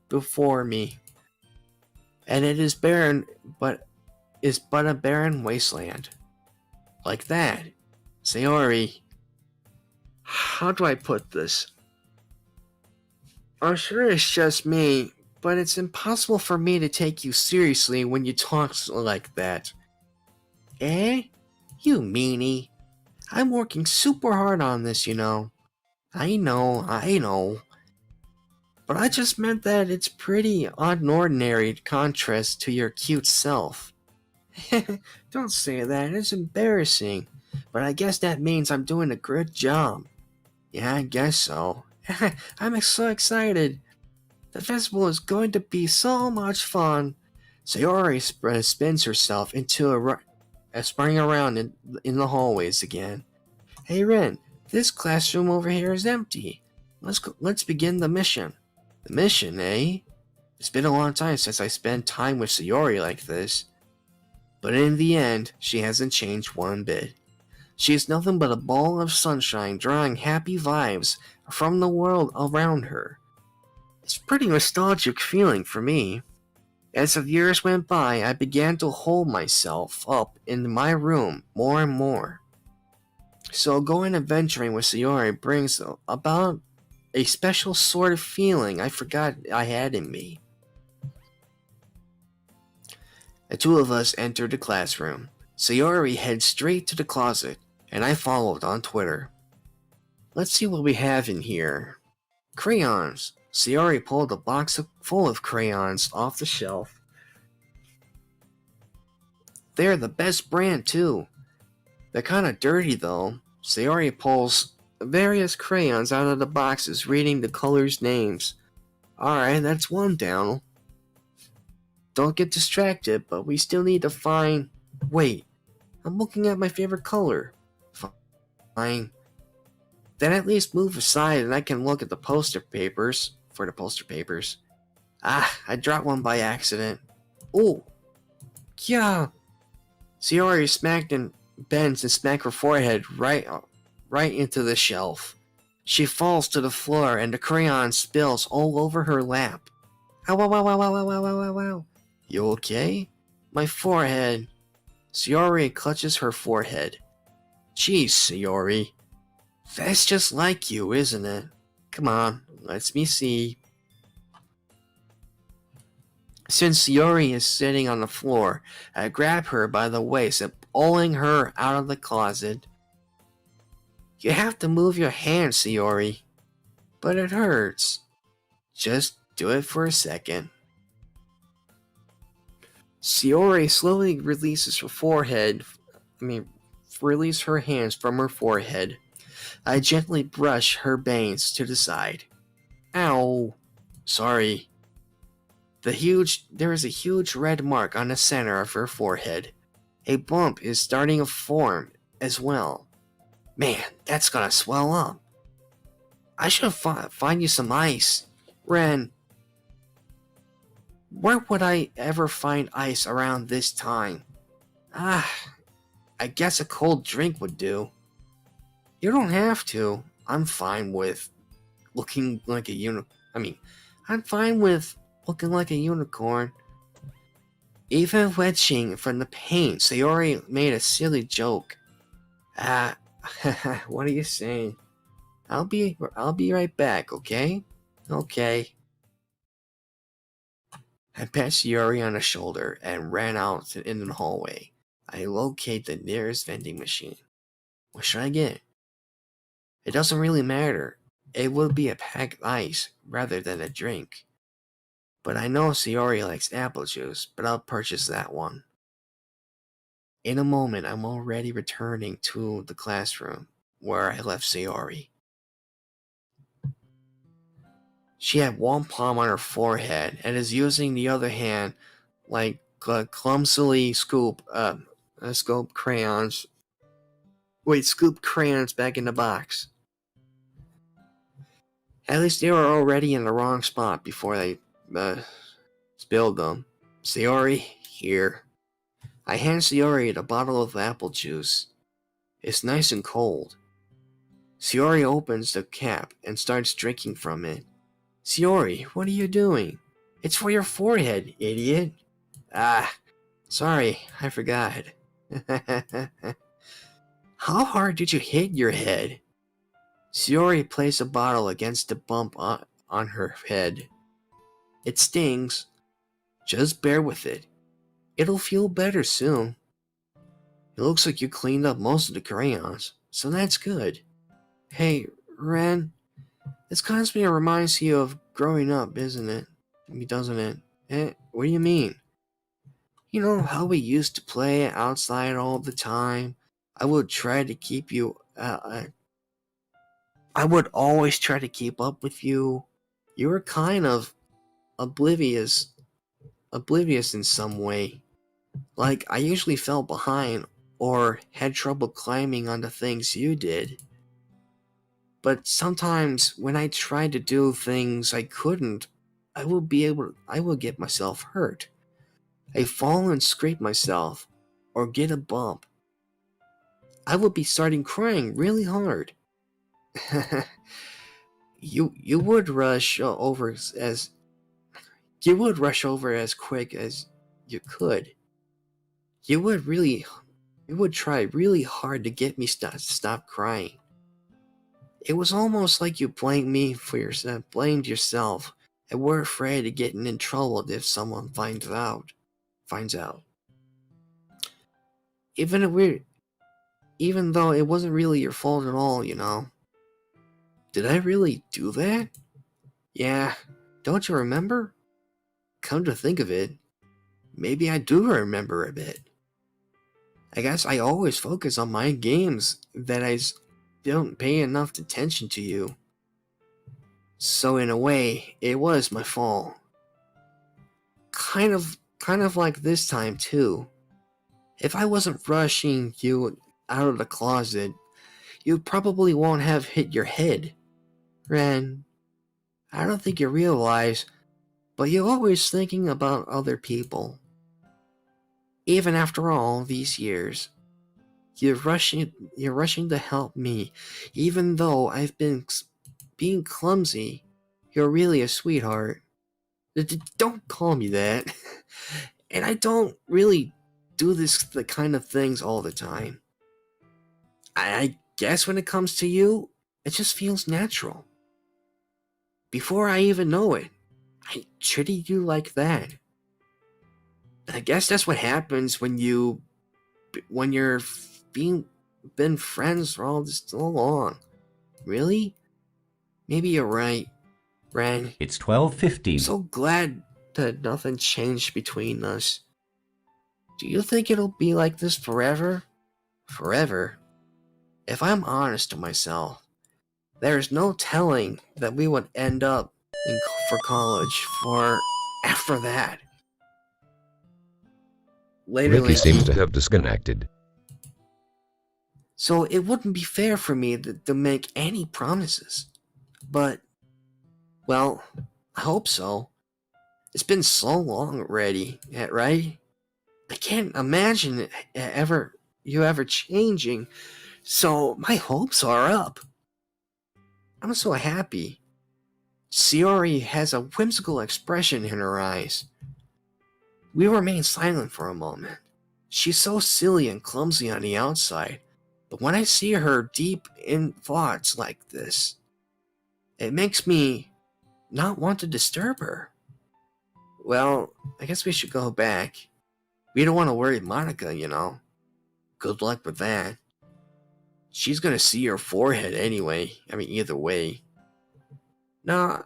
before me, and it is barren, but a barren wasteland. Like that. Sayori, how do I put this? I'm sure it's just me, but it's impossible for me to take you seriously when you talk like that. Eh? You meanie. I'm working super hard on this, you know. I know. But I just meant that it's pretty ordinary contrast to your cute self. Don't say that, it's embarrassing. But I guess that means I'm doing a good job. Yeah, I guess so. I'm so excited. The festival is going to be so much fun. Sayori spins herself into a spring around in the hallways again. Hey Ren, this classroom over here is empty. Let's begin the mission. The mission, eh? It's been a long time since I spent time with Sayori like this. But in the end, she hasn't changed one bit. She is nothing but a ball of sunshine drawing happy vibes from the world around her. It's a pretty nostalgic feeling for me. As the years went by, I began to hold myself up in my room more and more. So going adventuring with Sayori brings about a special sort of feeling I forgot I had in me. The two of us entered the classroom. Sayori heads straight to the closet, and I followed on Twitter. Let's see what we have in here. Crayons. Sayori pulled a box full of crayons off the shelf. They're the best brand too. They're kinda dirty though. Sayori pulls various crayons out of the boxes, reading the colors' names. Alright, that's one down. Don't get distracted, but we still need to find... Wait, I'm looking at my favorite color. Fine. Then at least move aside and I can look at the poster papers. For the poster papers. Ah, I dropped one by accident. Oh, yeah. Sayori smacked and bends and smacked her forehead right into the shelf. She falls to the floor and the crayon spills all over her lap. Ow, ow, ow, ow, ow, ow, ow, ow, ow. You okay? My forehead. Sayori clutches her forehead. Geez, Sayori. That's just like you, isn't it? Come on, let me see. Since Sayori is sitting on the floor, I grab her by the waist and pulling her out of the closet. You have to move your hand, Sayori. But it hurts. Just do it for a second. Sayori slowly releases release her hands from her forehead. I gently brush her bangs to the side. Ow. Sorry. There is a huge red mark on the center of her forehead. A bump is starting to form as well. Man, that's gonna swell up. I should find you some ice. Ren. Where would I ever find ice around this time? I guess a cold drink would do. You don't have to. I'm fine with looking like a I'm fine with looking like a unicorn. Even wedging from the paint, Sayori made a silly joke. What are you saying? I'll be right back, okay? Okay. I pat Sayori on the shoulder and ran out in the hallway. I locate the nearest vending machine. What should I get? It doesn't really matter. It will be a packed ice rather than a drink. But I know Sayori likes apple juice, but I'll purchase that one. In a moment, I'm already returning to the classroom where I left Sayori. She had one palm on her forehead and is using the other hand like clumsily scoop crayons. Scoop crayons back in the box. At least they were already in the wrong spot before they spilled them. Sayori, here. I hand Sayori the bottle of apple juice. It's nice and cold. Sayori opens the cap and starts drinking from it. Sayori, what are you doing? It's for your forehead, idiot. Sorry, I forgot. How hard did you hit your head? Sayori placed a bottle against the bump on her head. It stings. Just bear with it. It'll feel better soon. It looks like you cleaned up most of the crayons, so that's good. Hey, Ren, this constantly reminds you of growing up, isn't it? Doesn't it? What do you mean? You know how we used to play outside all the time? I would try to keep you... I would always try to keep up with you. You were kind of oblivious in some way. Like, I usually fell behind or had trouble climbing on the things you did. But sometimes when I tried to do things I couldn't, I would get myself hurt. I fall and scrape myself or get a bump. I would be starting crying really hard. You would rush over as quick as you could. You would try really hard to get me to stop crying. It was almost like you blamed yourself, and were afraid of getting in trouble if someone finds out. even though it wasn't really your fault at all, you know. Did I really do that? Yeah, don't you remember? Come to think of it, maybe I do remember a bit. I guess I always focus on my games that don't pay enough attention to you. So in a way, it was my fault. Kind of like this time too. If I wasn't rushing you out of the closet, you probably won't have hit your head. Ren, I don't think you realize, but you're always thinking about other people. Even after all these years, you're rushing to help me, even though I've been being clumsy. You're really a sweetheart. Don't call me that. And I don't really do the kind of things all the time. I guess when it comes to you, it just feels natural. Before I even know it, I treated you like that. I guess that's what happens when you're been friends for all this so long. Really? Maybe you're right, Ren. It's 12:15. So glad that nothing changed between us. Do you think it'll be like this forever? Forever? If I'm honest to myself, there's no telling that we would end up for college for after that. Later, Ricky seems to have disconnected. So it wouldn't be fair for me to make any promises. But, well, I hope so. It's been so long already, right? I can't imagine you ever changing, so my hopes are up. I'm so happy. Sayori has a whimsical expression in her eyes. We remain silent for a moment. She's so silly and clumsy on the outside, but when I see her deep in thoughts like this, it makes me not want to disturb her. Well, I guess we should go back. We don't want to worry Monica, you know. Good luck with that. She's gonna see your forehead anyway. I mean, either way. Nah,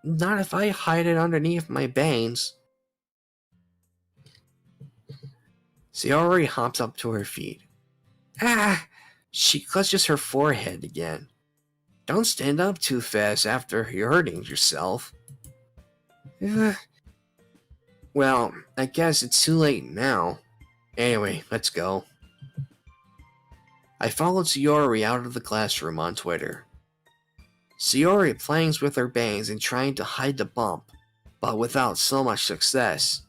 not if I hide it underneath my bangs. Sayori hops up to her feet. Ah! She clutches her forehead again. Don't stand up too fast after you're hurting yourself. Well, I guess it's too late now. Anyway, let's go. I followed Sayori out of the classroom on Twitter. Sayori plays with her bangs and trying to hide the bump, but without so much success.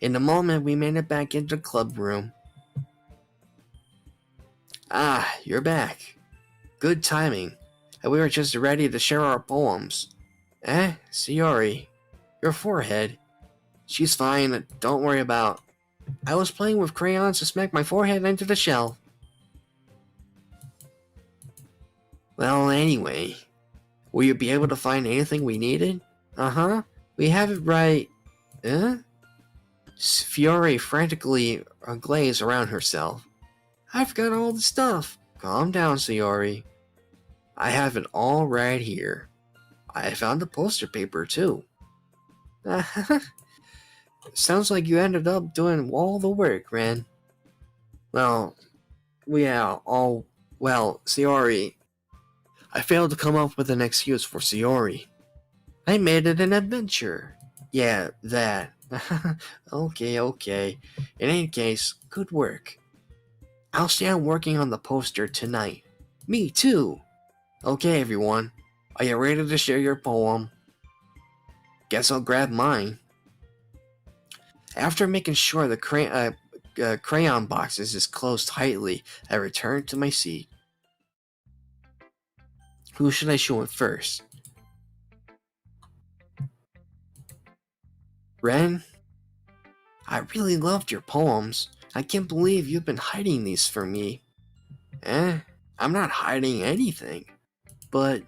In a moment, we made it back into the club room. Ah, you're back. Good timing. We were just ready to share our poems. Sayori, your forehead. She's fine, don't worry about. I was playing with crayons to smack my forehead into the shelf. Well, anyway, will you be able to find anything we needed? Uh-huh, we have it right. Fiore frantically glazed around herself. I've got all the stuff. Calm down, Sayori. I have it all right here. I found the poster paper, too. Sounds like you ended up doing all the work, Ren. Well, Sayori. I failed to come up with an excuse for Sayori. I made it an adventure. Yeah, that. Okay. In any case, good work. I'll start working on the poster tonight. Me too. Okay, everyone. Are you ready to share your poem? Guess I'll grab mine. After making sure the crayon boxes is closed tightly, I returned to my seat. Who should I show it first? Ren? I really loved your poems. I can't believe you've been hiding these from me. I'm not hiding anything. But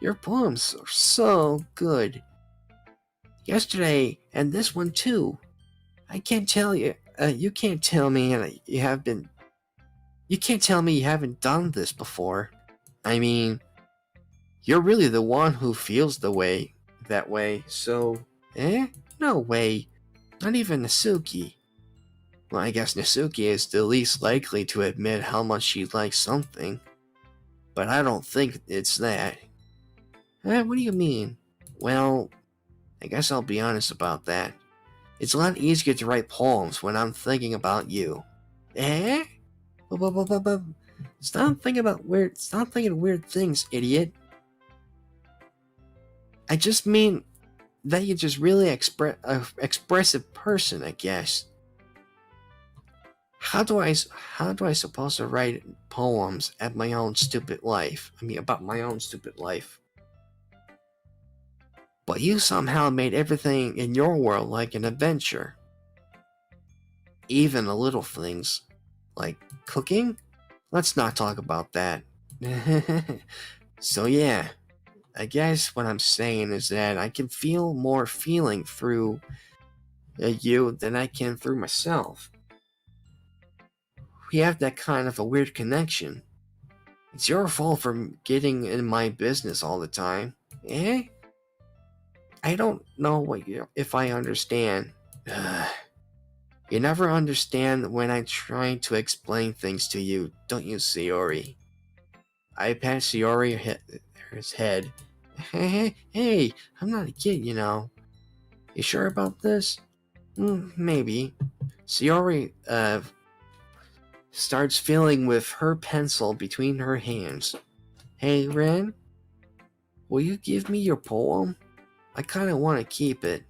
your poems are so good. Yesterday, and this one too. I can't tell you You can't tell me you have been. You can't tell me you haven't done this before. I mean, you're really the one who feels that way. So, no way. Not even Nasuki. Well, I guess Nasuki is the least likely to admit how much she likes something. But I don't think it's that. What do you mean? Well, I guess I'll be honest about that. It's a lot easier to write poems when I'm thinking about you. Eh? Stop thinking weird things, idiot. I just mean that you're just really expressive person, I guess. How do I supposed to write poems about my own stupid life? But you somehow made everything in your world like an adventure. Even the little things, like cooking? Let's not talk about that. So yeah, I guess what I'm saying is that I can feel more feeling through you than I can through myself. We have that kind of a weird connection. It's your fault for getting in my business all the time. Eh? I don't know if I understand. You never understand when I'm trying to explain things to you, don't you, Sayori? I pat Sayori's head. Hey, I'm not a kid, you know. You sure about this? Maybe. Sayori, starts feeling with her pencil between her hands. Hey, Ren? Will you give me your poem? I kinda wanna keep it.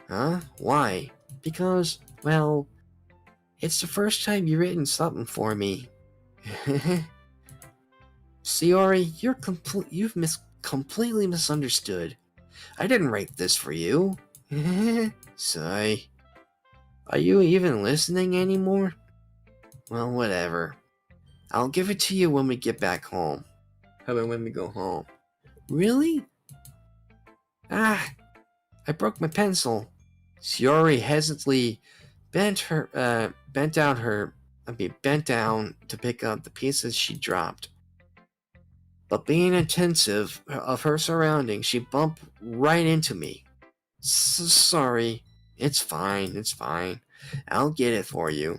Huh? Why? Because, well, it's the first time you've written something for me. Sayori, you've completely misunderstood. I didn't write this for you. Sigh. Are you even listening anymore? Well, whatever. I'll give it to you when we get back home. How about when we go home? Really? I broke my pencil. Sayori hesitantly bent down to pick up the pieces she dropped. But being attentive of her surroundings, she bumped right into me. Sorry. It's fine. I'll get it for you.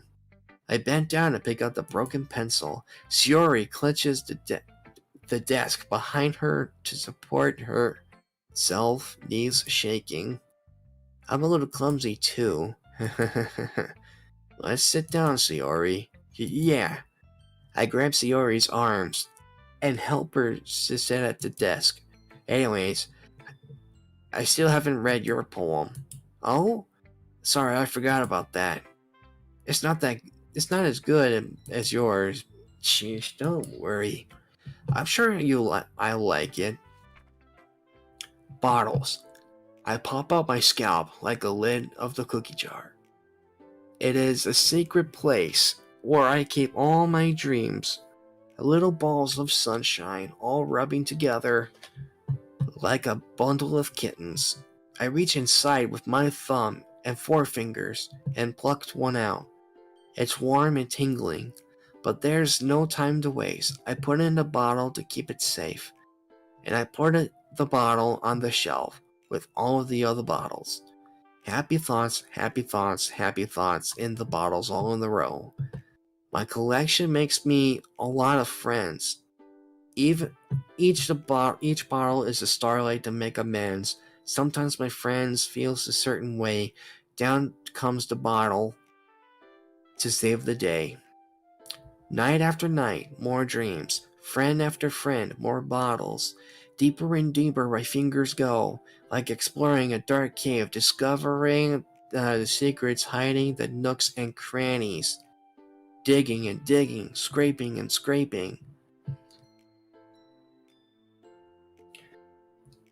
I bent down to pick up the broken pencil. Sayori clutches the desk behind her to support herself, knees shaking. I'm a little clumsy too. Let's sit down, Sayori. Yeah. I grab Sayori's arms and help her to sit at the desk. Anyways, I still haven't read your poem. Oh? Sorry, I forgot about that. It's not as good as yours. Sheesh, don't worry. I'm sure I'll like it. Bottles. I pop out my scalp like the lid of the cookie jar. It is a secret place where I keep all my dreams. Little balls of sunshine all rubbing together like a bundle of kittens. I reach inside with my thumb and forefingers and plucked one out. It's warm and tingling, but there's no time to waste. I put it in the bottle to keep it safe, and I put the bottle on the shelf with all of the other bottles. Happy thoughts in the bottles all in a row. My collection makes me a lot of friends. Each bottle is a starlight to make amends. Sometimes my friends feels a certain way. Down comes the bottle to save the day. Night after night, more dreams. Friend after friend, more bottles. Deeper and deeper my fingers go, like exploring a dark cave, discovering the secrets hiding the nooks and crannies. Digging and digging, scraping and scraping.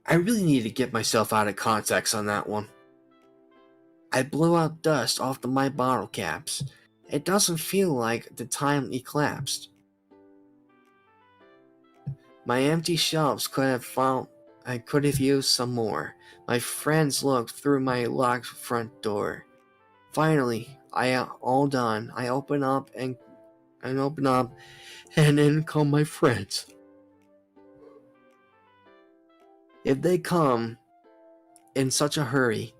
I really need to get myself out of context on that one. I blew out dust off my bottle caps. It doesn't feel like the time elapsed. My empty shelves I could have used some more. My friends looked through my locked front door. Finally, I all done. I open up and then come my friends. If they come in such a hurry,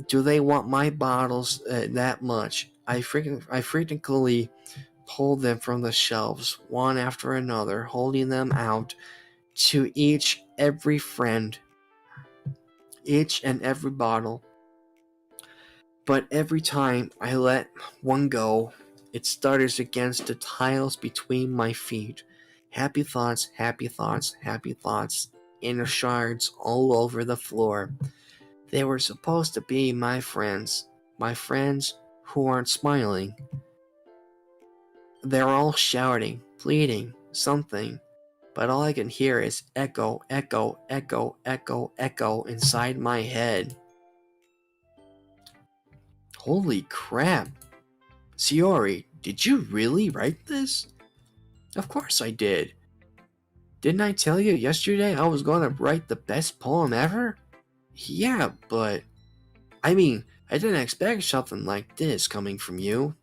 do they want my bottles that much? I frequently pull them from the shelves, one after another, holding them out to each and every bottle. But every time I let one go, it stutters against the tiles between my feet. Happy thoughts, happy thoughts, happy thoughts, inner shards all over the floor. They were supposed to be my friends who aren't smiling. They're all shouting, pleading, something, but all I can hear is echo, echo, echo, echo, echo inside my head. Holy crap. Shiori, did you really write this? Of course I did. Didn't I tell you yesterday I was going to write the best poem ever? Yeah, but I didn't expect something like this coming from you.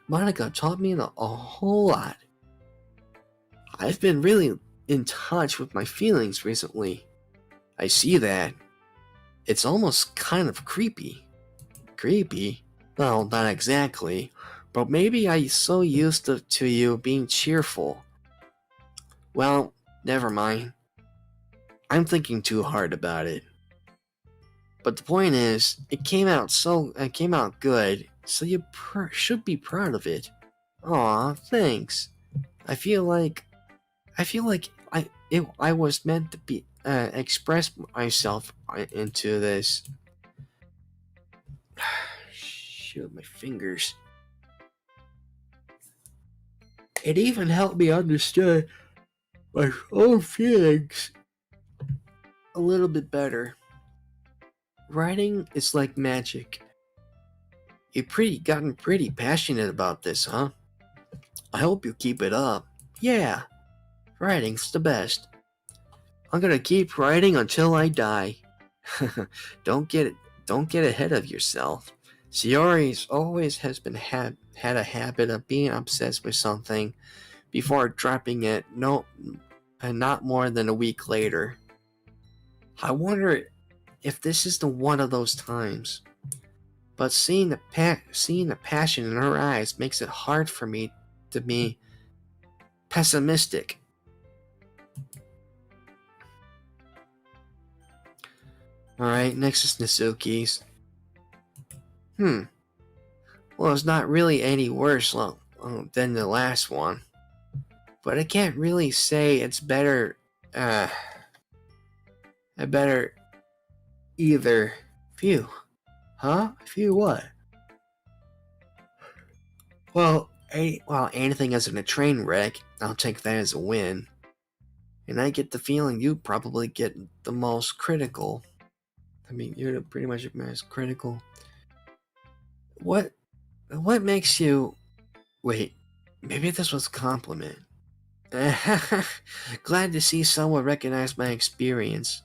Monica taught me a whole lot. I've been really in touch with my feelings recently. I see that. It's almost kind of creepy. Creepy? Well, not exactly, but maybe I'm so used to you being cheerful. Well, never mind. I'm thinking too hard about it. But the point is, it came out good, so you should be proud of it. Aw, thanks. I feel like I was meant to be express myself into this. Shoot, my fingers. It even helped me understand my own feelings a little bit better. Writing is like magic. You've gotten pretty passionate about this, huh? I hope you keep it up. Yeah, writing's the best. I'm gonna keep writing until I die. Don't get ahead of yourself. Shiori's always has been had a habit of being obsessed with something before dropping it. Not more than a week later. I wonder if this is one of those times. But seeing the passion in her eyes makes it hard for me to be pessimistic. Alright, next is Nasuki's. Well, it's not really any worse than the last one. But I can't really say it's better, either. Phew. Huh? Phew what? Well, anything isn't a train wreck, I'll take that as a win. And I get the feeling you probably get the most critical. You're pretty much the most critical. What makes you... Wait, maybe this was a compliment. Glad to see someone recognize my experience.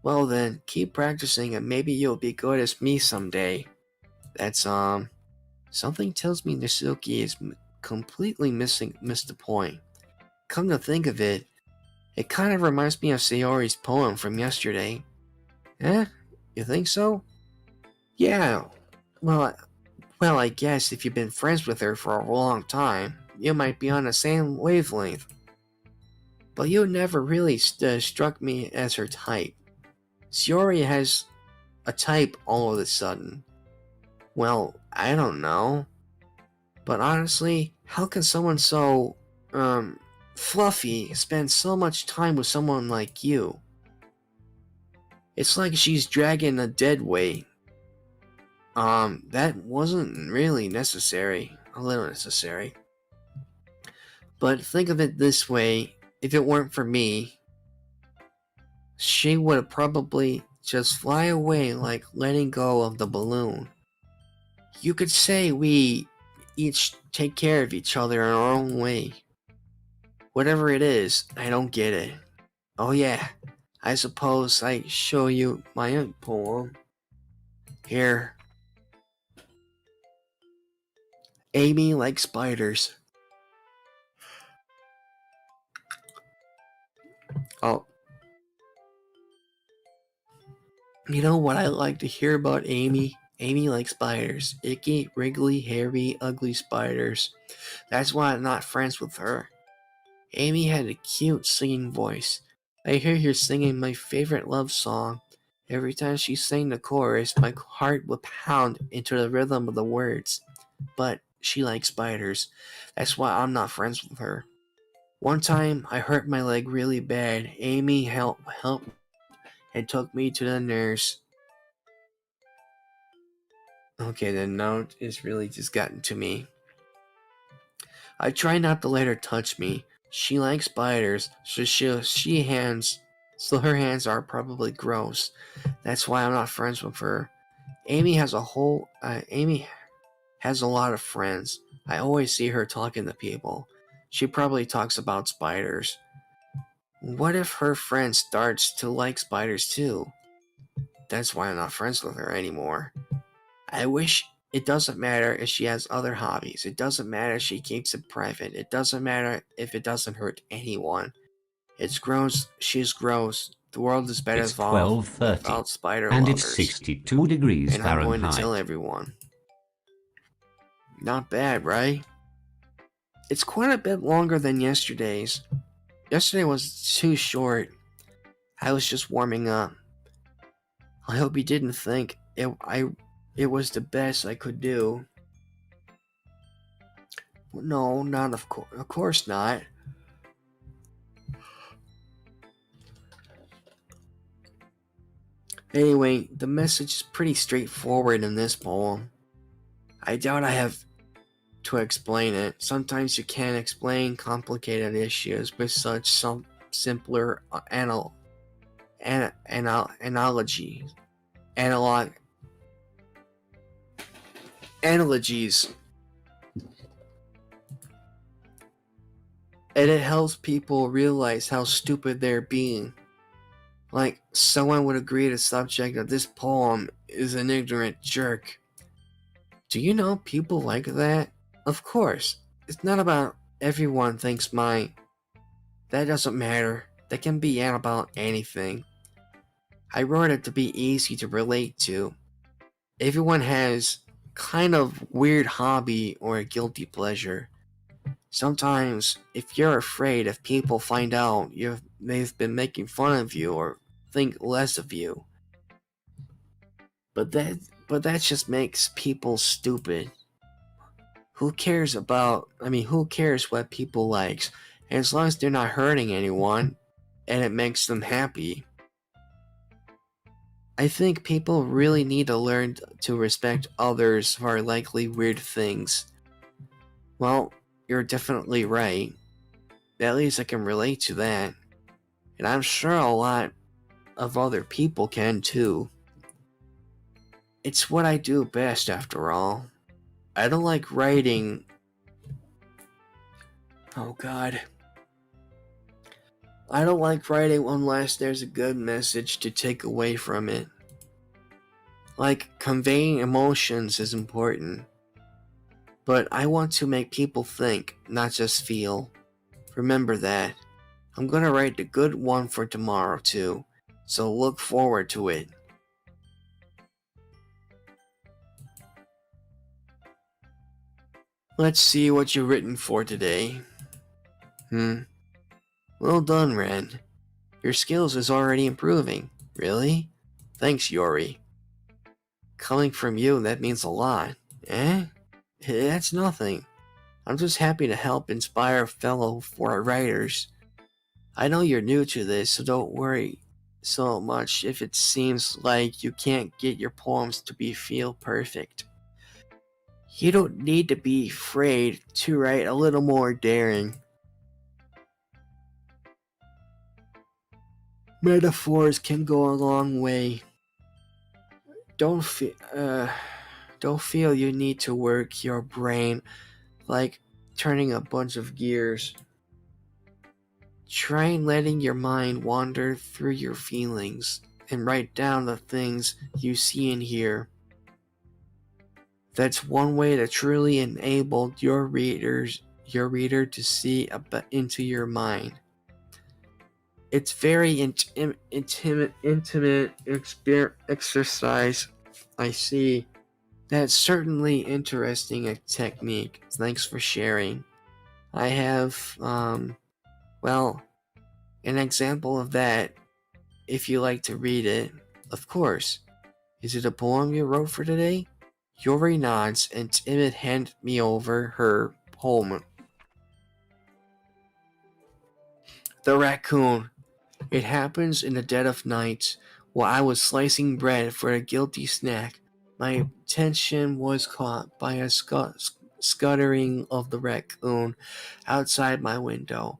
Well then, keep practicing and maybe you'll be good as me someday. That's, something tells me Nasuki is completely missed the point. Come to think of it, it kind of reminds me of Sayori's poem from yesterday. Eh? You think so? Yeah. Well, I guess if you've been friends with her for a long time, you might be on the same wavelength. But you never really struck me as her type. Shiori has a type all of a sudden. Well, I don't know. But honestly, how can someone so, fluffy spend so much time with someone like you? It's like she's dragging a dead weight. That wasn't really necessary. A little necessary. But think of it this way, if it weren't for me, she would probably just fly away like letting go of the balloon. You could say we each take care of each other in our own way. Whatever it is, I don't get it. Oh yeah, I suppose I show you my own poem. Here. Amy likes spiders. Oh. You know what I like to hear about Amy? Amy likes spiders. Icky, wriggly, hairy, ugly spiders. That's why I'm not friends with her. Amy had a cute singing voice. I hear her singing my favorite love song. Every time she sang the chorus, my heart would pound into the rhythm of the words. But she likes spiders. That's why I'm not friends with her. One time, I hurt my leg really bad. Amy helped and took me to the nurse. Okay, the note is really just gotten to me. I try not to let her touch me. She likes spiders, so her hands are probably gross. That's why I'm not friends with her. Amy has a lot of friends. I always see her talking to people. She probably talks about spiders. What if her friend starts to like spiders too? That's why I'm not friends with her anymore. I wish it doesn't matter if she has other hobbies. It doesn't matter if she keeps it private. It doesn't matter if it doesn't hurt anyone. It's gross. She's gross. The world is better It's evolved 12:30, without spider and lovers. it's 62 degrees And I'm going to Fahrenheit. tell everyone. Not bad, right? It's quite a bit longer than yesterday's. Yesterday was too short. I was just warming up. I hope you didn't think it was the best I could do. No, not of course not. Anyway, the message is pretty straightforward in this poem. I doubt I have to explain it. Sometimes you can't explain complicated issues with such some simpler analogies. And it helps people realize how stupid they're being. Like, someone would agree the subject of this poem is an ignorant jerk. Do you know people like that? Of course. It's not about everyone thinks mine. That doesn't matter. That can be about anything. I wrote it to be easy to relate to. Everyone has kind of weird hobby or a guilty pleasure. Sometimes, if you're afraid if people find out they've been making fun of you or think less of you, but that just makes people stupid. Who cares what people likes, as long as they're not hurting anyone, and it makes them happy. I think people really need to learn to respect others for likely weird things. Well, you're definitely right. At least I can relate to that. And I'm sure a lot of other people can too. It's what I do best, after all. I don't like writing. Oh God. I don't like writing unless there's a good message to take away from it. Like, conveying emotions is important. But I want to make people think, not just feel. Remember that. I'm gonna write the good one for tomorrow too, so look forward to it. Let's see what you've written for today. Well done, Ren. Your skills is already improving. Really? Thanks, Yori. Coming from you, that means a lot. Eh? That's nothing. I'm just happy to help inspire fellow writers. I know you're new to this, so don't worry so much if it seems like you can't get your poems to feel perfect. You don't need to be afraid to write a little more daring. Metaphors can go a long way. Don't feel you need to work your brain like turning a bunch of gears. Try letting your mind wander through your feelings and write down the things you see and hear. That's one way to truly enable your reader to see into your mind. It's very intimate exercise. I see. That's certainly interesting a technique. Thanks for sharing. I have, well, an example of that, if you like to read it, of course. Is it a poem you wrote for today? Yuri nods, and Timid handed me over her poem. The Raccoon. It happens in the dead of night, while I was slicing bread for a guilty snack. My attention was caught by a scuttering of the raccoon outside my window.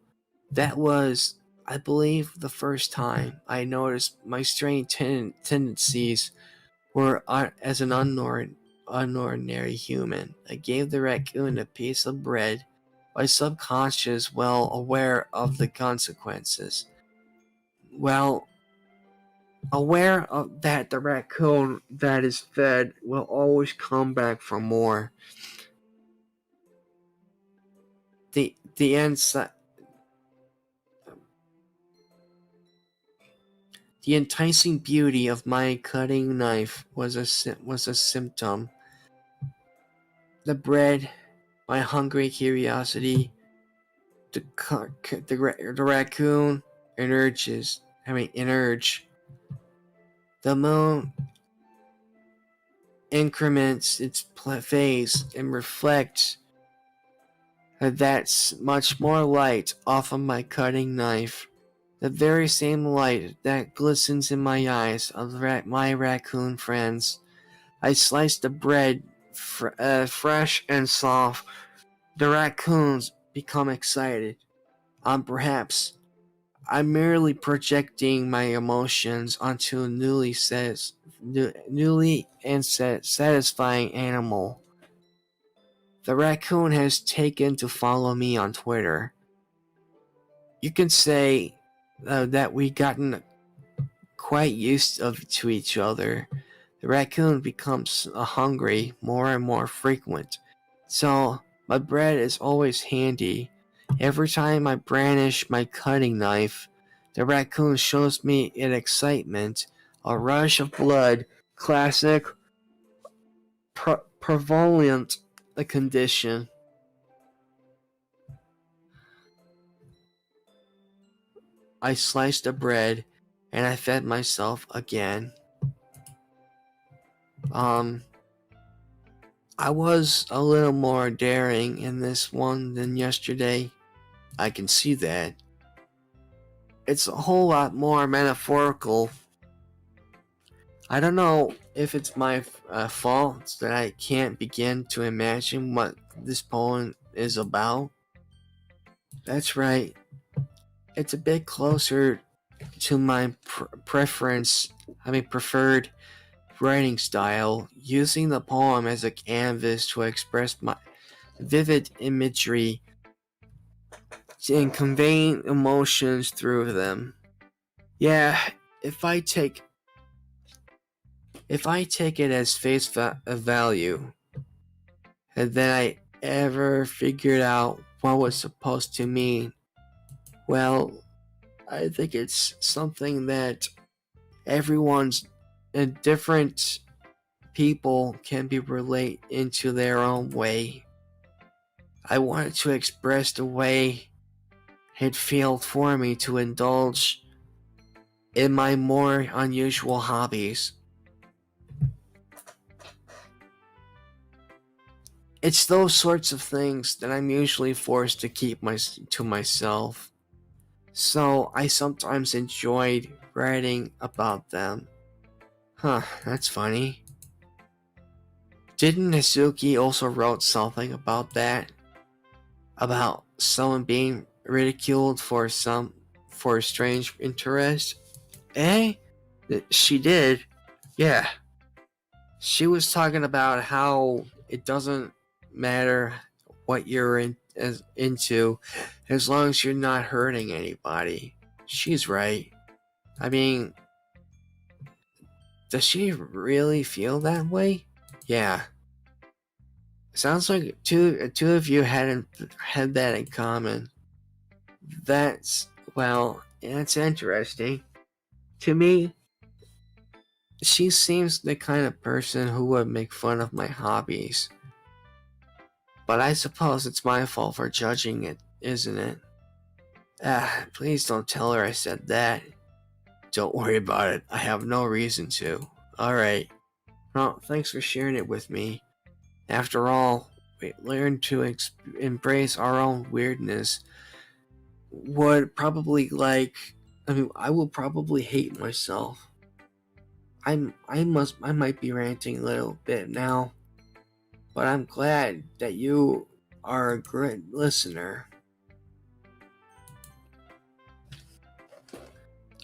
That was, I believe, the first time I noticed my strange tendencies were as an unordinary human. I gave the raccoon a piece of bread, my subconscious well aware of the consequences. Well, aware of that the raccoon that is fed will always come back for more. The enticing beauty of my cutting knife was a symptom. The bread, my hungry curiosity, the raccoon, urge. The moon increments its phase and reflects that's much more light off of my cutting knife. The very same light that glistens in my eyes of my raccoon friends. I sliced the bread fresh and soft. The raccoons become excited. Perhaps I'm merely projecting my emotions onto a newly and satisfying animal. The raccoon has taken to follow me on Twitter. You can say that we've gotten quite used to each other. The raccoon becomes hungry more and more frequent, so my bread is always handy. Every time I brandish my cutting knife, the raccoon shows me an excitement, a rush of blood, classic prevalent condition. I sliced the bread and I fed myself again. I was a little more daring in this one than yesterday. I can see that. It's a whole lot more metaphorical. I don't know if it's my fault that I can't begin to imagine what this poem is about. That's right. It's a bit closer to my preferred writing style, using the poem as a canvas to express my vivid imagery and conveying emotions through them. Yeah, if I take it as face value, and then I ever figured out what was supposed to mean, well, I think it's something that everyone's different people can be relate into their own way. I wanted to express the way it felt for me to indulge in my more unusual hobbies. It's those sorts of things that I'm usually forced to keep to myself. So I sometimes enjoyed writing about them. Huh, that's funny. Didn't Nizuki also wrote something about that? About someone being ridiculed for a strange interest? Eh? She did. Yeah. She was talking about how it doesn't matter what you're into as long as you're not hurting anybody. She's right. I mean, does she really feel that way? Yeah. Sounds like two of you had that in common. That's interesting. To me, she seems the kind of person who would make fun of my hobbies. But I suppose it's my fault for judging it, isn't it? Please don't tell her I said that. Don't worry about it. I have no reason to. Alright. Well, thanks for sharing it with me. After all, we learn to embrace our own weirdness. I will probably hate myself. I might be ranting a little bit now, but I'm glad that you are a great listener.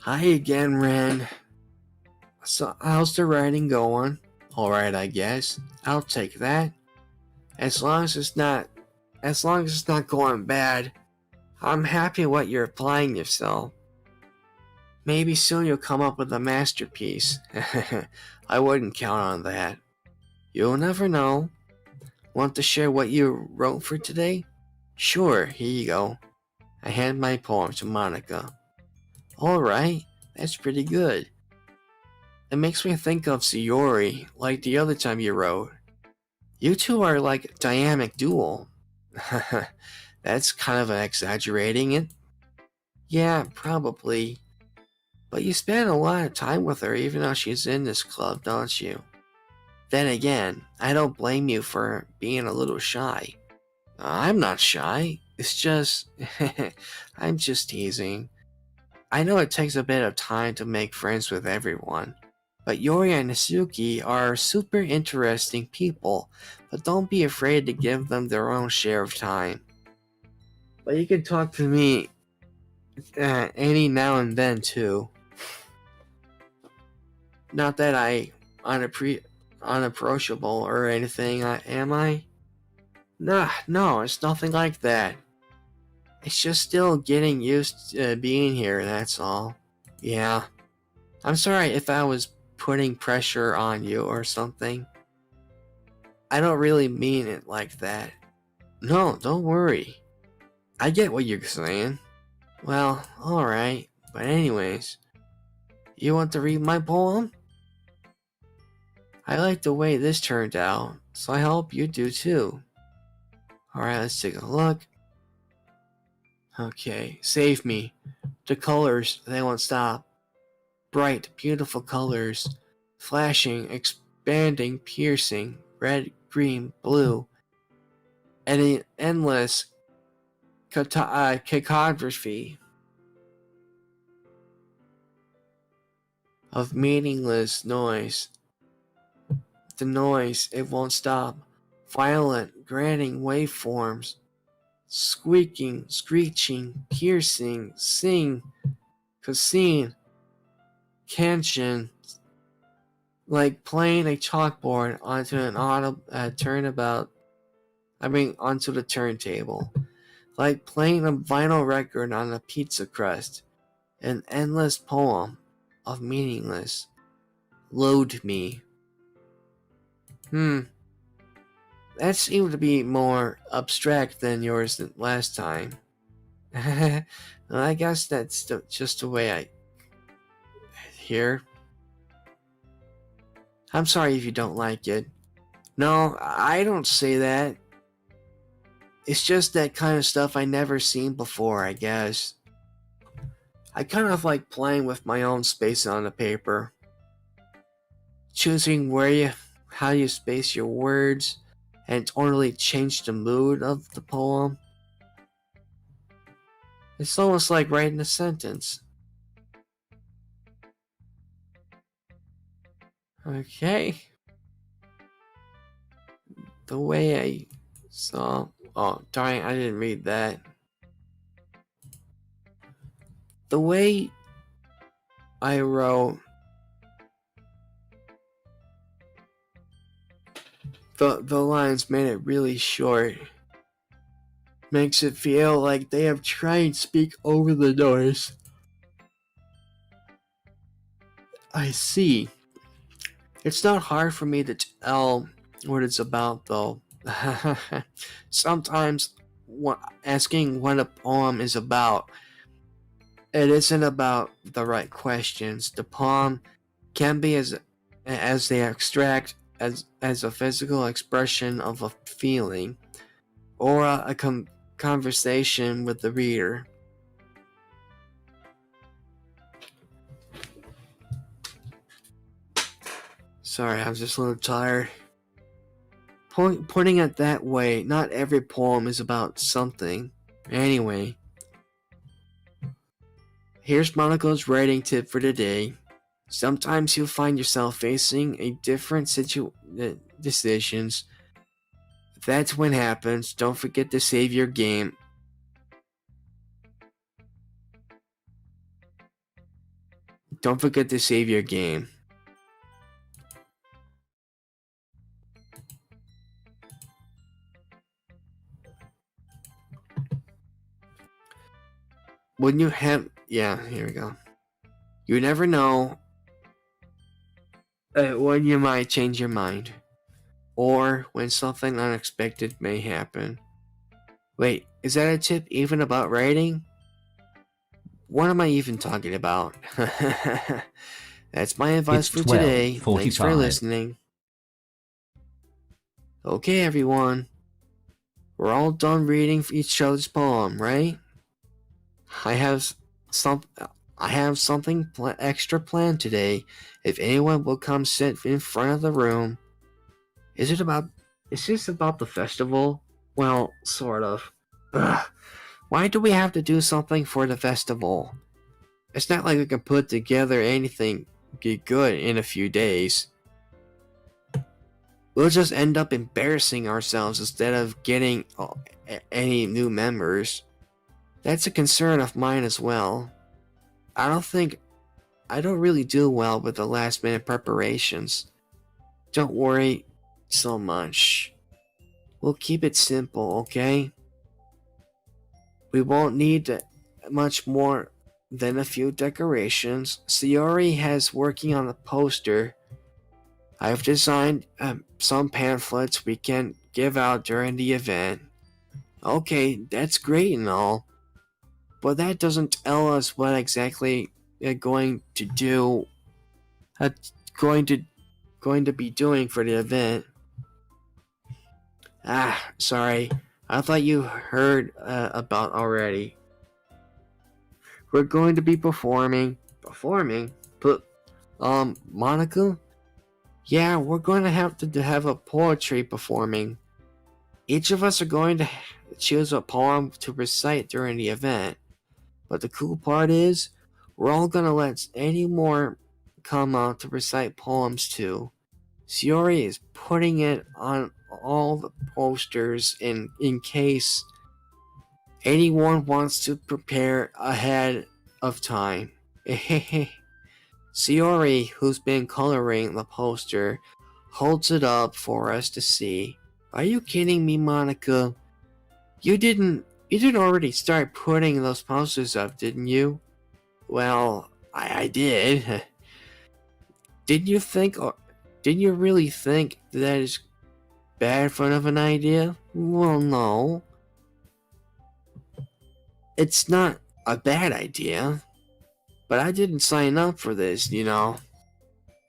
Hi again, Ren. So, how's the writing going? Alright, I guess. I'll take that. As long as it's not going bad, I'm happy what you're applying yourself. Maybe soon you'll come up with a masterpiece. I wouldn't count on that. You'll never know. Want to share what you wrote for today? Sure, here you go. I hand my poem to Monica. Alright, that's pretty good. It makes me think of Sayori, like the other time you wrote. You two are like a dynamic duo. That's kind of exaggerating it. Yeah, probably. But you spend a lot of time with her even though she's in this club, don't you? Then again, I don't blame you for being a little shy. I'm not shy. It's just... I'm just teasing. I know it takes a bit of time to make friends with everyone. But Yori and Nasuki are super interesting people, but don't be afraid to give them their own share of time. But you can talk to me any now and then too. Not that I unapproachable or anything, am I? Nah, no, it's nothing like that. It's just still getting used to being here, that's all. Yeah. I'm sorry if I was putting pressure on you or something. I don't really mean it like that. No, don't worry. I get what you're saying. Well, alright. But anyways, you want to read my poem? I like the way this turned out, so I hope you do too. Alright, let's take a look. Okay, save me. The colors, they won't stop. Bright, beautiful colors. Flashing, expanding, piercing. Red, green, blue. And an endless cacophony of meaningless noise. The noise, it won't stop. Violent, grinding waveforms. Squeaking, screeching, piercing, sing, cuisine, canshin, like playing a chalkboard onto an onto the turntable, like playing a vinyl record on a pizza crust, an endless poem of meaningless. Load me. That seemed to be more abstract than yours than last time. I guess that's just the way I hear. I'm sorry if you don't like it. No, I don't say that. It's just that kind of stuff I never seen before, I guess. I kind of like playing with my own space on the paper. Choosing how you space your words, and totally change the mood of the poem. It's almost like writing a sentence. Okay. The way I saw... Oh, darn, I didn't read that. The way I wrote... The lines made it really short. Makes it feel like they have tried to speak over the noise. I see. It's not hard for me to tell what it's about, though. Sometimes asking what a poem is about, it isn't about the right questions. The poem can be as they extract as a physical expression of a feeling or a conversation with the reader. Sorry, I'm just a little tired. Putting it that way, not every poem is about something. Anyway, here's Monica's writing tip for today. Sometimes you'll find yourself facing a different decisions. That's when happens. Don't forget to save your game. Don't forget to save your game. When you have, yeah, here we go. You never know when you might change your mind, or when something unexpected may happen. Wait, is that a tip even about writing? What am I even talking about? That's my advice It's for today. 12:45. Thanks for listening. Okay, everyone. We're all done reading each other's poem, right? I have something extra planned today. If anyone will come sit in front of the room. Is this about the festival? Well, sort of. Ugh. Why do we have to do something for the festival? It's not like we can put together anything good in a few days. We'll just end up embarrassing ourselves instead of getting any new members. That's a concern of mine as well. I don't really do well with the last minute preparations. Don't worry so much. We'll keep it simple, okay? We won't need much more than a few decorations. Sayori has working on the poster. I've designed some pamphlets we can give out during the event. Okay, that's great and all, but that doesn't tell us what exactly they're going to do. Going to be doing for the event. Sorry. I thought you heard about already. We're going to be performing. Performing? But, Monica? Yeah, we're going to have a poetry performing. Each of us are going to choose a poem to recite during the event. But the cool part is, we're all going to let any more come out to recite poems too. Sayori is putting it on all the posters in case anyone wants to prepare ahead of time. Sayori, who's been coloring the poster, holds it up for us to see. Are you kidding me, Monica? You didn't already start putting those posters up, didn't you? Well, I did. Didn't you really think that is bad fun of an idea? Well, no. It's not a bad idea. But I didn't sign up for this, you know.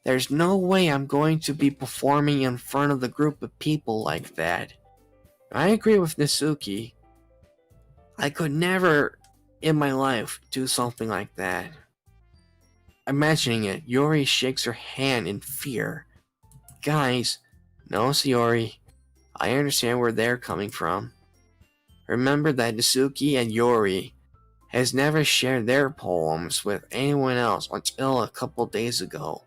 There's no way I'm going to be performing in front of the group of people like that. I agree with Nisuki. I could never in my life do something like that. Imagining it, Yori shakes her hand in fear. Guys, no, Sayori. I understand where they're coming from. Remember that Nisuki and Yori has never shared their poems with anyone else until a couple days ago.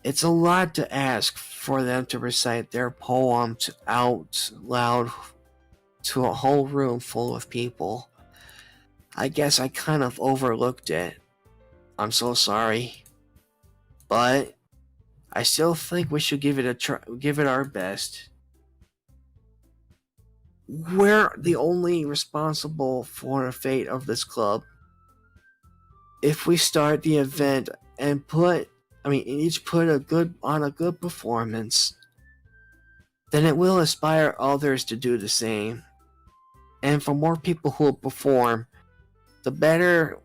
It's a lot to ask for them to recite their poems out loud to a whole room full of people. I guess I kind of overlooked it. I'm so sorry. But I still think we should give it a try, give it our best. We're the only responsible for the fate of this club. If we start the event and each put a good performance, then it will inspire others to do the same. And for more people who will perform, the better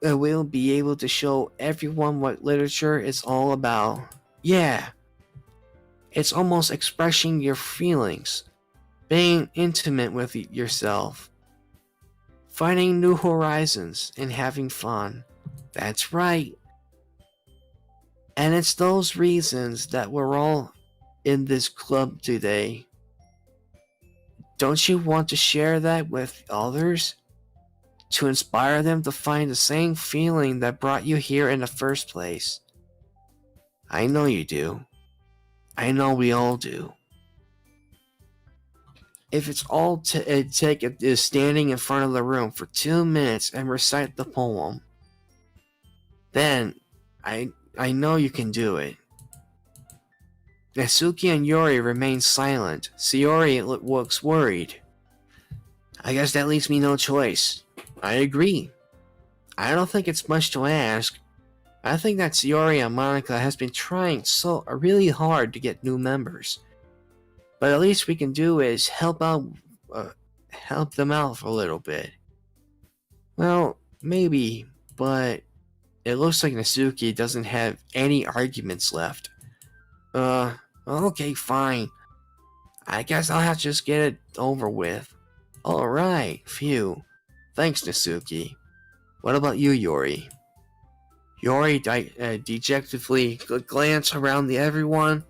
we'll be able to show everyone what literature is all about. Yeah, it's almost expressing your feelings, being intimate with yourself, finding new horizons, and having fun. That's right. And it's those reasons that we're all in this club today. Don't you want to share that with others? To inspire them to find the same feeling that brought you here in the first place? I know you do. I know we all do. If it's all take is standing in front of the room for 2 minutes and recite the poem, then I know you can do it. Natsuki and Yori remain silent. Sayori looks worried. I guess that leaves me no choice. I agree. I don't think it's much to ask. I think that Sayori and Monica has been trying so really hard to get new members. But at least we can do is help them out for a little bit. Well, maybe, but it looks like Natsuki doesn't have any arguments left. Okay, fine. I guess I'll have to just get it over with. Alright, phew. Thanks, Natsuki. What about you, Yori? Yori dejectedly glanced around everyone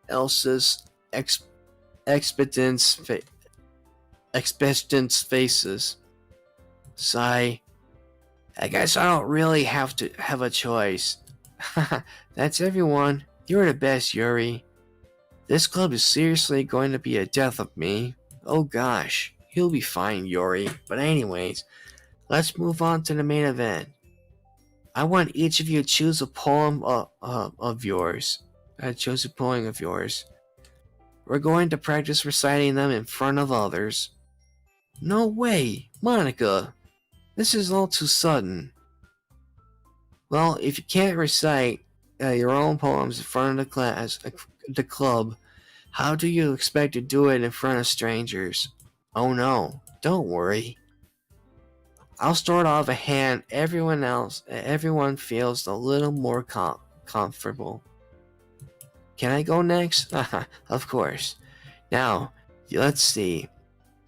else's expectant faces. Sigh. I guess I don't really have to have a choice. That's everyone. You're the best, Yuri. This club is seriously going to be a death of me. Oh gosh, he'll be fine, Yuri. But anyways, let's move on to the main event. I want each of you to choose a poem of yours. Choose a poem of yours. We're going to practice reciting them in front of others. No way, Monica. This is all too sudden. Well, if you can't recite your own poems in front of the club, how do you expect to do it in front of strangers? Oh no, don't worry. I'll start off a hand. Everyone feels a little more comfortable. Can I go next? Of course. Now, let's see.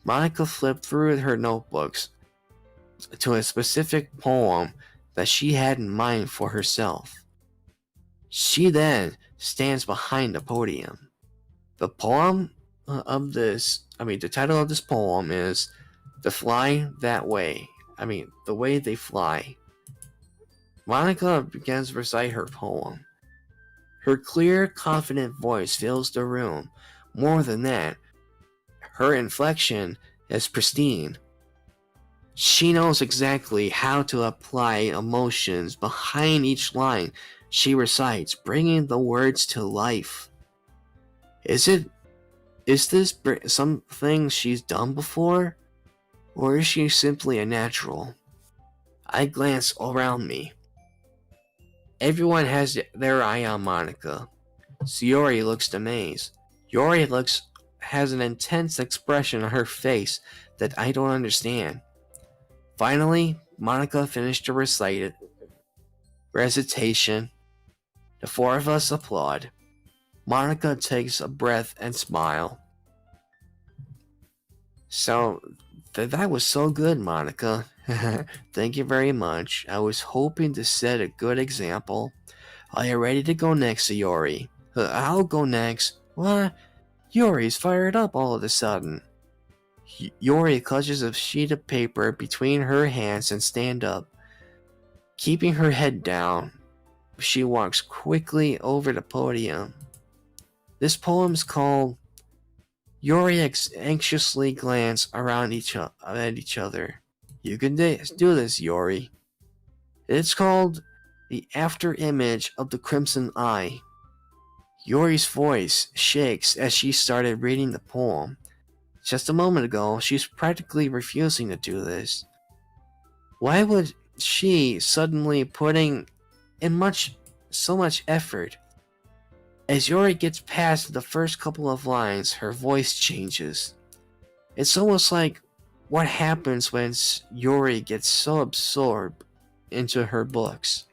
Monica flipped through her notebooks to a specific poem that she had in mind for herself. She then stands behind the podium. The title of this poem is "The Fly That Way." The Way They Fly. Monica begins to recite her poem. Her clear, confident voice fills the room. More than that, her inflection is pristine. She knows exactly how to apply emotions behind each line she recites, bringing the words to life. Is this something she's done before? Or is she simply a natural? I glance around me. Everyone has their eye on Monica. Sayori looks amazed. Yori has an intense expression on her face that I don't understand. Finally, Monica finished her recitation. The four of us applaud. Monica takes a breath and smile. So, that was so good, Monica. Thank you very much. I was hoping to set a good example. Are you ready to go next, Sayori? I'll go next. What? Yori's fired up all of a sudden. Yori clutches a sheet of paper between her hands and stands up. Keeping her head down, she walks quickly over the podium. This poem's called Yori anxiously glance around at each other. You can do this, Yori. It's called The After Image of the Crimson Eye. Yori's voice shakes as she started reading the poem. Just a moment ago, she's practically refusing to do this. Why would she suddenly putting in so much effort? As Yori gets past the first couple of lines, her voice changes. It's almost like what happens when Yori gets so absorbed into her books.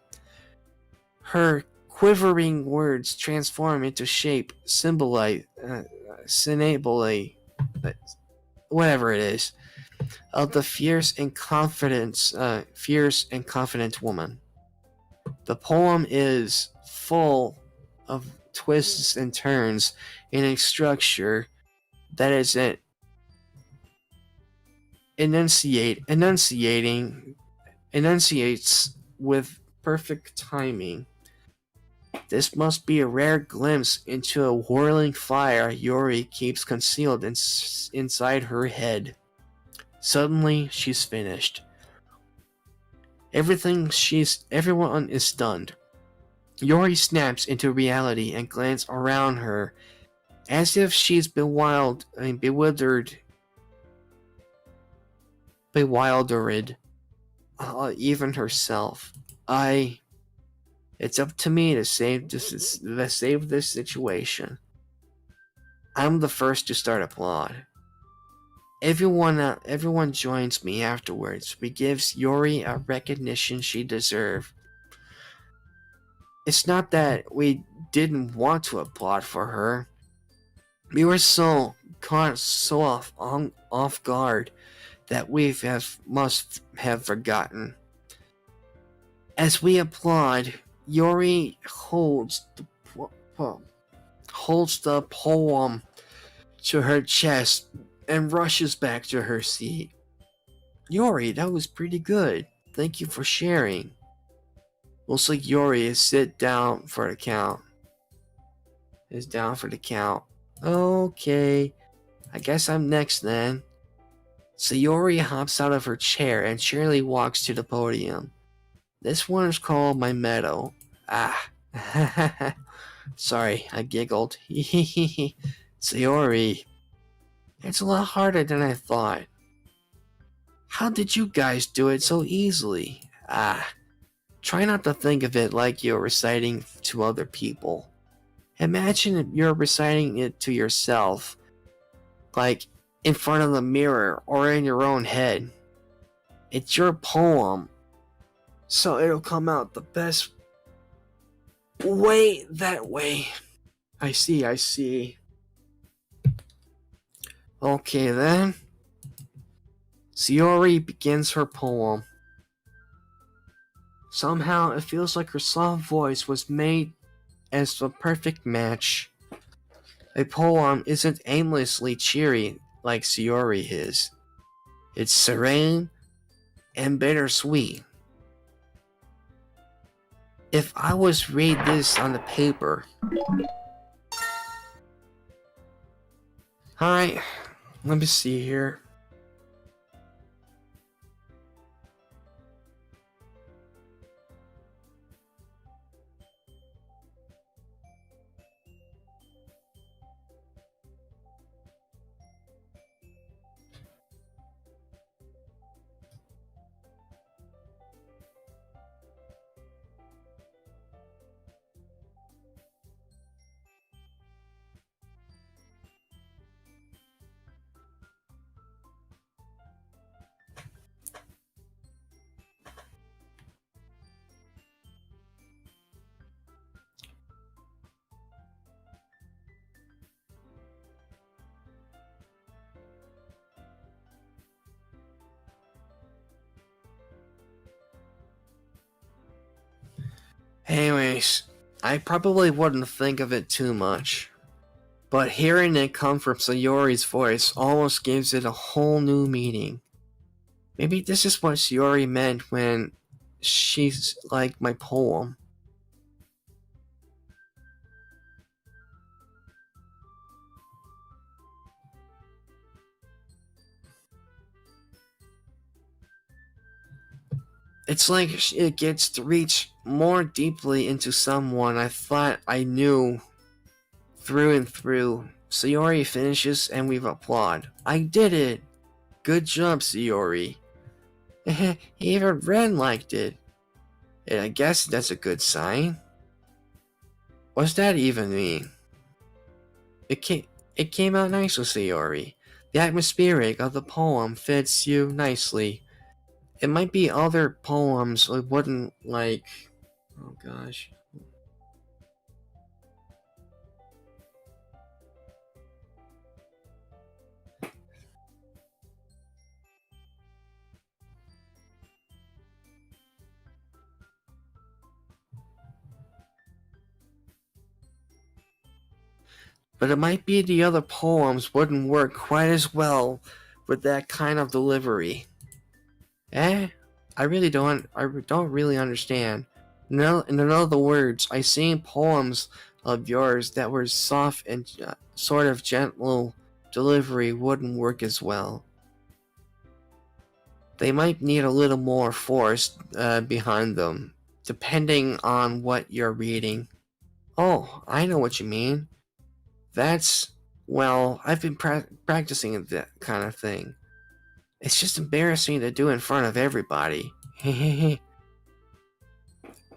Her quivering words transform into shape, whatever it is, of the fierce and confident woman. The poem is full of twists and turns in a structure that is enunciates with perfect timing. This must be a rare glimpse into a whirling fire Yori keeps concealed inside her head. Suddenly, she's finished. Everyone is stunned. Yori snaps into reality and glances around her as if she's bewildered, even herself. It's up to me to save this situation. I'm the first to start applaud. Everyone joins me afterwards. We give Yori a recognition she deserves. It's not that we didn't want to applaud for her. We were so caught off guard that we must have forgotten. As we applaud, Yori holds the poem to her chest and rushes back to her seat. Yori, that was pretty good. Thank you for sharing. Looks like Yori is down for the count. Okay, I guess I'm next then. So Yori hops out of her chair and cheerily walks to the podium. This one is called my medal. Sorry, I giggled. Sayori, it's a lot harder than I thought. How did you guys do it so easily? Try not to think of it like you're reciting to other people. Imagine you're reciting it to yourself, like in front of the mirror or in your own head. It's your poem, so it'll come out the best way that way. I see. Okay then. Sayori begins her poem. Somehow it feels like her soft voice was made as the perfect match. A poem isn't aimlessly cheery like Sayori is. It's serene and bittersweet. If I was read this on the paper. Alright, let me see here. Anyways, I probably wouldn't think of it too much, but hearing it come from Sayori's voice almost gives it a whole new meaning. Maybe this is what Sayori meant when she's like my poem. It's like it gets to reach more deeply into someone I thought I knew through and through. Sayori finishes and we applaud. I did it! Good job, Sayori. Even Ren liked it. And I guess that's a good sign. What's that even mean? It came out nicely, Sayori. The atmospheric of the poem fits you nicely. It might be other poems I wouldn't like. Oh gosh. But it might be the other poems wouldn't work quite as well with that kind of delivery. Eh? I don't really understand. No, in other words, I seen poems of yours that were soft and sort of gentle delivery wouldn't work as well. They might need a little more force behind them, depending on what you're reading. Oh, I know what you mean. Well, I've been practicing that kind of thing. It's just embarrassing to do in front of everybody.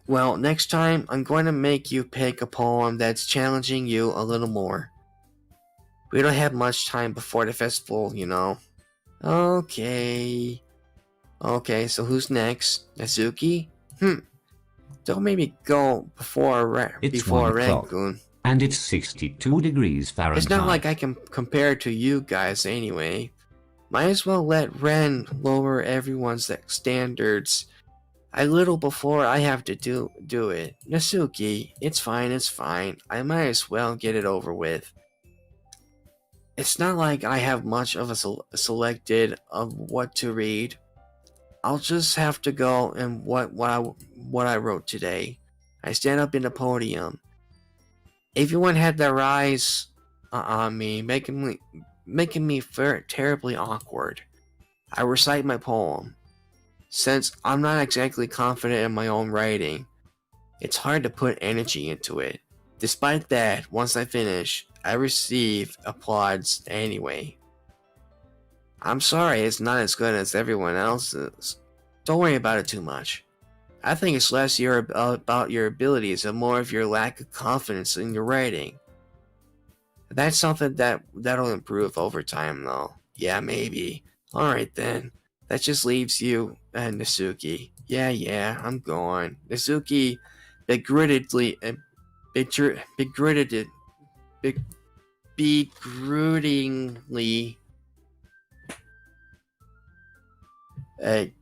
Well, next time I'm going to make you pick a poem that's challenging you a little more. We don't have much time before the festival, you know. Okay, so who's next? Azuki? Don't make me go before 1 o'clock. Rangoon. And it's 62 degrees Fahrenheit. It's not like I can compare to you guys anyway. Might as well let Ren lower everyone's standards a little before I have to do it. Nasuki, it's fine. I might as well get it over with. It's not like I have much of a selected of what to read. I'll just have to go and what I wrote today. I stand up in the podium. Everyone had their eyes on me, making me terribly awkward. I recite my poem. Since I'm not exactly confident in my own writing, it's hard to put energy into it. Despite that, once I finish, I receive applause anyway. I'm sorry it's not as good as everyone else's. Don't worry about it too much. I think it's less about your abilities and more of your lack of confidence in your writing. That's something that'll improve over time, though. Yeah, maybe. Alright then. That just leaves you and Nasuki. Yeah, I'm going. Nasuki begrudgingly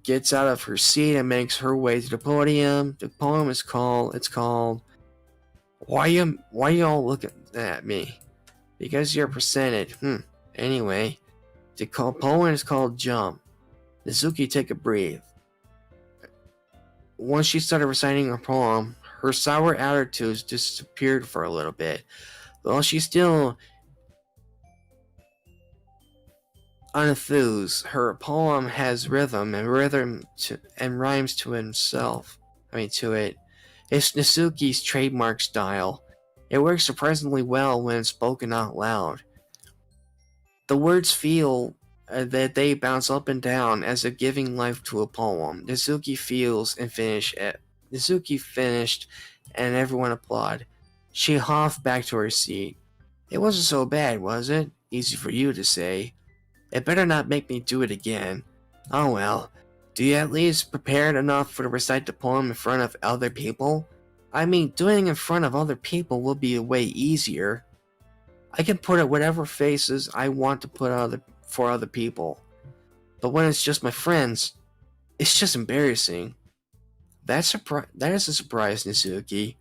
gets out of her seat and makes her way to the podium. The poem is called Why y'all looking at me? Because you're presented. Anyway, the poem is called Jump. Nizuki, take a breath. Once she started reciting her poem, her sour attitudes disappeared for a little bit. Though she's still unenthused, her poem has rhythm and rhymes to it. It's Nisuki's trademark style. It works surprisingly well when spoken out loud. The words feel that they bounce up and down as if giving life to a poem. Nizuki finished and everyone applauded. She huffed back to her seat. It wasn't so bad, was it? Easy for you to say. It better not make me do it again. Oh well. Do you at least prepared enough to recite the poem in front of other people? I mean, doing it in front of other people will be way easier. I can put up whatever faces I want to put for other people. But when it's just my friends, it's just embarrassing. That is a surprise, Nizuki.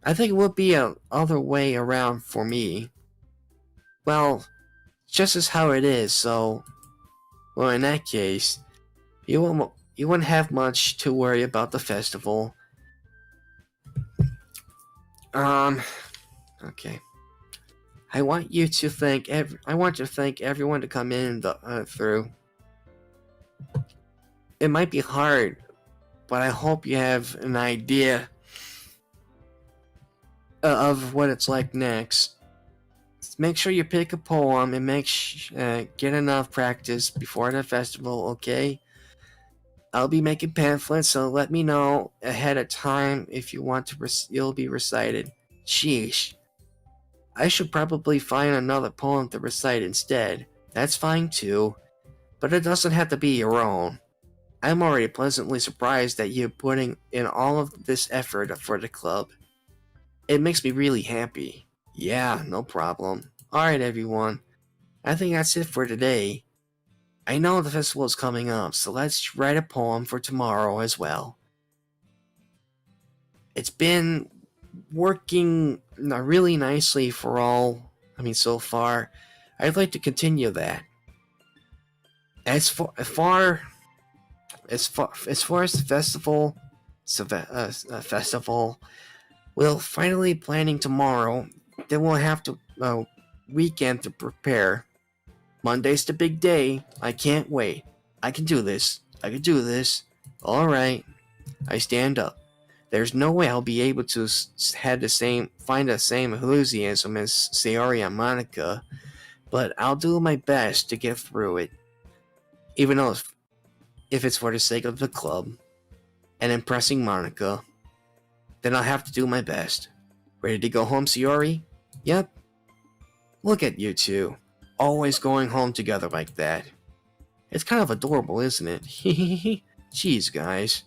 I think it would be a other way around for me. Well, just as how it is, so... Well, in that case, you wouldn't have much to worry about the festival. Okay. I want to thank everyone to come in through. It might be hard, but I hope you have an idea of what it's like next. Make sure you pick a poem and get enough practice before the festival, okay? I'll be making pamphlets, so let me know ahead of time if you want to you'll be recited. Sheesh. I should probably find another poem to recite instead. That's fine too, but it doesn't have to be your own. I'm already pleasantly surprised that you're putting in all of this effort for the club. It makes me really happy. Yeah, no problem. Alright, everyone. I think that's it for today. I know the festival is coming up, so let's write a poem for tomorrow as well. It's been working really nicely so far. I'd like to continue that. As far as the festival, we'll finally planning tomorrow. Then we'll have to weekend to prepare. Monday's the big day. I can't wait. I can do this. All right. I stand up. There's no way I'll be able to find the same enthusiasm as Sayori and Monica, but I'll do my best to get through it. Even though if it's for the sake of the club and impressing Monica, then I'll have to do my best. Ready to go home, Sayori? Yep. Look at you two, always going home together like that. It's kind of adorable, isn't it? Jeez, guys.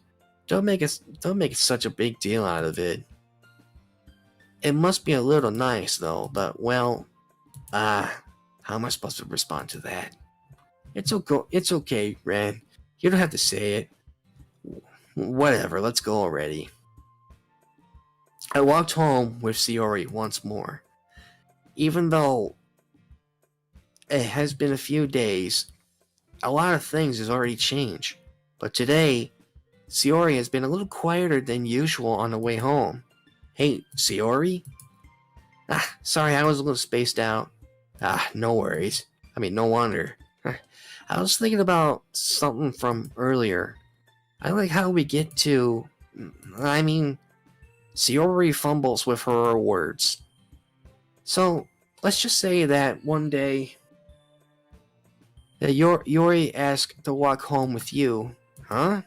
Don't make it such a big deal out of it. It must be a little nice, though, but, well, how am I supposed to respond to that? It's okay, Ren. You don't have to say it. Whatever, let's go already. I walked home with Sayori once more. Even though it has been a few days, a lot of things has already changed. But today, Sayori has been a little quieter than usual on the way home. Hey, Sayori? Sorry, I was a little spaced out. No worries. No wonder. I was thinking about something from earlier. I like how we get to... Sayori fumbles with her words. So, let's just say that one day... that Yori asked to walk home with you. Huh?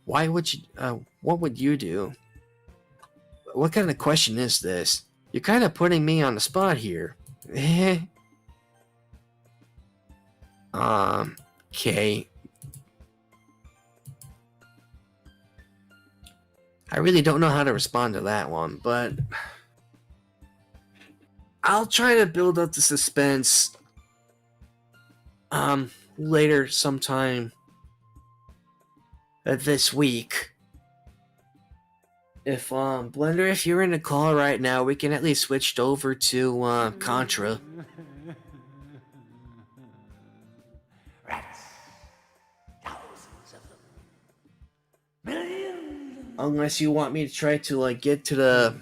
Why would you... what would you do? What kind of question is this? You're kind of putting me on the spot here. Okay. I really don't know how to respond to that one, but... I'll try to build up the suspense... later sometime... this week. If, Blender, if you're in a call right now, we can at least switch over to, Contra. Unless you want me to try to, get to the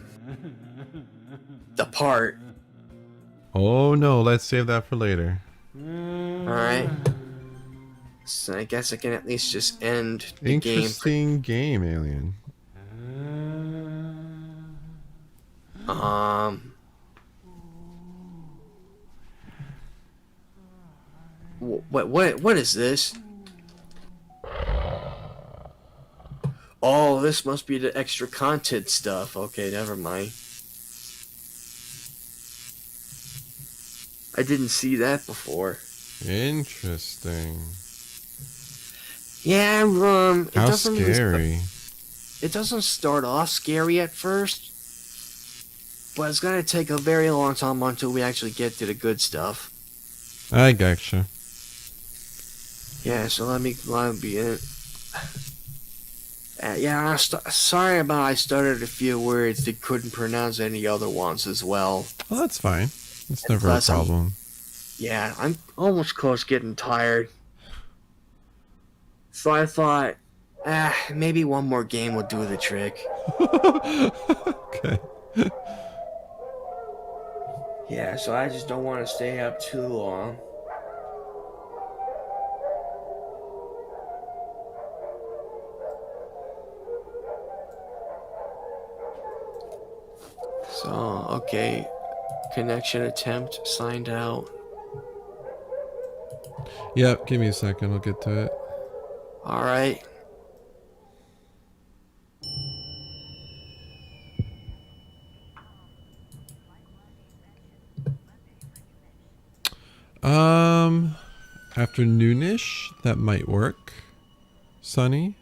part. Oh no, let's save that for later. Alright. So I guess I can at least just end the Interesting game, Alien. What is this? Oh, this must be the extra content stuff. Okay, never mind. I didn't see that before. Interesting. Yeah, it How doesn't scary. it doesn't start off scary at first, but it's gonna take a very long time until we actually get to the good stuff. I gotcha. Yeah, so let me be it. Yeah, sorry about I stuttered a few words that couldn't pronounce any other ones as well. Well, that's fine. It's never a problem. Yeah, I'm almost close getting tired. So I thought, maybe one more game will do the trick. Okay. Yeah, so I just don't want to stay up too long. So, okay. Connection attempt signed out. Yep, give me a second, I'll get to it. Alright. Afternoonish, that might work. Sunny.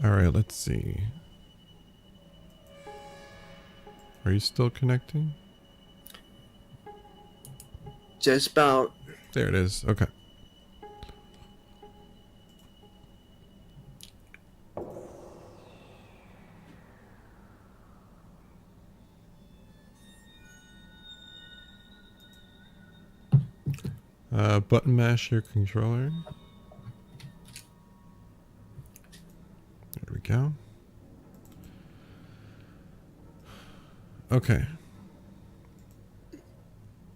All right, let's see. Are you still connecting? Just about. There it is. Okay. Button mash your controller. There we go. Okay.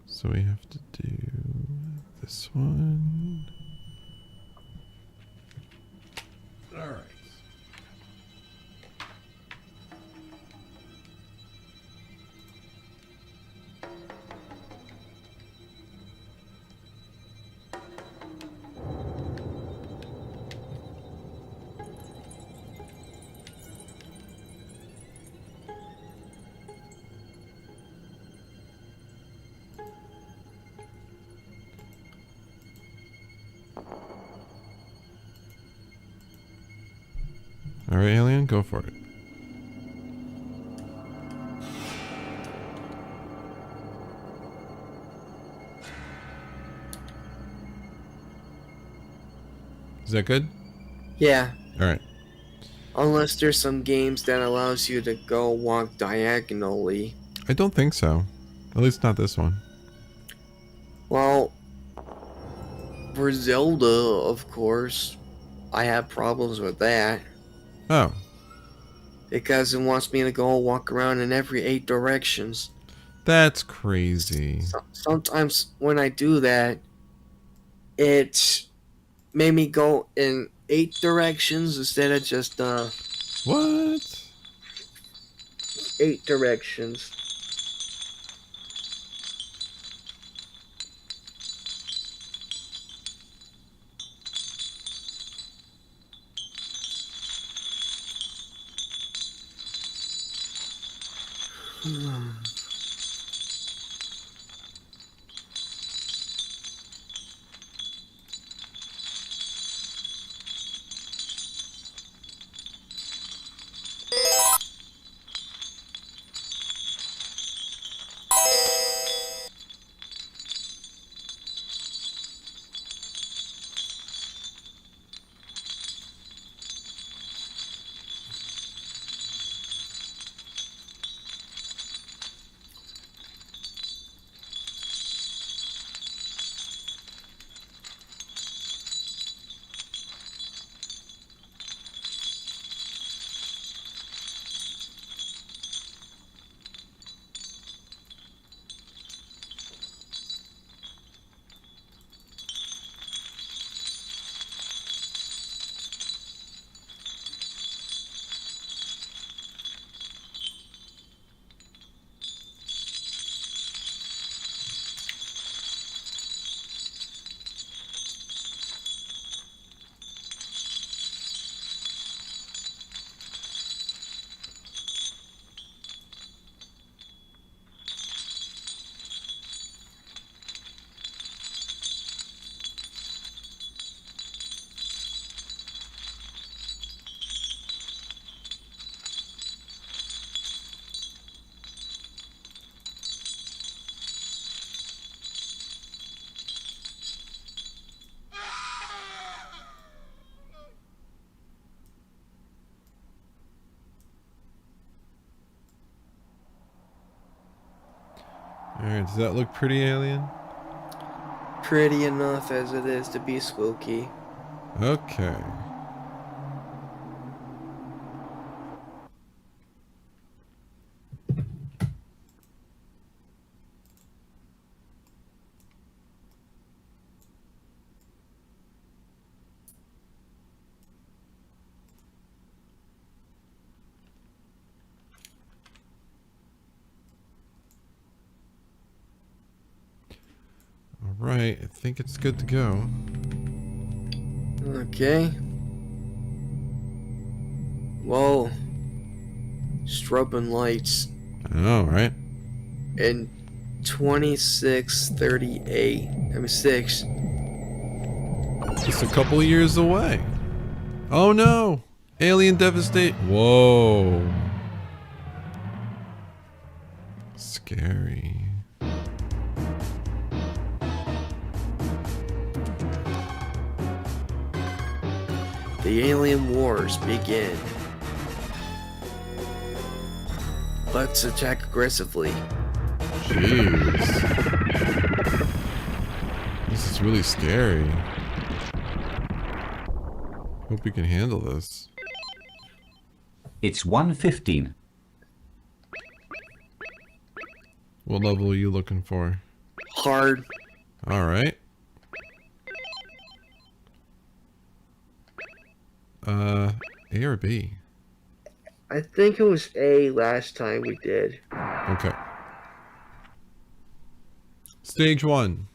So we have to do this one. All right. All right, Alien, go for it. Is that good? Yeah. All right. Unless there's some games that allows you to go walk diagonally. I don't think so. At least not this one. Well, for Zelda, of course, I have problems with that. Oh. Because it wants me to go walk around in every 8 directions. That's crazy. Sometimes when I do that, it made me go in 8 directions instead of just What? 8 directions. Alright, does that look pretty, alien? Pretty enough as it is to be spooky. Okay. Alright, I think it's good to go. Okay. Whoa. Strobing lights. Alright. In 2638. I mean 6. Just a couple of years away. Oh no! Alien devastate. Whoa. Scary. The alien wars begin. Let's attack aggressively. Jeez. This is really scary. Hope we can handle this. It's 1:15. What level are you looking for? Hard. Alright. A or B? I think it was A last time we did. Okay. Stage 1.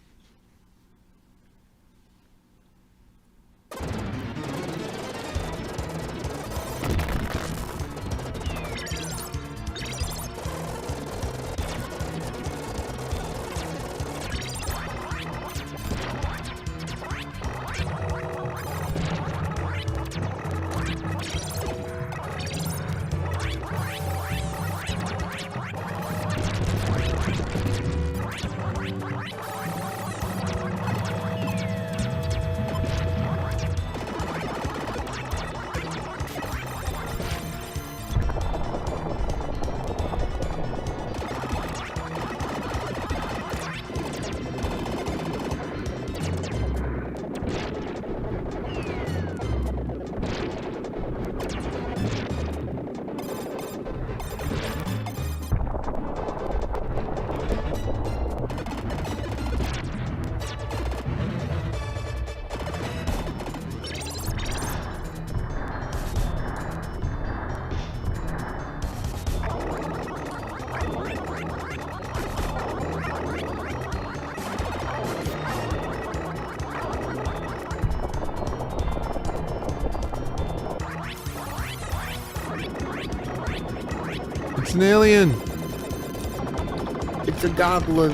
It's an alien! It's a goblin.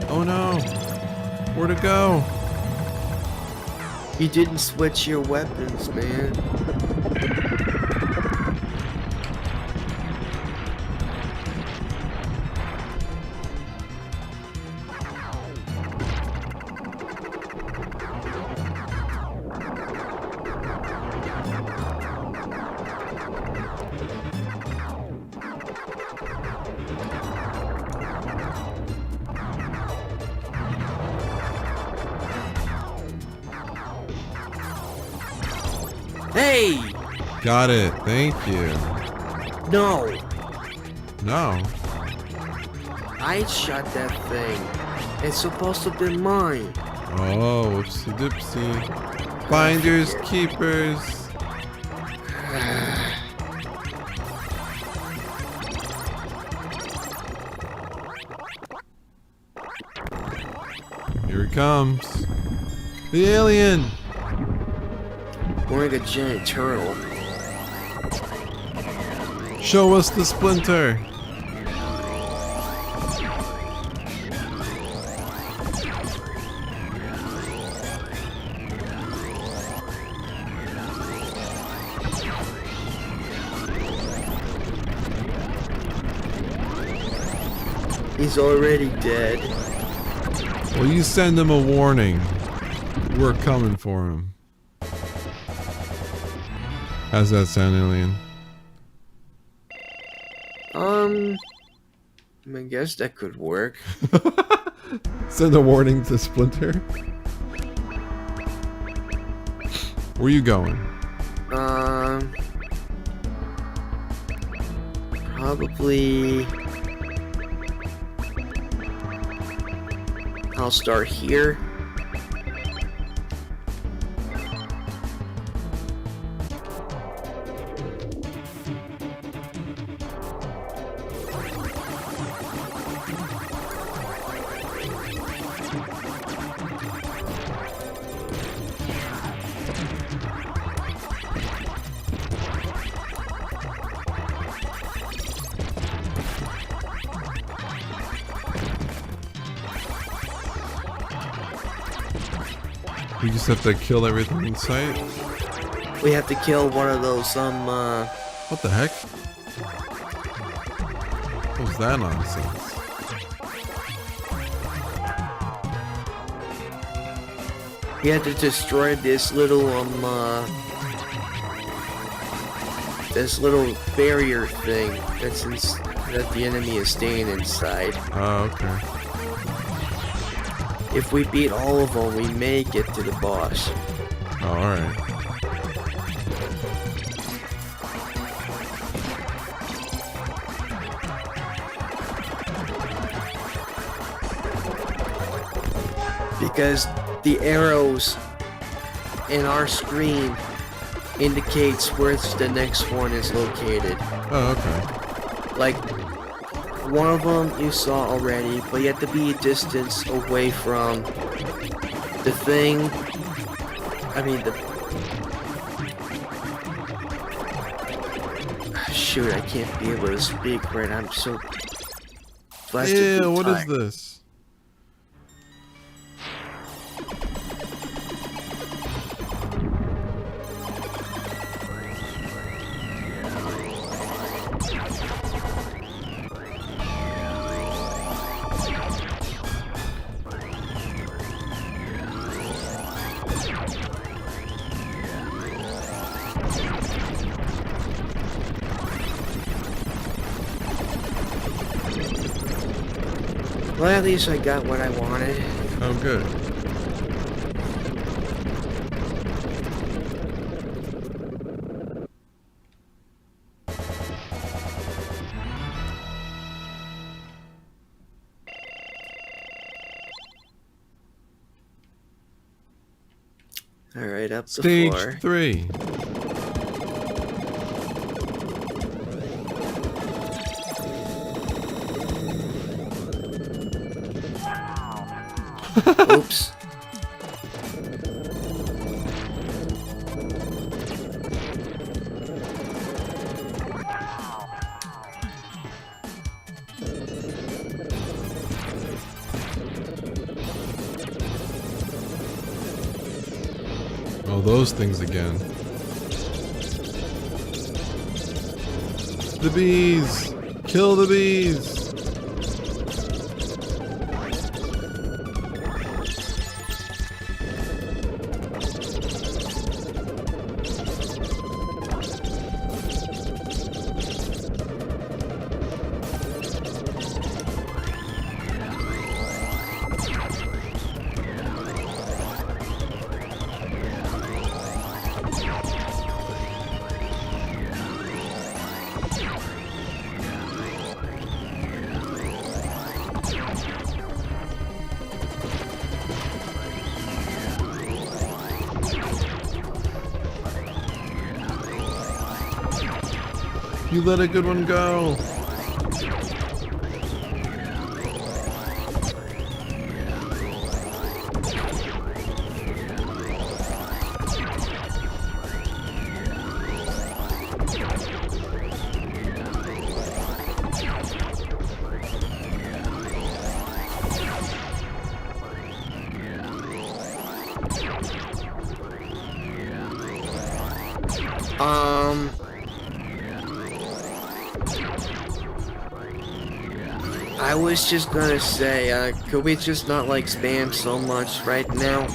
Oh no! Where'd it go? You didn't switch your weapons, man. Hey! Got it. Thank you. No! No. I shot that thing. It's supposed to be mine. Oh, whoopsie doopsie. Finders, keepers. Here it comes. The alien! Wearing a giant turtle. Show us the splinter. He's already dead. Well, you send him a warning. We're coming for him. How's that sound, alien? I guess that could work. Send a warning to Splinter. Where you going? Probably... I'll start here. We just have to kill everything in sight? We have to kill one of those, What the heck? What was that nonsense? We have to destroy this little, this little barrier thing that the enemy is staying inside. Oh, okay. If we beat all of them, we may get to the boss. Oh, alright. Because the arrows in our screen indicates where the next one is located. Oh, okay. Like, one of them you saw already, but you have to be a distance away from the thing. I mean, shoot, I can't be able to speak right now. I'm so Yeah, what is this? Well, at least I got what I wanted. Oh, good. Alright, up the Stage floor. 3. Oops. Oh, those things again. The bees! Kill the bees! You let a good one go. I was just gonna say, could we just not like spam so much right now?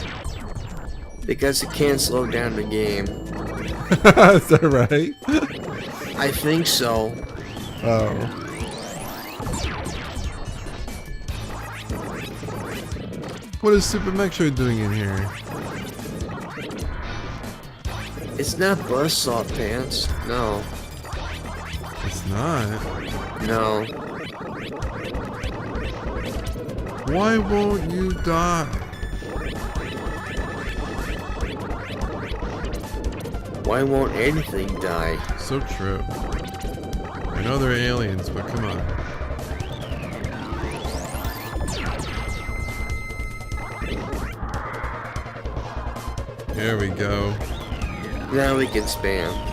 Because it can slow down the game. Is that right? I think so. Oh. What is Super Metroid doing in here? It's not Buzzsaw Pants. No. It's not. No. Why won't you die? Why won't anything die? So true. I know they're aliens, but come on. There we go. Now we can spam.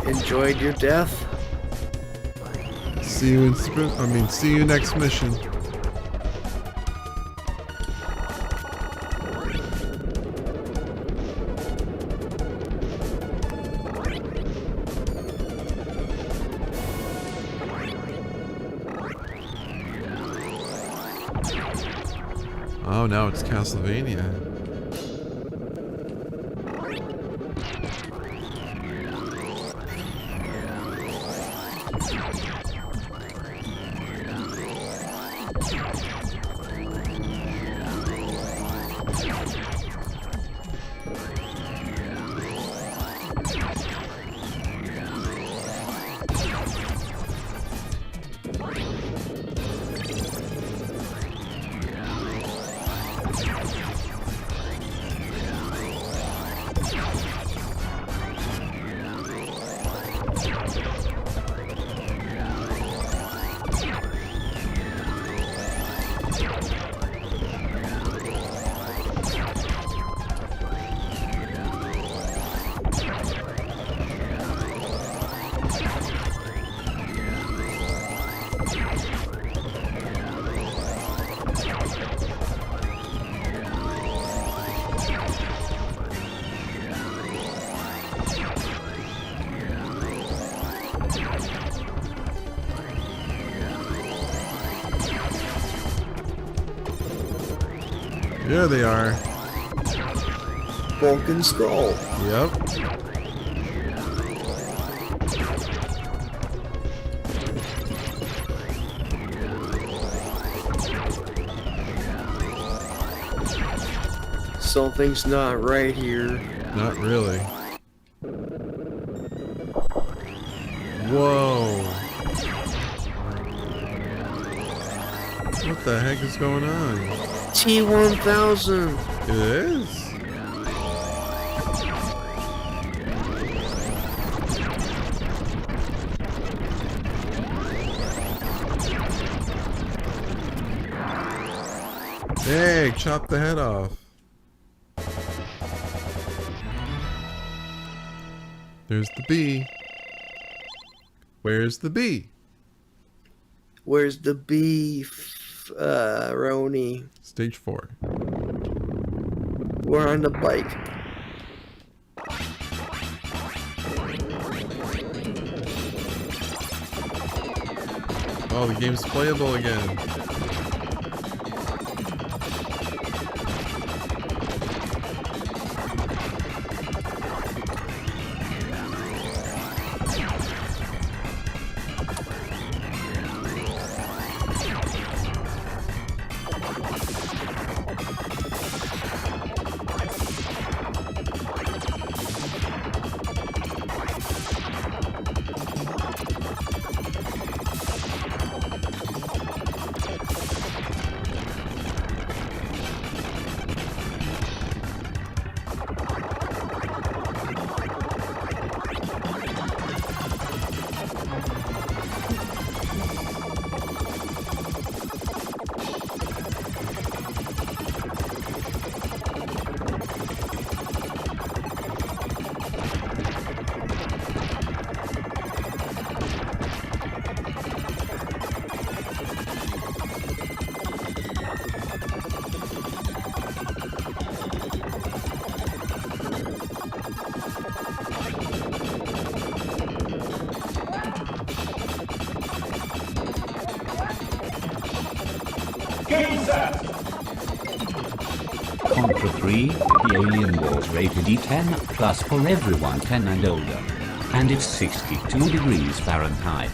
Enjoyed your death? See you in see you next mission. Oh, now it's Castlevania. There they are. Vulcan Skull. Yep. Something's not right here. Not really. Whoa. What the heck is going on? T-1000. It is? Hey, chop the head off. There's the bee. Where's the bee? Where's the beef, Roni? Stage 4. We're on the bike. Oh, the game's playable again. Contra 3, the Alien Wars rated E10 plus for everyone 10 and older, and it's 62 degrees Fahrenheit.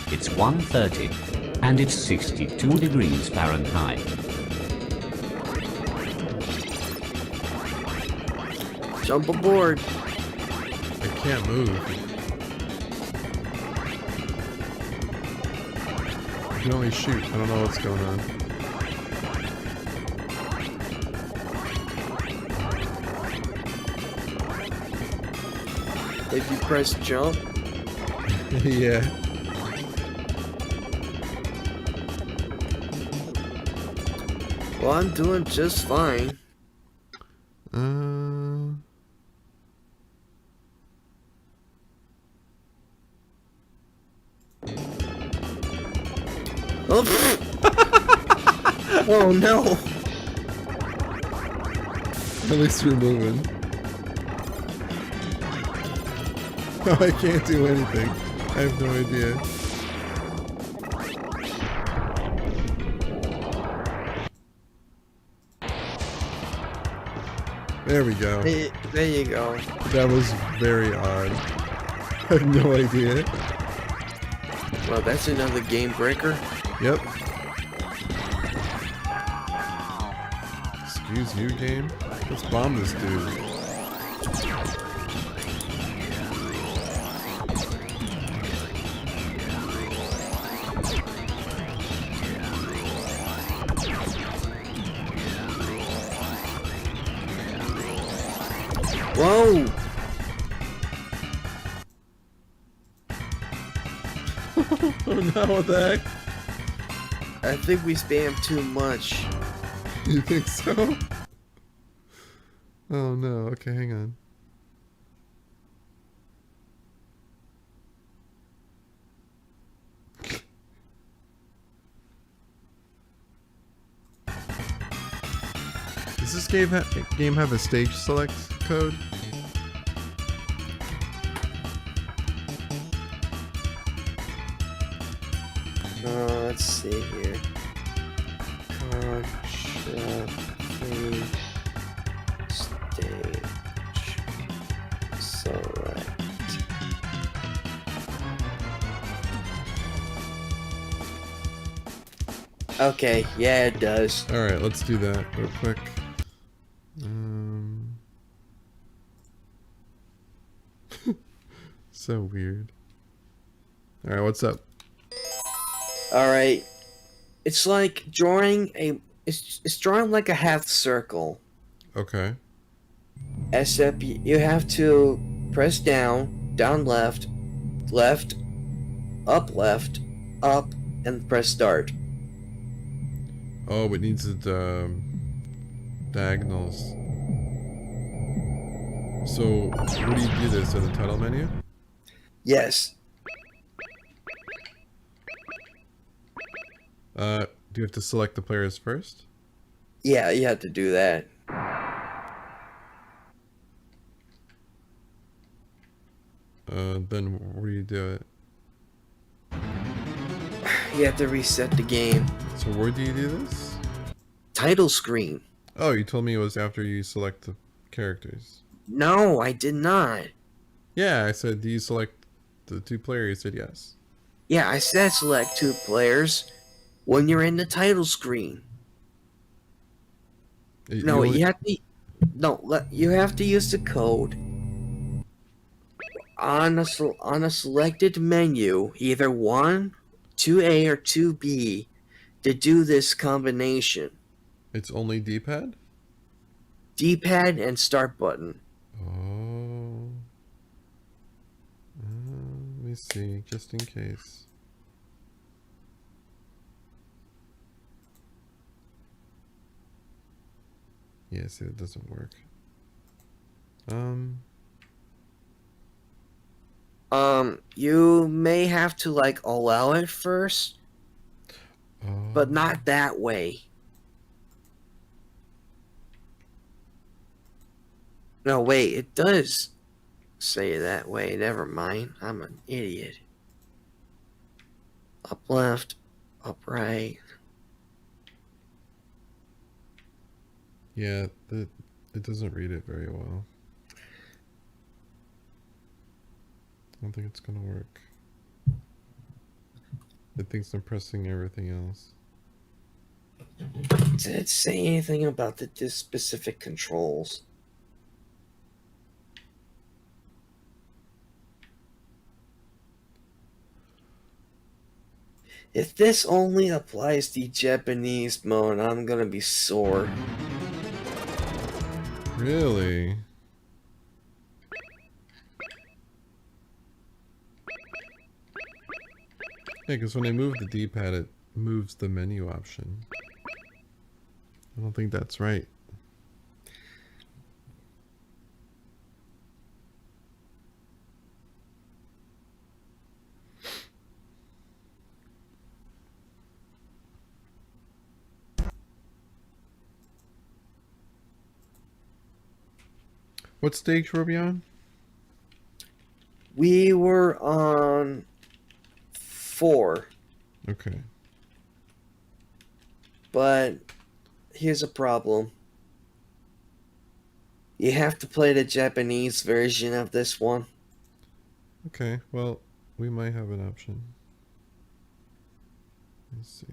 It's 1:30, and it's 62 degrees Fahrenheit. Jump aboard. I can't move. I can only shoot. I don't know what's going on. If you press jump, Yeah. well, I'm doing just fine. Oh, oh no. At least we're moving. Oh, I can't do anything. I have no idea. There we go. Hey, there you go. That was very odd. I have no idea. Well, that's another game breaker. Yep. Excuse you, game. Let's bomb this dude. Whoa! Oh no, what the heck? I think we spammed too much. You think so? Oh no, okay, hang on. Does this game have a stage select code? Let's see here. Contra 3 stage select. Okay, yeah, it does. Alright, let's do that real quick. So weird. Alright, what's up? Alright. It's like drawing a... It's drawing like a half circle. Okay. Except you have to press down, down left, left, up, and press start. Oh, it needs the diagonals. So, where do you do this? In the title menu? Yes. Do you have to select the players first? Yeah, you have to do that. Then where do you do it? You have to reset the game. So where do you do this? Title screen. Oh, you told me it was after you select the characters. No, I did not. Yeah, I said, do you select the two players? You said yes. Yeah, I said select 2 players when you're in the title screen. No, you have to. No, you have to use the code on a selected menu, either 1, 2A, or 2B, to do this combination. It's only D-pad? D-pad and start button. Oh. Let me see, just in case. Yeah, see, it doesn't work. You may have to like allow it first, but not that way. No, wait, it does say that way. Never mind. I'm an idiot. Up left, up right. Yeah, it doesn't read it very well. I don't think it's gonna work. It thinks I'm pressing everything else. Did it say anything about the specific controls? If this only applies to Japanese mode, I'm gonna be sore. Really? Yeah, because when I move the D-pad, it moves the menu option. I don't think that's right. What stage were we on? We were on 4. Okay. But here's a problem. You have to play the Japanese version of this one. Okay, well, we might have an option. Let's see.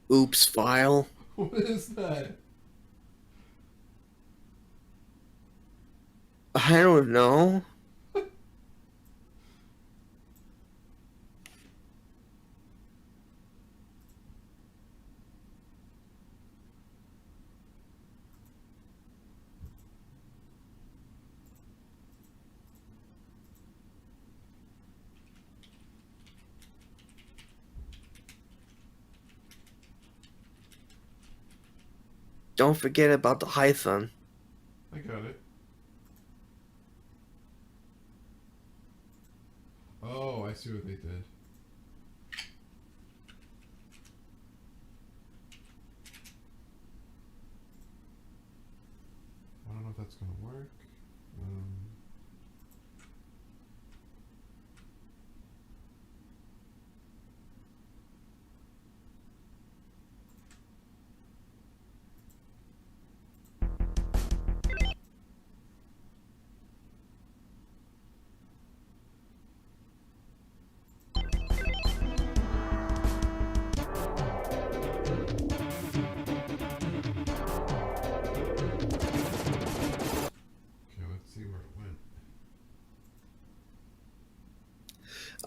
Oops, file. What is that? I don't know. Don't forget about the hyphen. I got it. Oh, I see what they did. I don't know if that's gonna work.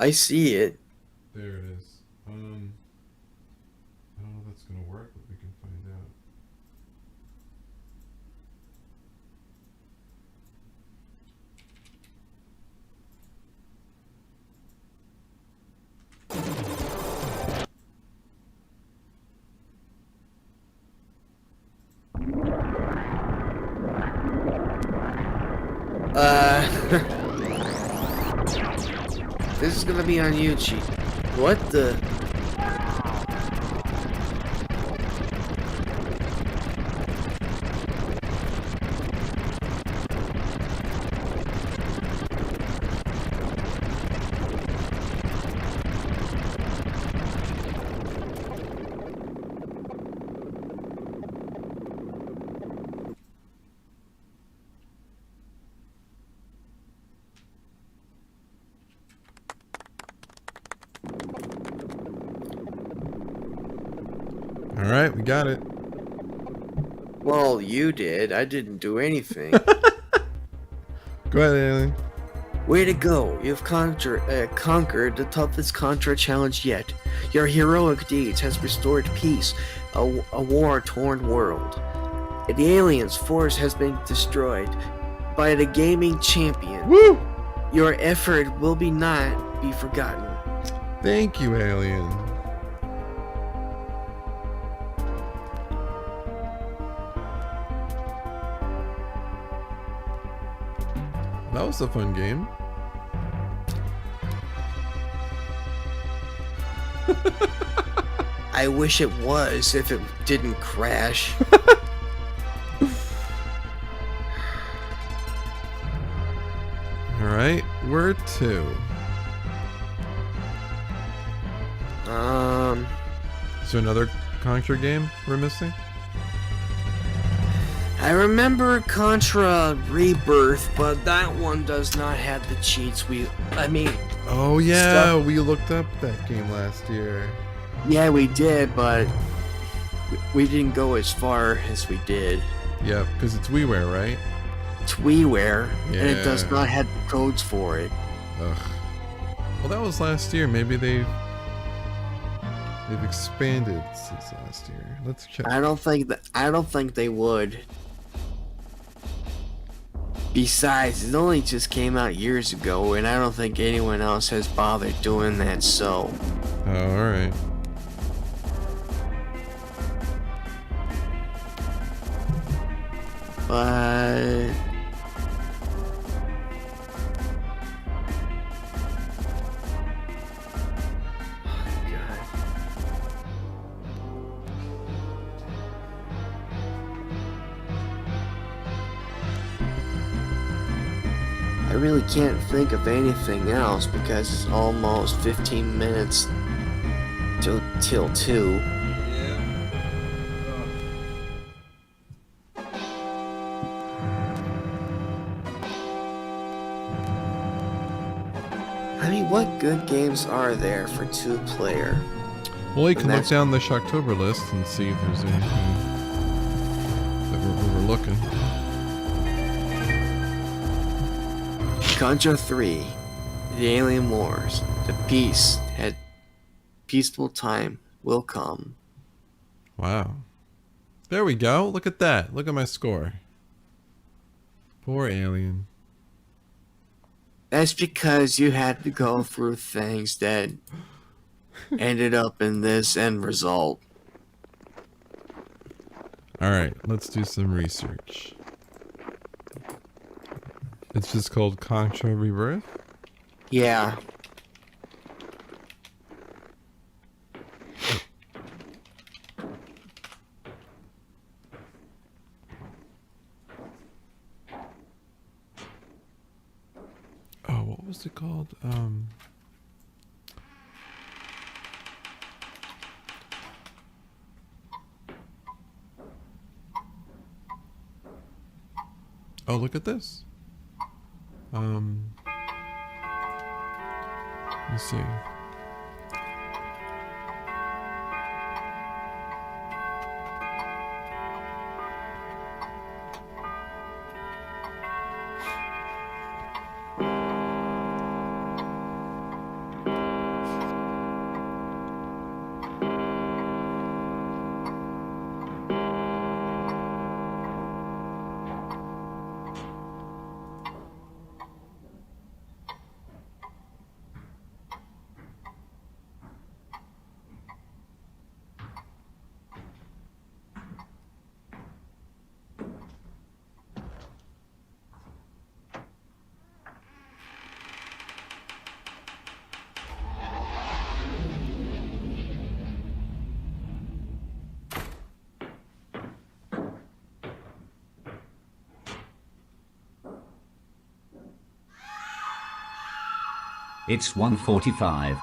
I see it. There it is. I don't know if that's gonna work, but we can find out. This is gonna be on YouTube. What the? All right, we got it. Well, you did. I didn't do anything. Go ahead, Alien. Way to go. You've conquered the toughest Contra challenge yet. Your heroic deeds has restored peace, a war-torn world. The aliens' force has been destroyed by the gaming champion. Woo! Your effort will not be forgotten. Thank you, Alien. That was a fun game. I wish it was, if it didn't crash. Alright, where to? Is there another Contra game we're missing? I remember Contra Rebirth, but that one does not have the cheats Oh yeah, we looked up that game last year. Yeah, we did, but we didn't go as far as we did. Yep, because it's WiiWare, right? It's WiiWare, and it Yeah. does not have the codes for it. Ugh. Well, that was last year. Maybe they've expanded since last year. Let's check. I don't think they would. Besides, it only just came out years ago, and I don't think anyone else has bothered doing that. So, Oh, all right. but I really can't think of anything else because it's almost 15 minutes till 2. I mean, what good games are there for 2-player? Well, you can look that's- down the Shocktober list and see if there's anything that we're overlooking. Contra 3, The Alien Wars, the peaceful time will come. Wow. There we go. Look at that. Look at my score. Poor Alien. That's because you had to go through things that ended up in this end result. Alright, let's do some research. It's just called Contra Rebirth? Yeah. Oh, what was it called? Oh, look at this. Let me see. It's 1:45.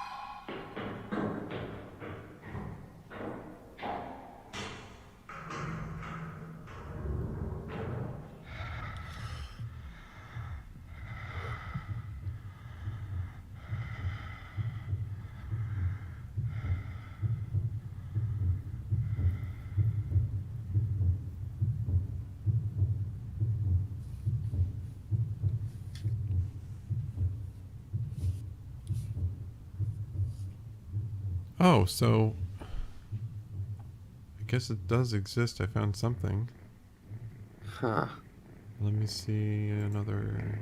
Oh, so I guess it does exist. I found something. Huh. Let me see another.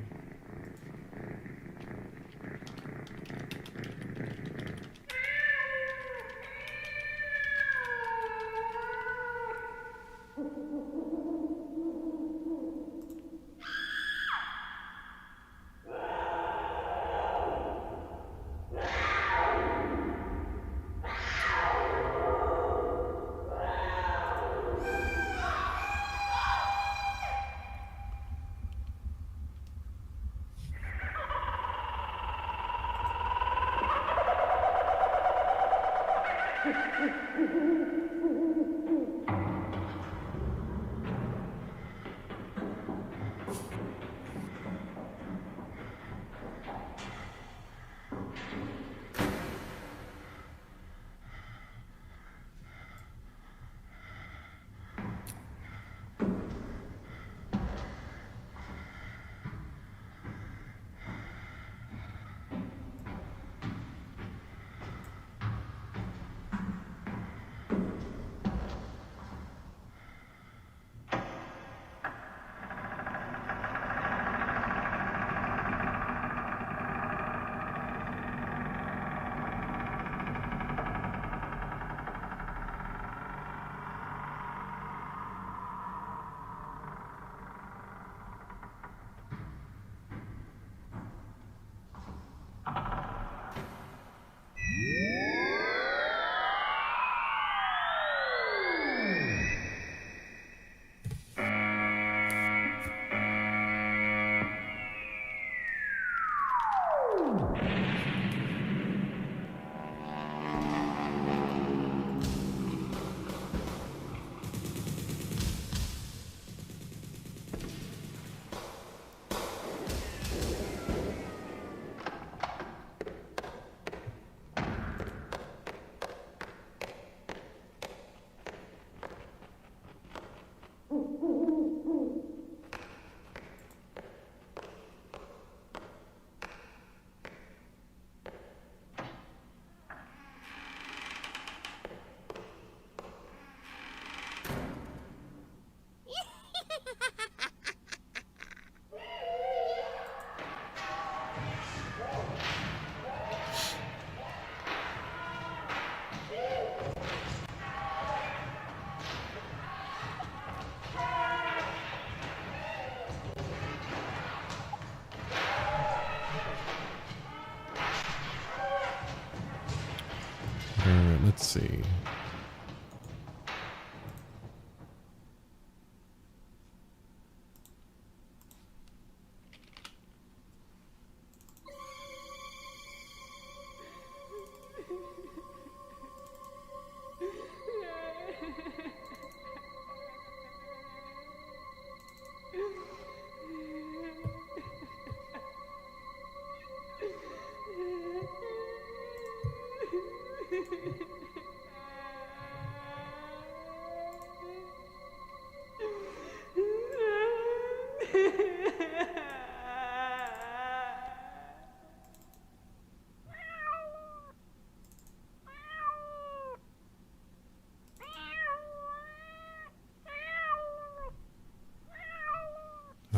Alright, let's see.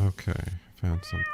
Okay, found something.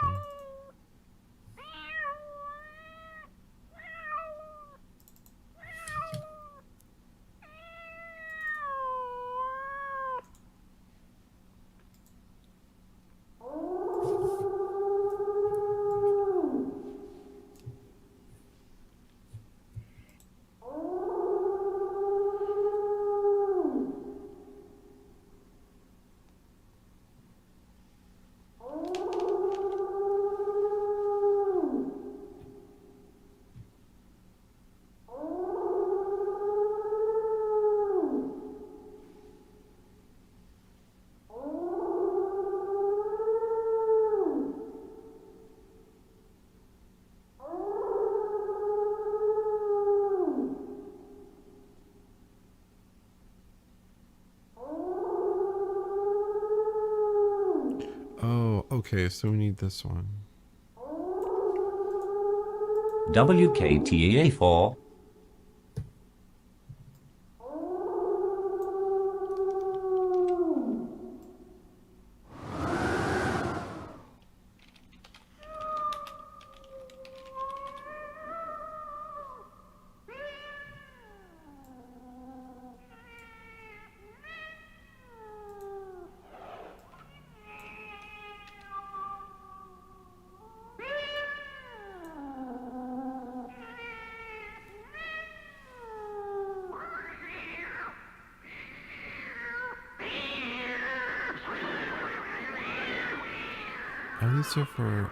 Okay, so we need this one. WKTA4. Oh, these are for...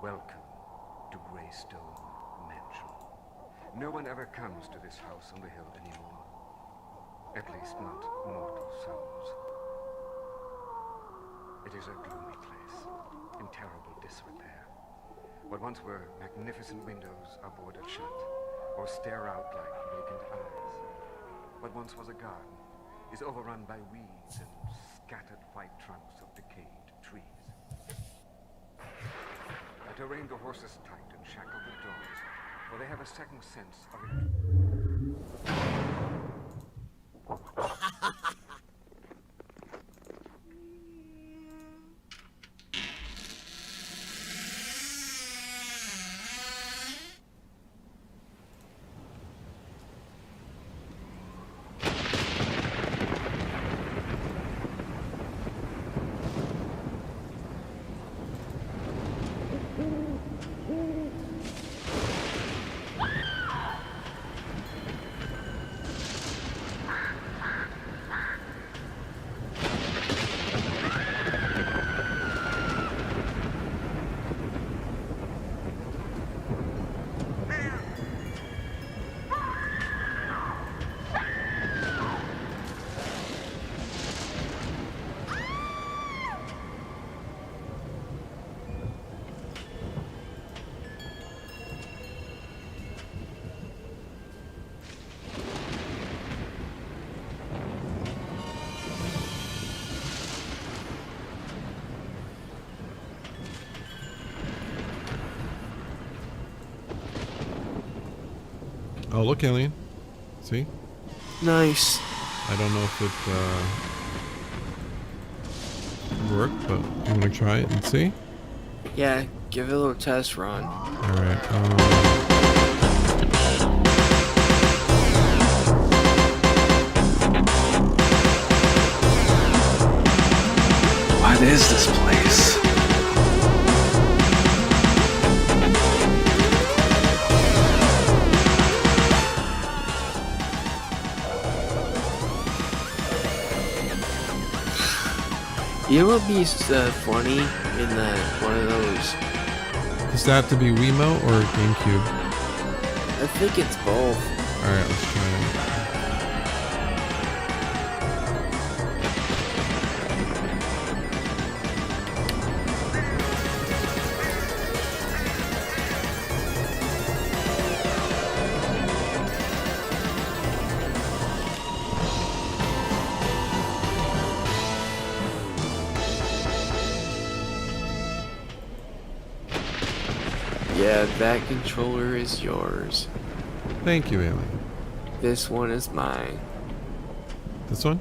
Welcome to Greystone Mansion. No one ever comes to this house on the hill anymore. At least not mortal souls. It is a gloomy place, in terrible disrepair. What once were magnificent windows are boarded shut, or stare out like vacant eyes. What once was a garden is overrun by weeds and scattered white trunks of decayed trees. To rein the horses tight and shackle the dogs, for they have a second sense of it. Oh, look, alien. See? Nice. I don't know if it worked, but I'm gonna try it and see. Yeah, give it a little test run. Alright, What is this place? You know what would be funny in one of those? does that have to be Wiimote or GameCube? I think it's both. Alright, let's try it. Yeah, that controller is yours. Thank you, alien. This one is mine. This one?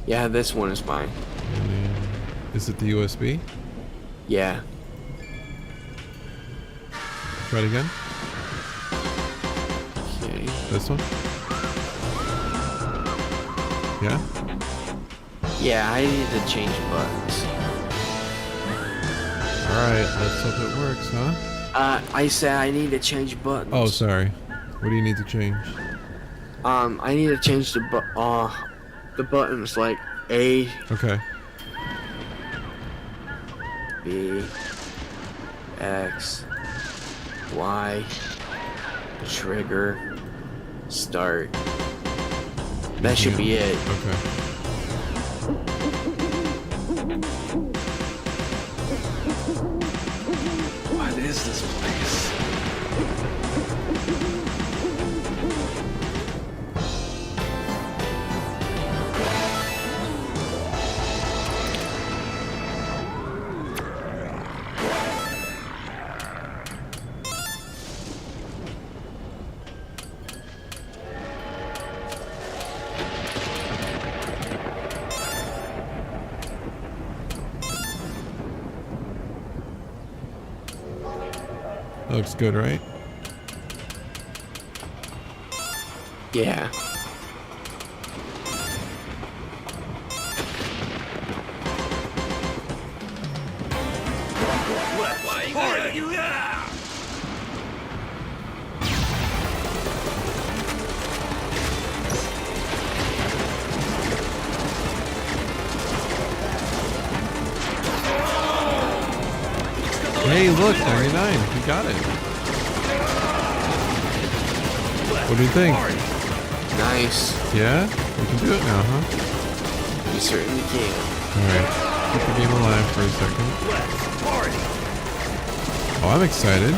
Yeah, this one is mine. Alien. Is it the USB? Yeah. Try it again. Okay. This one? Yeah? Yeah, I need to change buttons. Alright, let's hope it works, huh? I said I need to change buttons. Oh, sorry. What do you need to change? I need to change the buttons like A, Okay. B, X, Y, trigger, start. That should be it. Okay. What is this place? Looks good, right? Yeah. Hey, look, 99. We got it. What do you think? Nice. Yeah? We can do it now, huh? You certainly can. Alright. Keep the game alive for a second. Oh, I'm excited.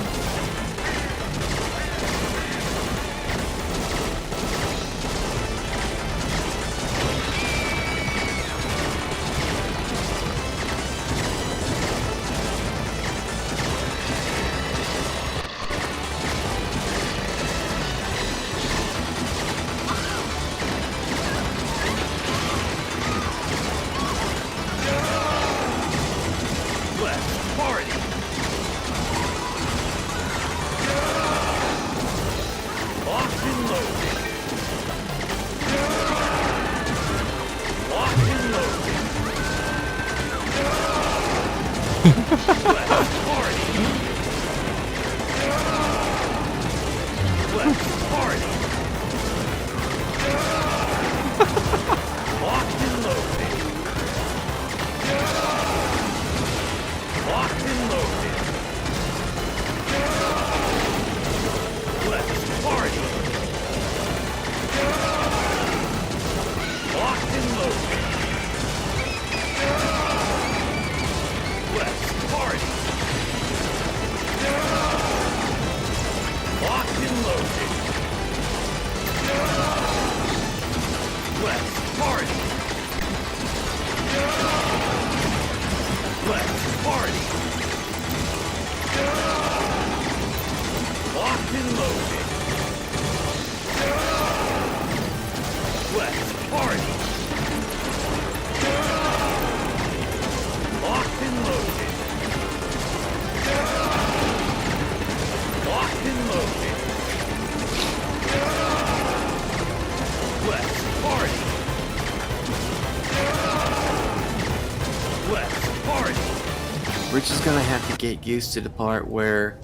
We're just gonna have to get used to the part where...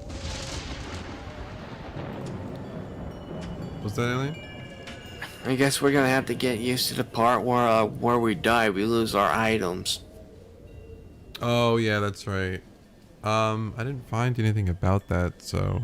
Was that alien? I guess we're gonna have to get used to the part where we die, we lose our items. Oh, yeah, that's right. I didn't find anything about that, so...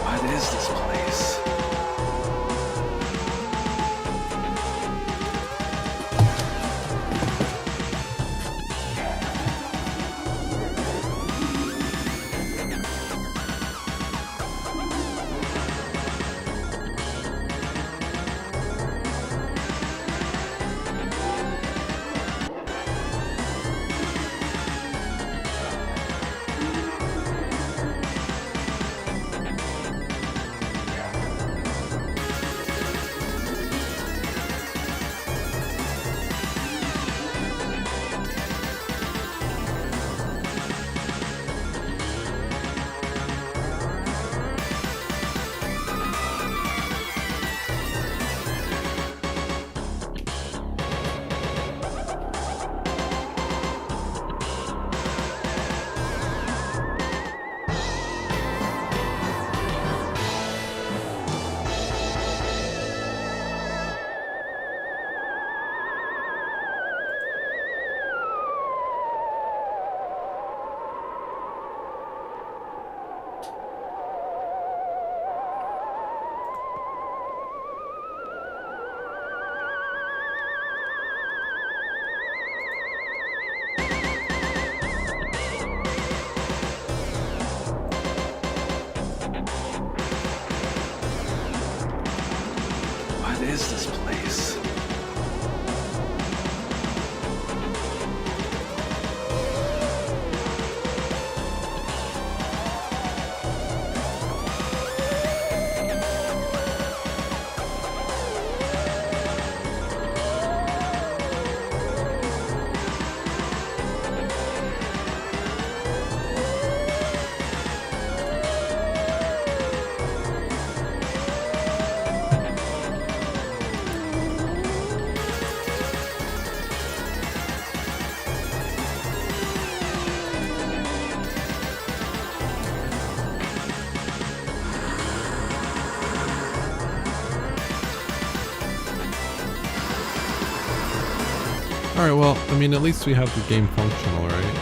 What is this place? What is this place? Alright, well, I mean, at least we have the game functional, right?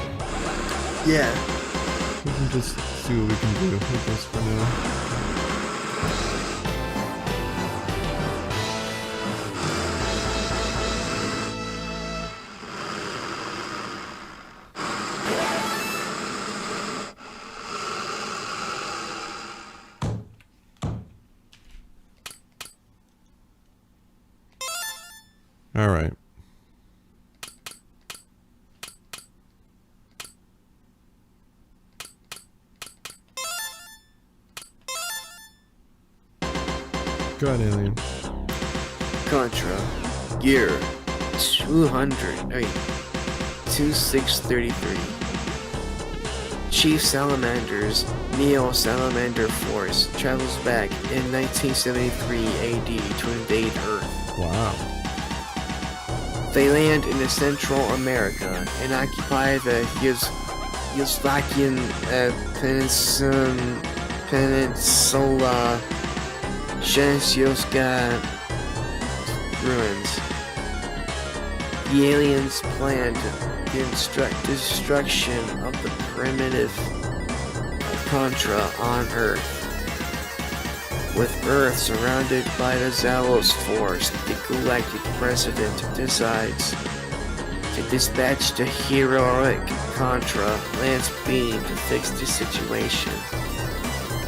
Yeah. We can just see what we can do with this for now. Alright. Go ahead, alien. Contra. Year 2633. Chief Salamander's Neo Salamander Force travels back in 1973 AD to invade Earth. Wow. They land in Central America and occupy the Yugoslavian Peninsula Shensioska ruins. The aliens planned the destruction of the primitive Contra on Earth. With Earth surrounded by the Zalos force, the Galactic President decides to dispatch the heroic Contra Lance Beam to fix the situation.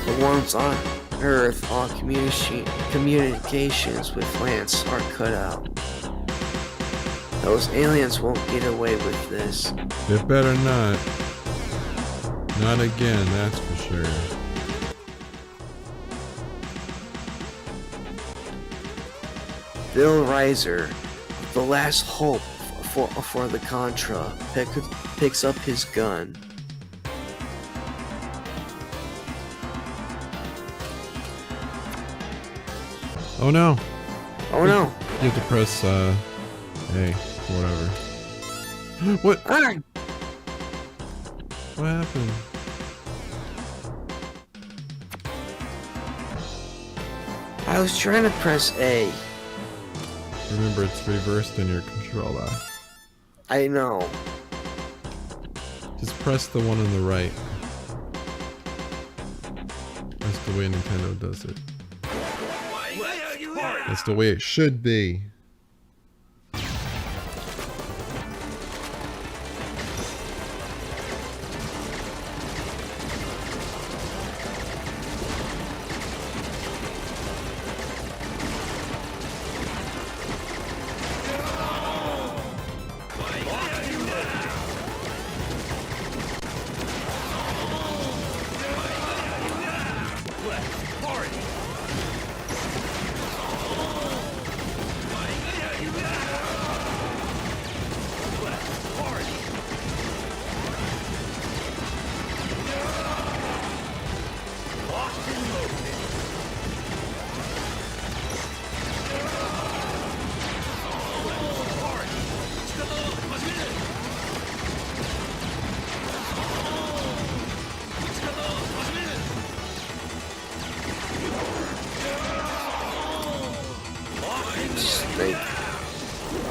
But once on Earth, all communications with Lance are cut out. Those aliens won't get away with this. They better not. Not again, that's for sure. Bill Reiser, the last hope for the Contra, picks up his gun. Oh no! Oh no! You have to press A, whatever. What? Ah! What happened? I was trying to press A. Remember, it's reversed in your controller. I know. Just press the one on the right. That's the way Nintendo does it. That's the way it should be.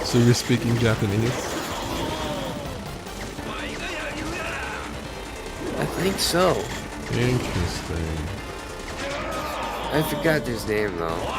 So you're speaking Japanese? I think so. Interesting. I forgot his name though.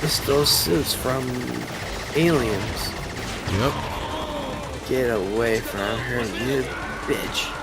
It's those suits from Aliens. Yep. Get away from her, you bitch.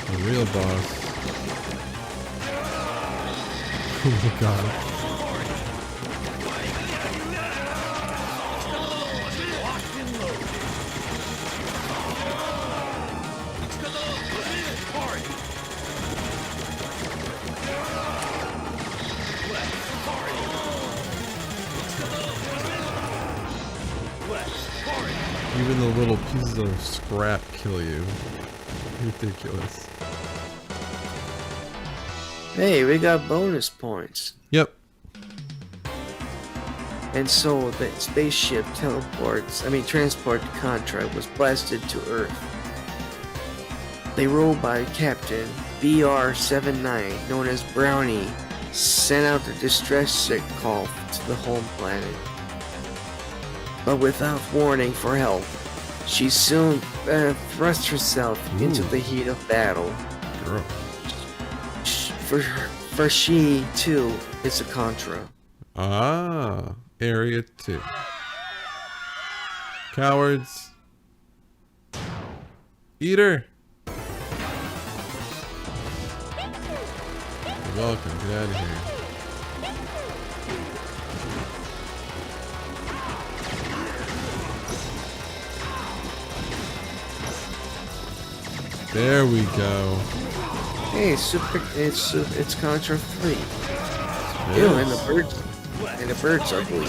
The real boss. Oh my god. Even the little pieces of scrap kill you. Ridiculous. Hey, we got bonus points. Yep. And so the spaceship transport contract was blasted to Earth. The robot captain BR-79, known as Brownie, sent out the distress call to the home planet. But without warning for help, she soon thrust herself into the heat of battle. Girl. For she, too, is a Contra. Ah, Area 2. Cowards. Eater. You're welcome. Get out of here. There we go. Hey, it's Contra 3. Ew, and the birds are blue.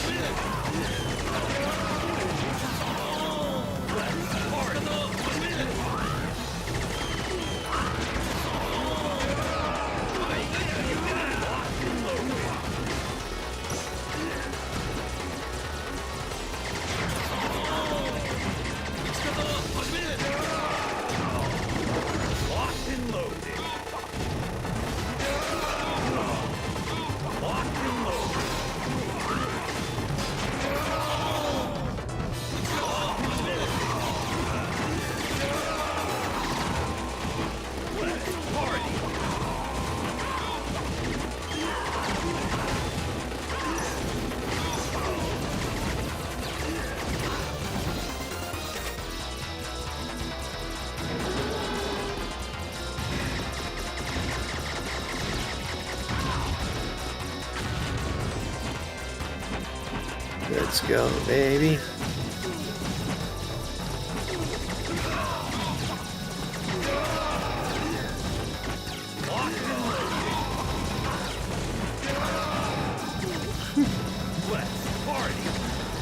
Let's go, baby.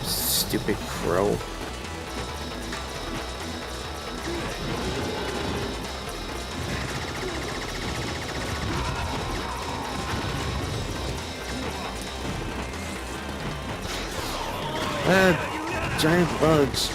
Stupid crow. Giant bugs.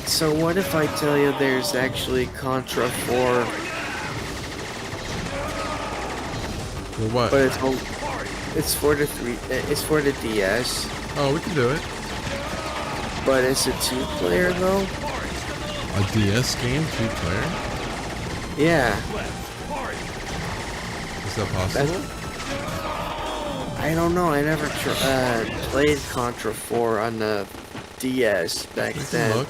So what if I tell you there's actually Contra 4 For what? But it's for the it's for the DS. Oh, we can do it. But it's a 2-player though. A DS game, 2-player? Yeah. Is that possible? I don't know. I never played Contra 4 on the DS back then. Look.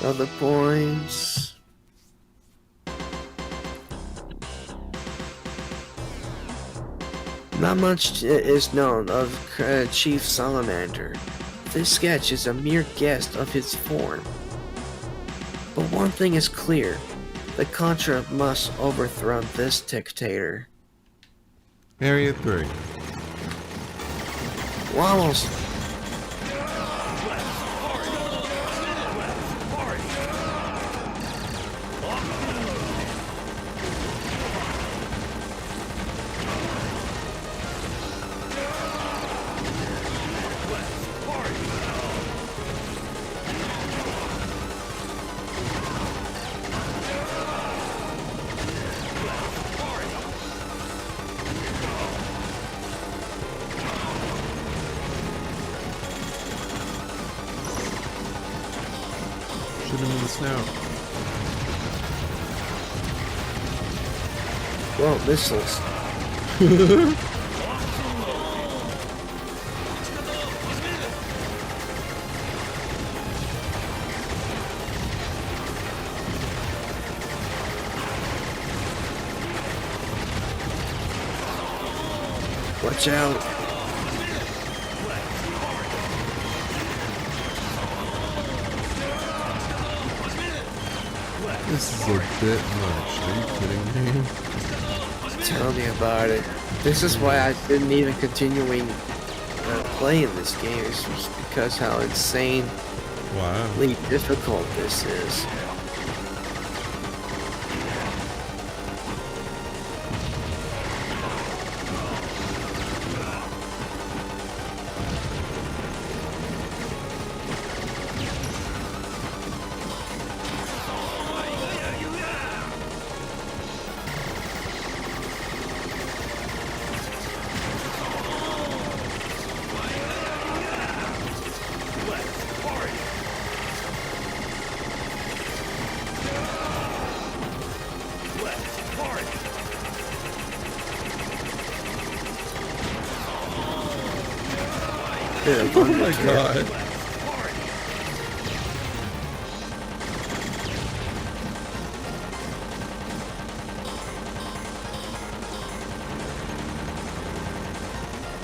Other points. Not much is known of Chief Salamander. This sketch is a mere guess of his form. But one thing is clear. The Contra must overthrow this dictator. Area 3. Waddles! Shoot him in the snout. Well, missiles. Watch out. This is a bit much. Are you kidding me? Tell me about it. This is why I didn't even continuing playing this game. It's just because how insanely difficult this is. Oh my god.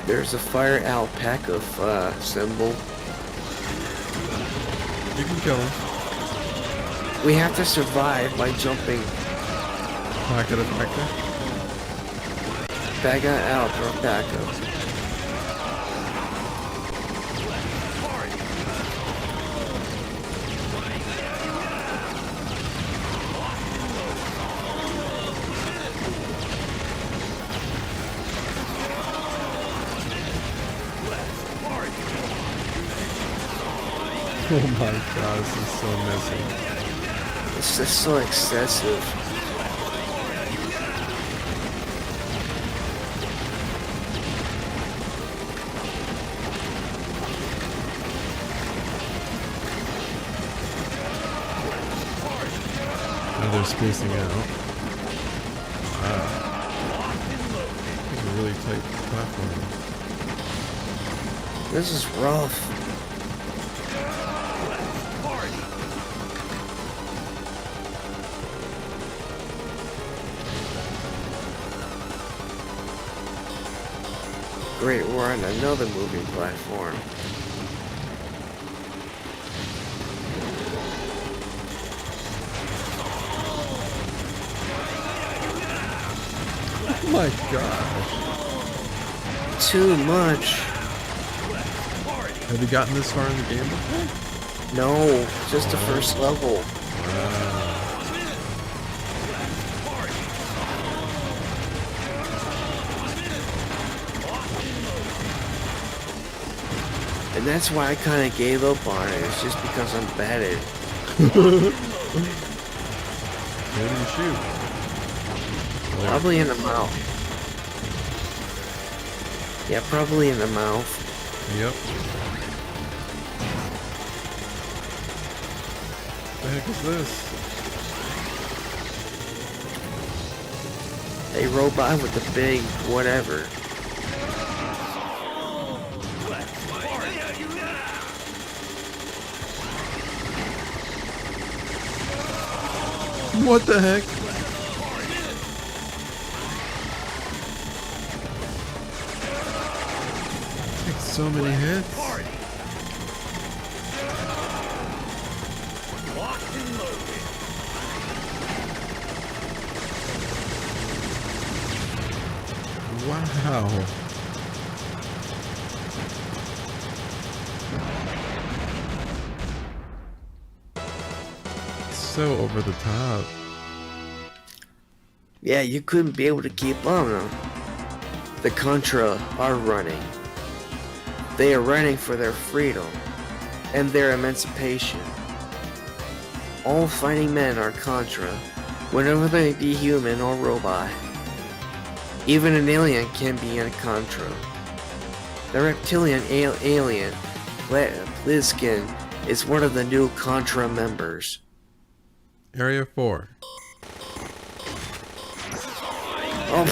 There's a fire alpaca symbol. You can kill him. We have to survive by jumping. Back at alpaca? Back out alpaca. Oh my god, this is so messy. It's just so excessive. Now they're spacing out. Wow. This is a really tight platform. This is rough. Great, we're on another moving platform. Oh my gosh. Too much. Have you gotten this far in the game before? No, just the first level. Wow. And that's why I kind of gave up on it. It's just because I'm bad at it. Where did he shoot? There. Probably in the mouth. Yeah, probably in the mouth. Yep. What the heck is this? A robot with a big whatever. What the heck? Takes so many hits. Wow. So over the top. Yeah, you couldn't be able to keep up now. The Contra are running. They are running for their freedom and their emancipation. All fighting men are Contra, whenever they be human or robot. Even an alien can be a Contra. The reptilian alien, Pliskin, is one of the new Contra members. Area 4. Oh,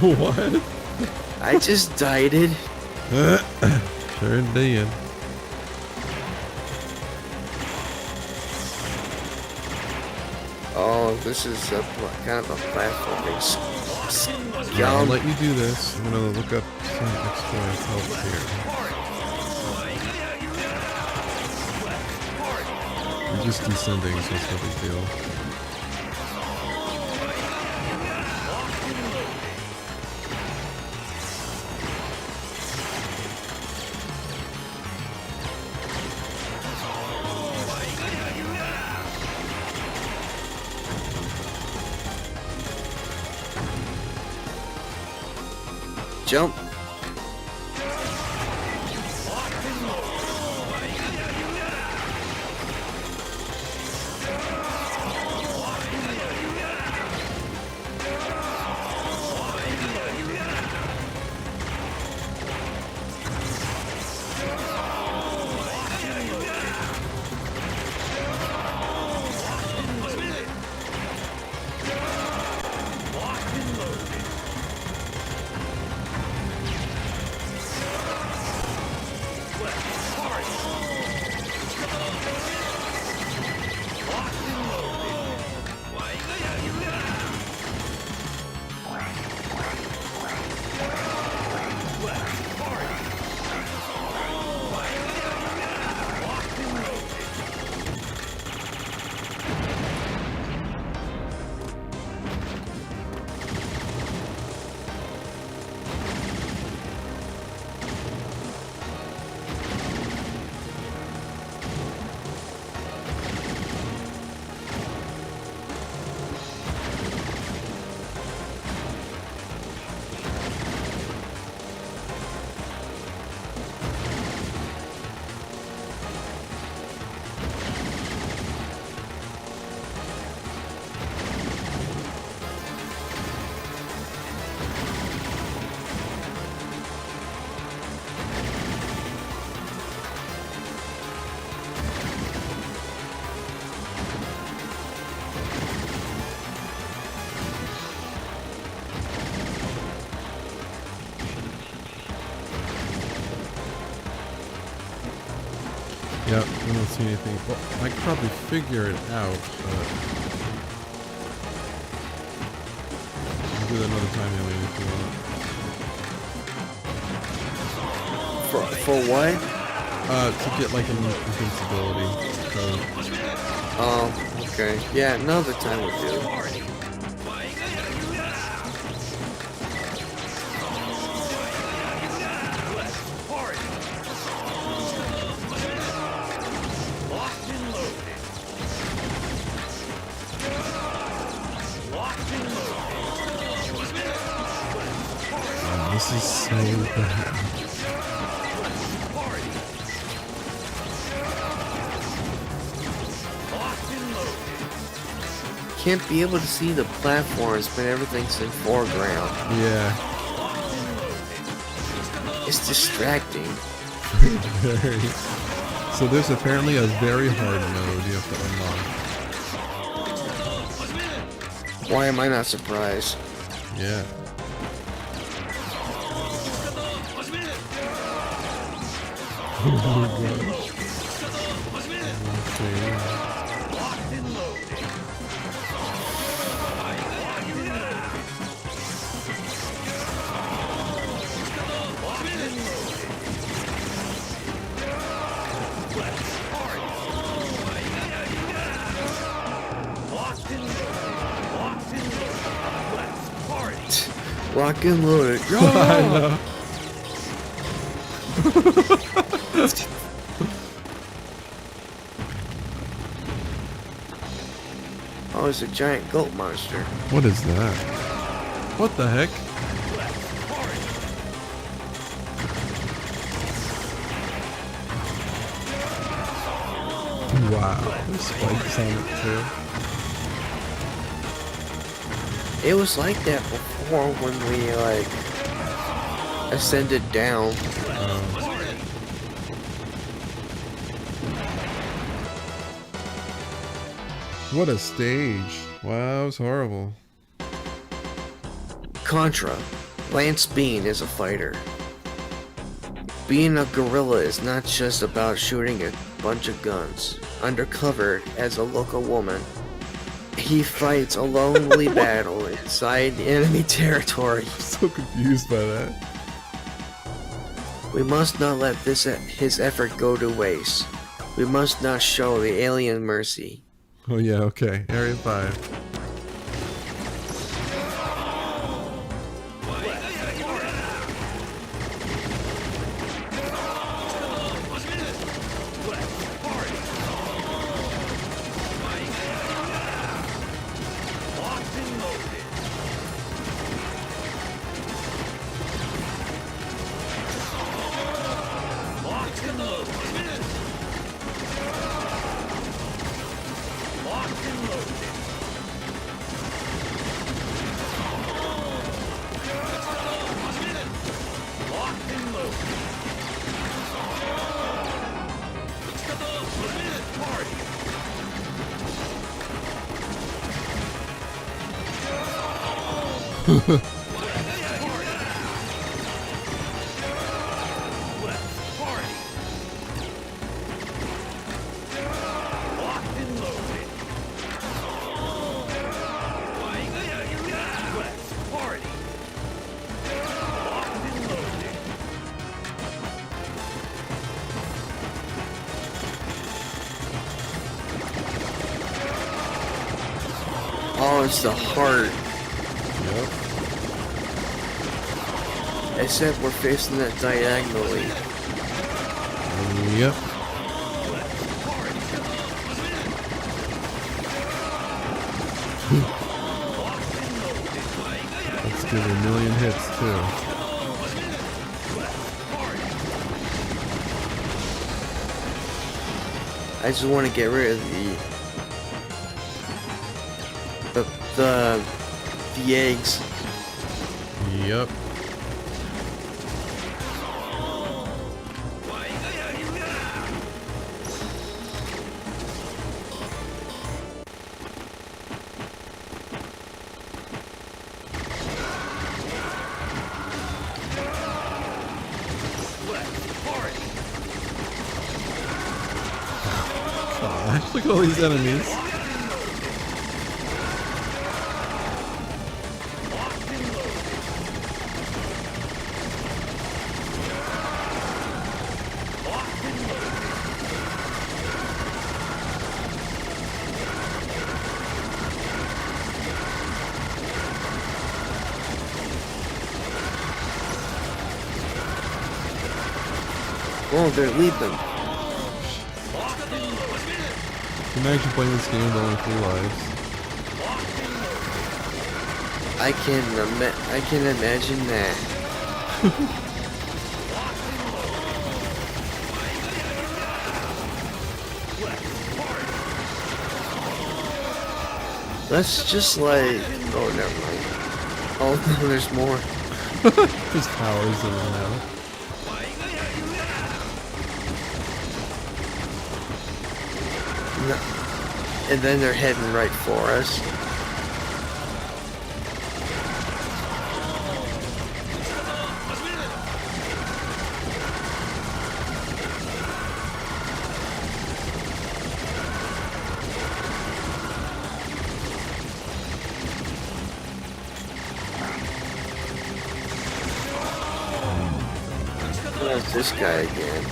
What? I just died it. Sure did. Oh, this is a kind of a platforming Yeah, I'll let you do this. I'm gonna look up some extra help here. You're just descending, so it's no big deal. Jump. Yep, I don't see anything. Well, I could probably figure it out, but I'll do that another time, Alien, if you want. For what? To get like an invincibility code. Oh, okay. Yeah, another time would do. This is so bad. can't be able to see the platforms, but everything's in foreground. Yeah. It's distracting. Very. So there's apparently a very hard mode you have to unlock. Why am I not surprised? Yeah. Oh my gosh. Okay. Lock and load. I know. Oh, it's a giant goat monster. What is that? What the heck? Wow, there's spikes on it too. It was like that before when we, like, ascended down. What a stage. Wow, that was horrible. Contra. Lance Bean is a fighter. Being a gorilla is not just about shooting a bunch of guns. Undercover as a local woman, he fights a lonely battle inside enemy territory. I'm so confused by that. We must not let his effort go to waste. We must not show the alien mercy. Oh yeah, okay. Area 5. Oh, it's the heart. Yep. Except we're facing it diagonally. Yep. Let's give it a million hits too. I just want to get rid of the eggs. Yep. Gosh, look at all these enemies. Oh, they're leaping. Imagine playing this game with only 3 lives. I can imagine that. That's just like... Oh, never mind. Oh, no, there's more. His powers that run out. No. And then they're heading right for us. That's this guy again.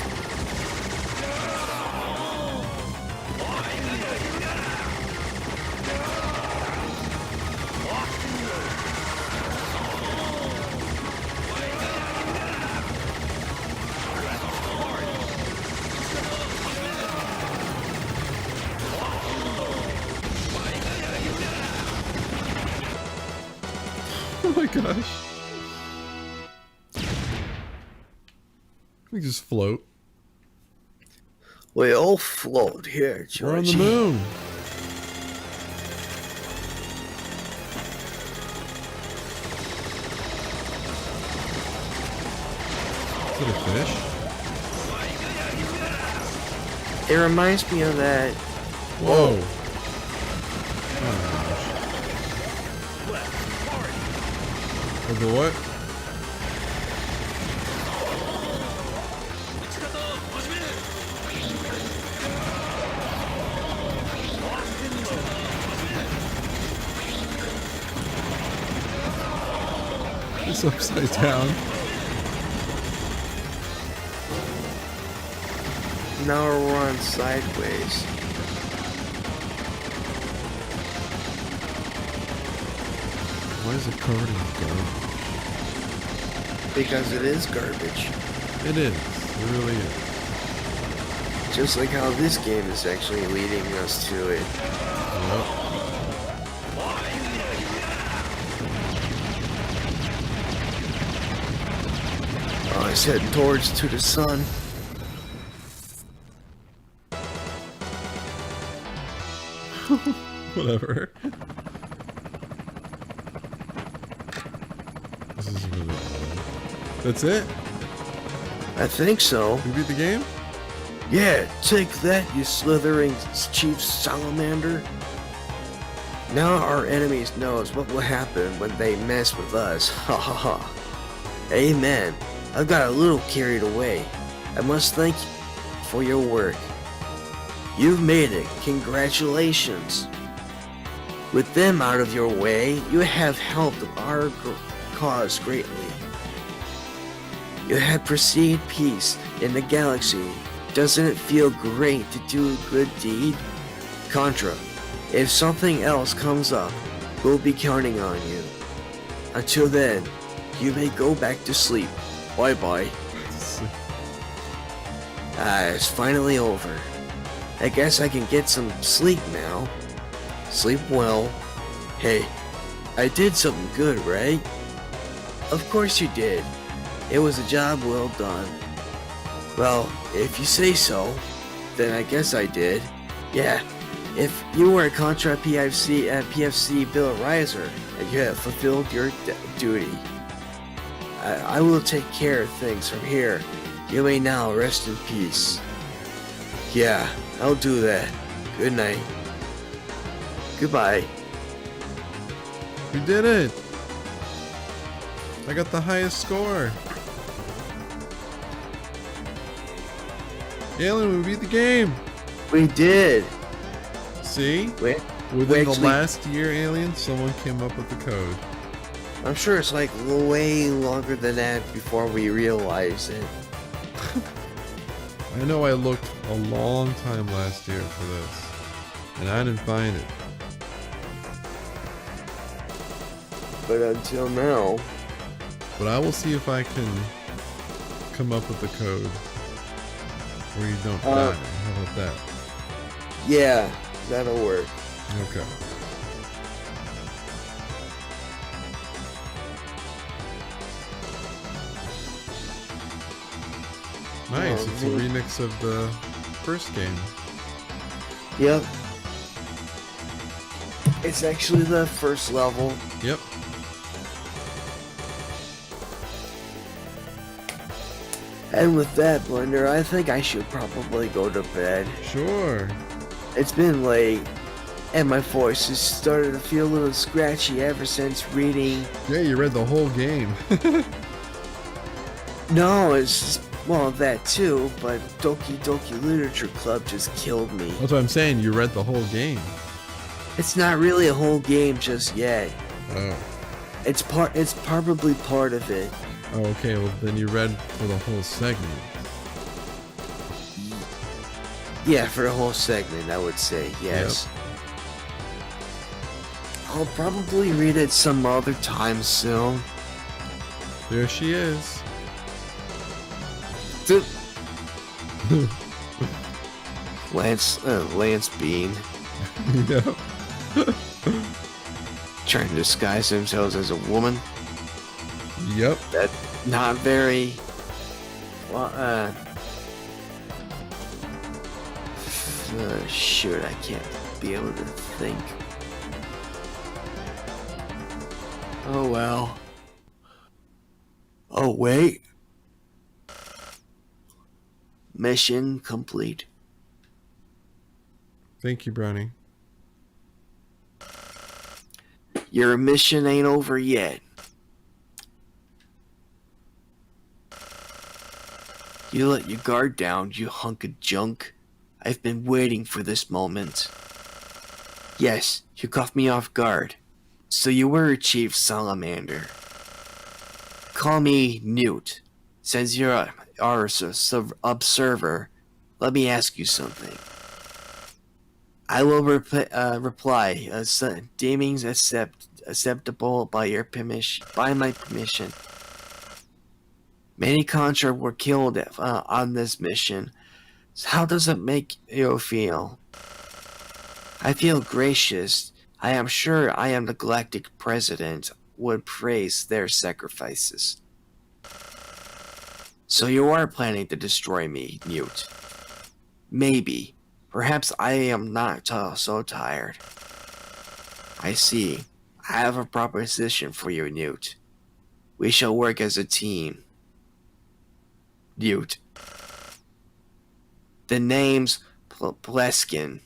Oh my gosh. We just float. We all float here, George. We're on the moon. Is it a fish? It reminds me of that. Whoa. Oh, the what? It's upside down. Now we're run sideways. Why is it covered in garbage? Because it is garbage. It is. It really is. Just like how this game is actually leading us to it. Yep. Oh, it's heading towards to the sun. Whatever. This is really odd. That's it? I think so. We beat the game? Yeah, take that, you slithering chief salamander. Now our enemies knows what will happen when they mess with us. Ha ha ha. Amen. I got a little carried away. I must thank you for your work. You've made it. Congratulations. With them out of your way, you have helped our cause greatly. You have pursued peace in the galaxy. Doesn't it feel great to do a good deed? Contra, if something else comes up, we'll be counting on you. Until then, you may go back to sleep. Bye-bye. It's finally over. I guess I can get some sleep now. Sleep well. Hey, I did something good, right? Of course you did. It was a job well done. Well, if you say so, then I guess I did. Yeah, if you were a Contra PFC Bill Riser and you have fulfilled your duty, I will take care of things from here. You may now rest in peace. Yeah, I'll do that. Good night. Goodbye. We did it! I got the highest score. Alien, we beat the game. We did. See? Wait. Within the last year, Alien, someone came up with the code. I'm sure it's like way longer than that before we realized it. I know I looked a long time last year for this, and I didn't find it. But until now. But I will see if I can come up with the code where you don't die. How about that? Yeah, that'll work. Okay. Nice, it's a remix of the first game. Yep. It's actually the first level. Yep. And with that, Blender, I think I should probably go to bed. Sure. It's been late, and my voice has started to feel a little scratchy ever since reading. Yeah, you read the whole game. No, it's just, well, that too, but Doki Doki Literature Club just killed me. That's what I'm saying, you read the whole game. It's not really a whole game just yet. Oh. It's probably part of it. Oh, okay, well then you read for the whole segment. Yeah, for the whole segment, I would say, yes. Yep. I'll probably read it some other time soon. There she is. Lance Bean. Yep. Trying to disguise themselves as a woman. Yep. That's not very... Well, shoot, I can't be able to think. Oh well. Oh wait. Mission complete. Thank you, Brownie. Your mission ain't over yet. You let your guard down, you hunk of junk. I've been waiting for this moment. Yes, you caught me off guard. So you were Chief Salamander. Call me Newt. Since you're our observer, let me ask you something. I will reply, deeming acceptable by my permission. Many Contra were killed on this mission. So how does it make you feel? I feel gracious. I am sure the Galactic President would praise their sacrifices. So you are planning to destroy me, Newt. Maybe. Perhaps I am not so tired. I see. I have a proposition for you, Newt. We shall work as a team. Newt. The name's Pleskin.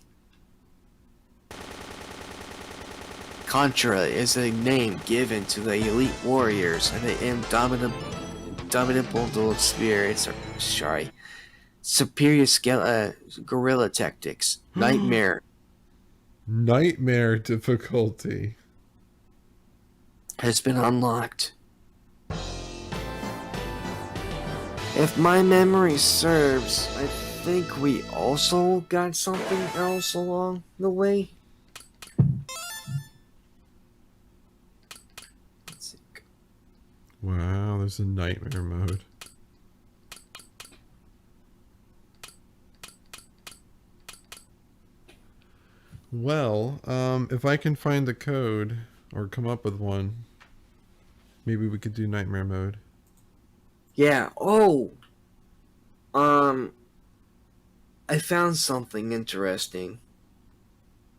Contra is a name given to the elite warriors and the indomitable spirits. Sorry. Superior guerrilla tactics. Nightmare. Nightmare difficulty. Has been unlocked. If my memory serves, I think we also got something else along the way. Let's see. Wow, there's a nightmare mode. Well, if I can find the code or come up with one, maybe we could do nightmare mode. Yeah, oh! I found something interesting.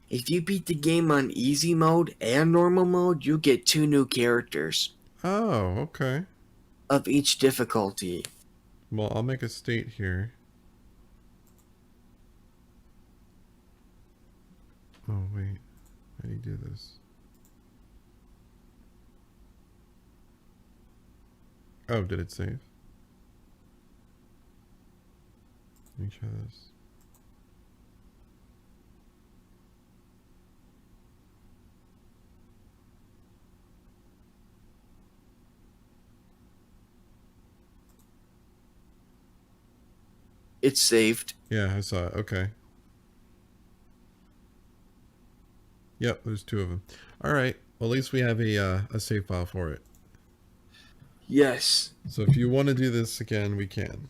If you beat the game on easy mode and normal mode, you get 2 new characters. Oh, okay. Of each difficulty. Well, I'll make a state here. Oh, wait. How do you do this? Oh, did it save? Let me try this. It's saved. Yeah, I saw it. Okay. Yep, there's 2 of them. All right. Well, at least we have a save file for it. Yes. So if you want to do this again, we can.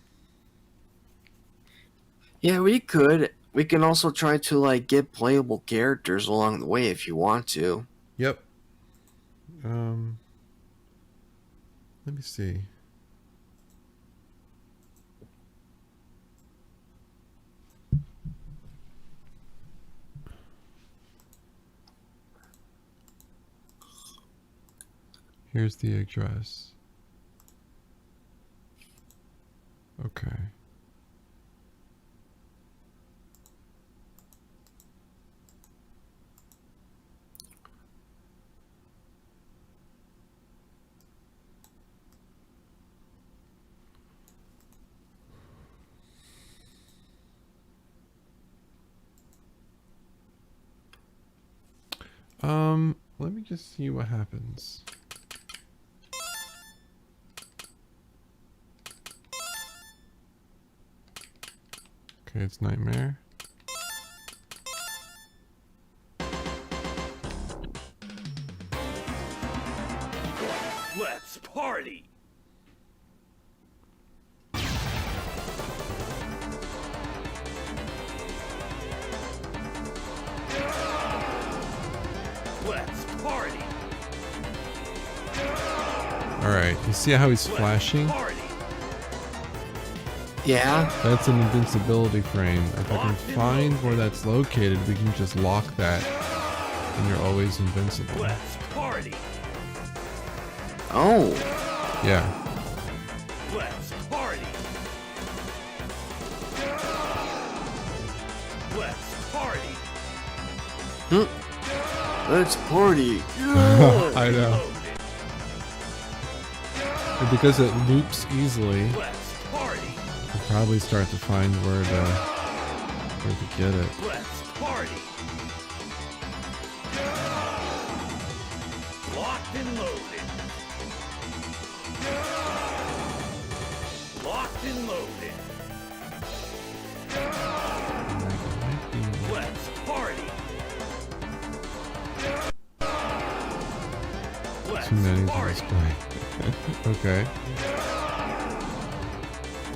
Yeah, we could. We can also try to, like, get playable characters along the way if you want to. Yep. Let me see. Here's the address. Okay. Let me just see what happens. Okay, it's Nightmare. Let's party! Let's party! Alright, you see how he's flashing? Yeah. That's an invincibility frame. If I can find where that's located, we can just lock that and you're always invincible. Let's party! Oh. Yeah. Let's party! Let's party! Let's party. I know. And because it loops easily, I'll probably start to find where to get it. Let's party! Locked and loaded. Locked and loaded. Let's party! Too many to display. Okay.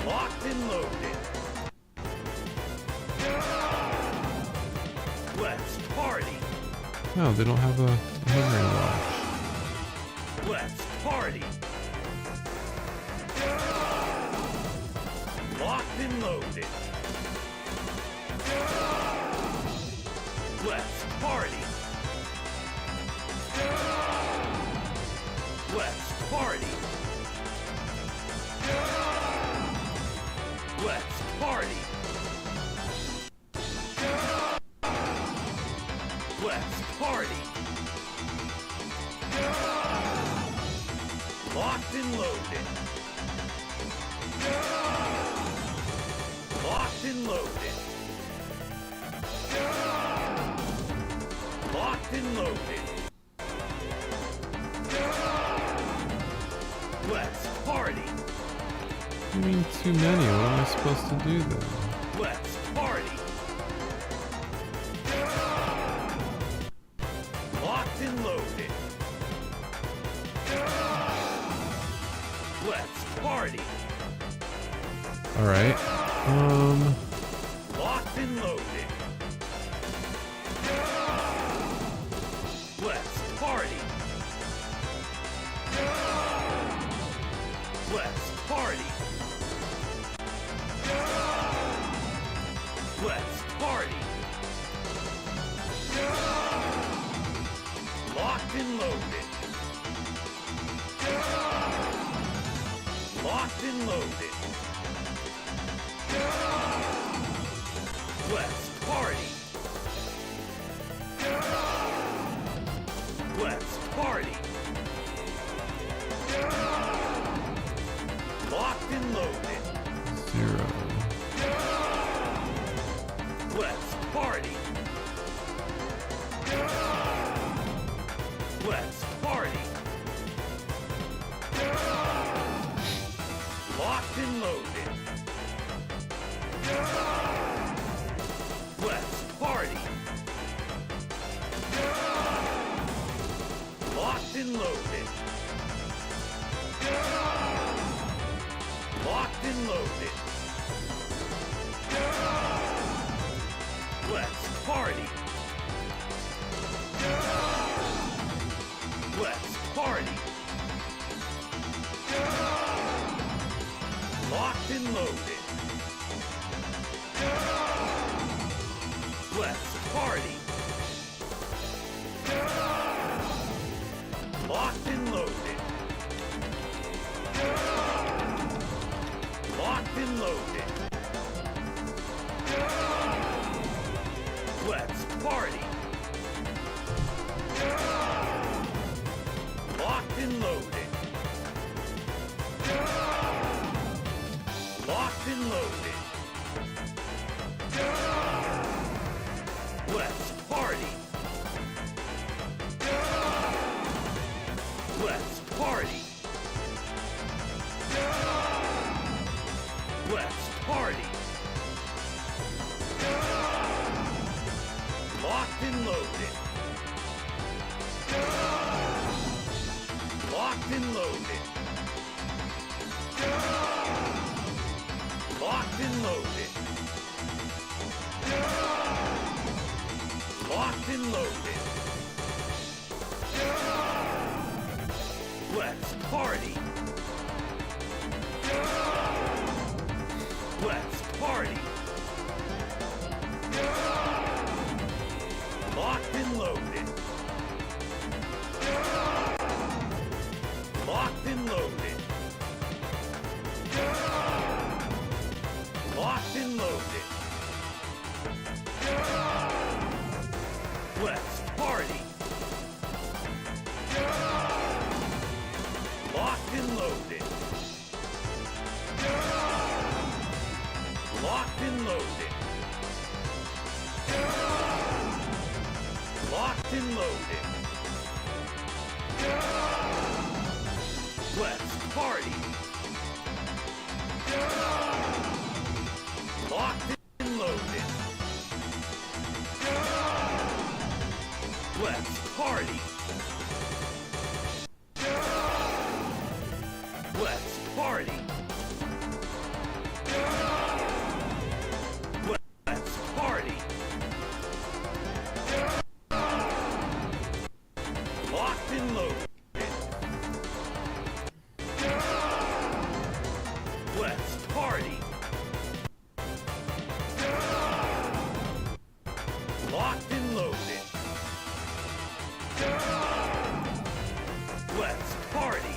Locked and loaded. Let's party. No, they don't have a memory watch. Let's party. Locked and loaded. Let's party. Let's party. Let's party. Let's party. Locked and loaded. Locked and loaded. Locked and loaded. Let's party. You mean too many? What am I supposed to do then? Let's party. Locked and loaded. Let's party. Alright. Locked and loaded. Let's party. Let's party. Let's party. Locked and loaded. Locked and loaded. Let's party. Let's party. Locked and loaded. 0. Let's party. Let's party. Locked and loaded. Let's party. Locked and loaded. Locked and loaded. Let's party. Let's party. Locked and loaded. Let's party. Locked and loaded. party. Locked and loaded. Locked and loaded. Let's party. Let's party. Let's party. Locked and loaded. Locked and loaded. Locked and loaded. Locked and loaded. Let's party. Let's party. Locked and loaded. Locked and loaded. Locked and loaded. Let's party. Locked and loaded. Locked and loaded. Locked and loaded. Let's party. Locked and loaded. Let's party. Let's party. Let's party. Locked and loaded. Let's party. Locked and loaded. Let's party.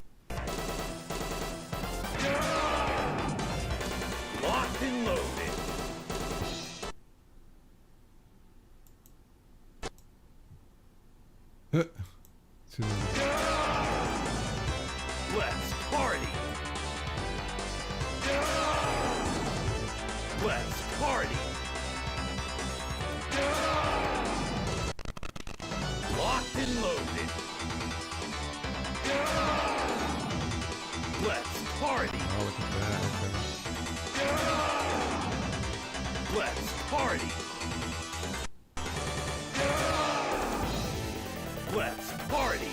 Locked and loaded. Let's party. Let's party. Locked and loaded. Let's party. Oh, look at that. Okay. Let's party. Let's party.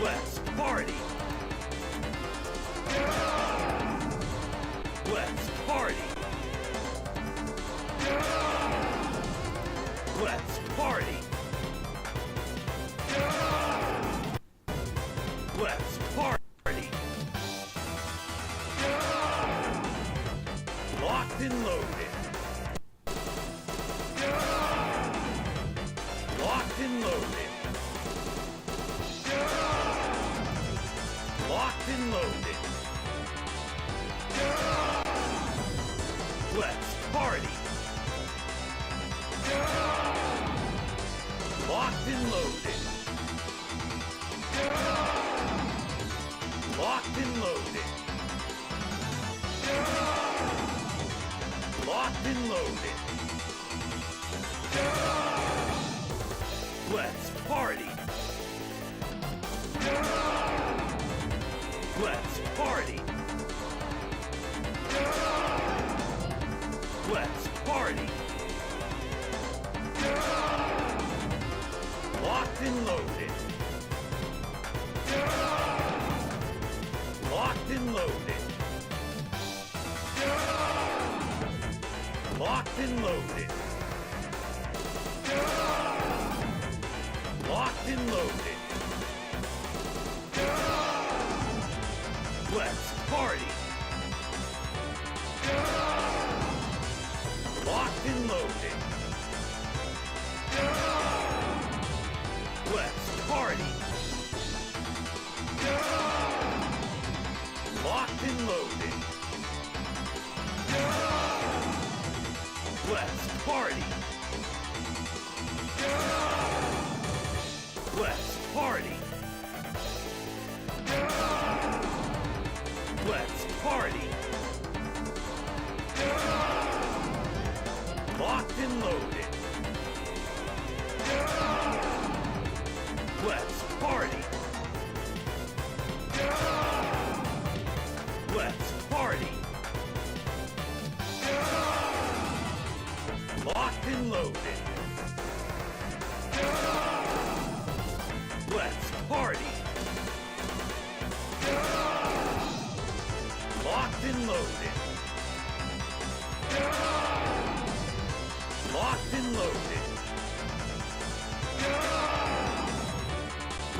Let's party. Let's party. Let's party. Let's party. Locked and loaded. Locked and loaded. Locked and loaded. Let's party. Locked and loaded. Locked and loaded. Locked and loaded. Let's party. Let's party. Let's party. Locked and loaded. Locked and loaded. Locked and loaded. Locked and loaded. Let's party. Locked and loaded. Let's party. Locked and loaded. Let's party. Let's party. Let's party. Locked and loaded. Let's party. Let's party. Locked and loaded. Let's party. Locked and loaded. Locked and loaded.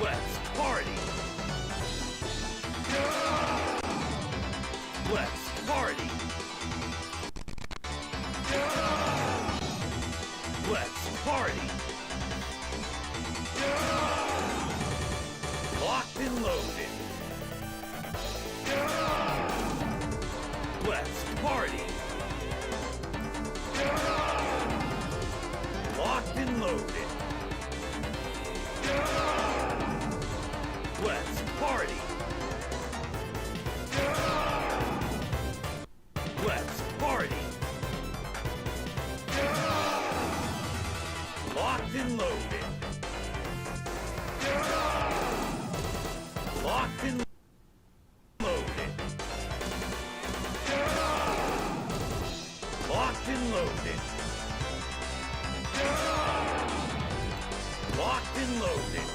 Let's party. Let's party. Let's party. Locked and loaded. Let's party. Locked and loaded. Let's party. Let's party. Locked and loaded. Locked and loaded. Locked and loaded. Locked and loaded.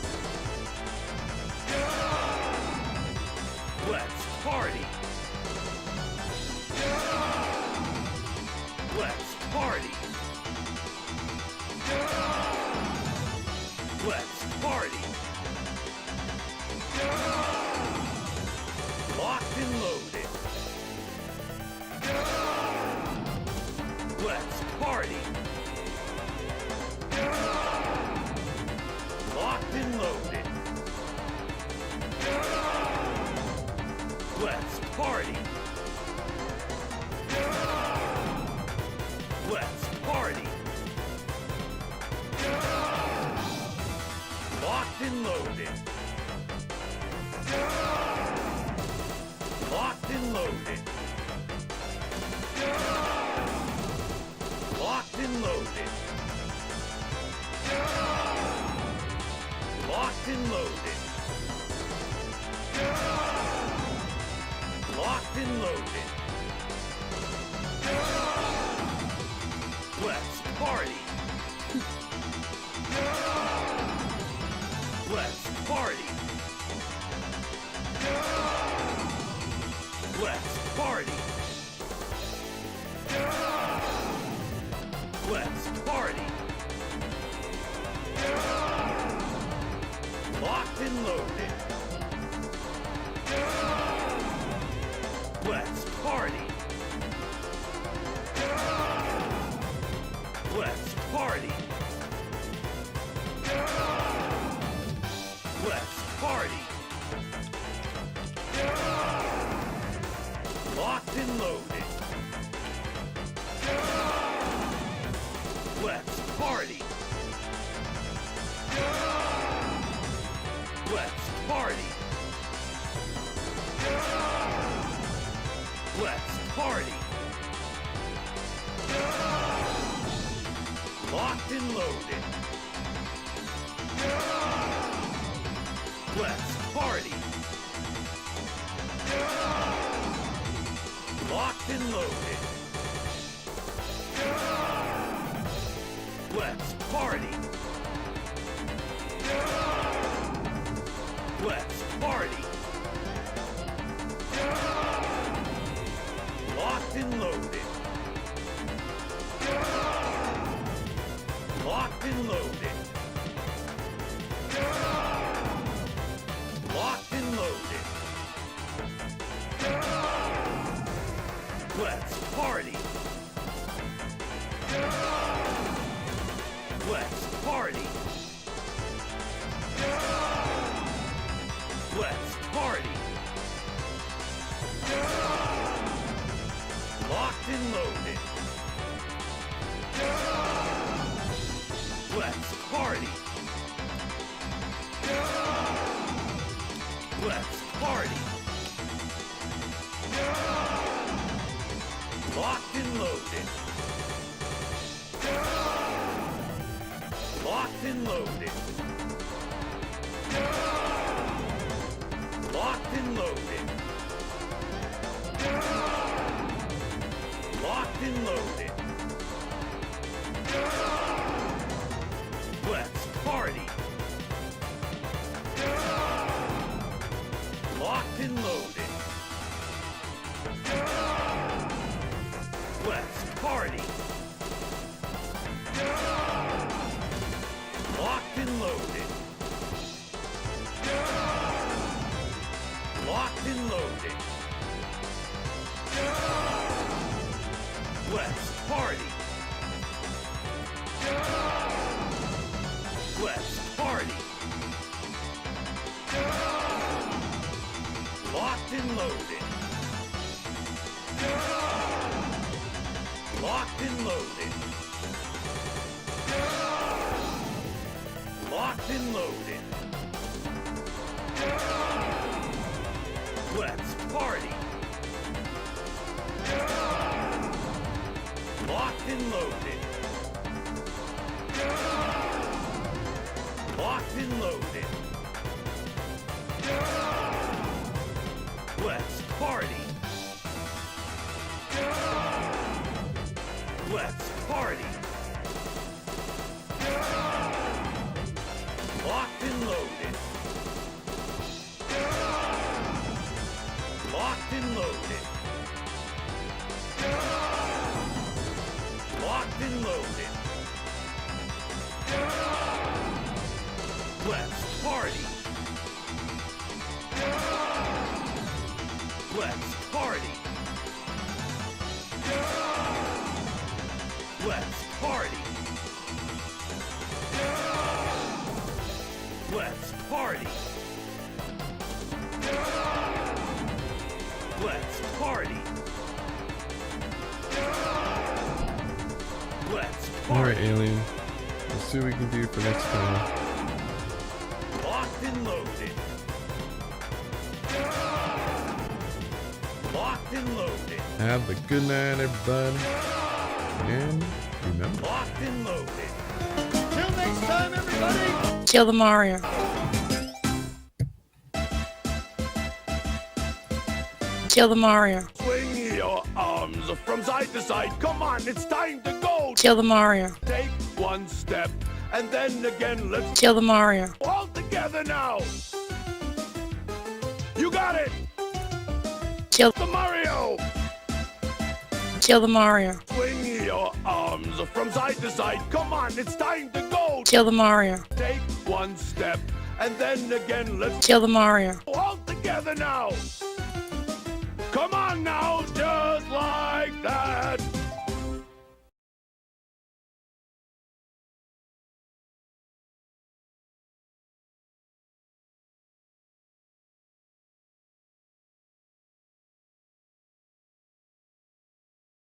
Let's party. Let's party. Let's party. Locked and loaded. Let's party. Locked and loaded. Let's party. Let's party. Locked and loaded. Locked and loaded. Locked and loaded. Locked and loaded. Locked and loaded. Let's party. Let's party. Let's party. Let's party. Locked and loaded. Let's party. Let's party. Let's party. Locked and loaded. Let's party. Let's party. Let's party. Locked and loaded. Let's party. Locked and loaded. Let's party. Let's party. Locked and loaded. Locked and loaded. Locked and loaded. Let's party. Let's party. Let's party. Locked and loaded. loaded. Locked and loaded. Locked and loaded. Let's party. Locked and loaded. Let's party. Locked and loaded. Locked and loaded. Let's party. Let's party. Locked and loaded. Locked and loaded. Locked and loaded. Let's party. Locked and loaded. Locked and loaded. Let's party. Let's party. Locked and loaded. Locked and loaded. Locked and loaded. Let's party. Let's party. Let's party. Let's party. Let's party. Let's party. Alright, alien. Let's see what we can do for next time. Locked and loaded. Locked and loaded. Have a good night, everybody. And remember. Locked and loaded. Till next time, everybody. Kill the Mario. Kill the Mario. Swing your arms from side to side. Come on, it's time to go. Kill the Mario. Take one step, and then again, let's Kill the Mario. all together now. You got it. Kill the Mario. Kill the Mario. Swing your arms from side to side. Come on, it's time to go. Kill the Mario. Take one step, and then again, let's Kill the Mario. all together now. Come on now.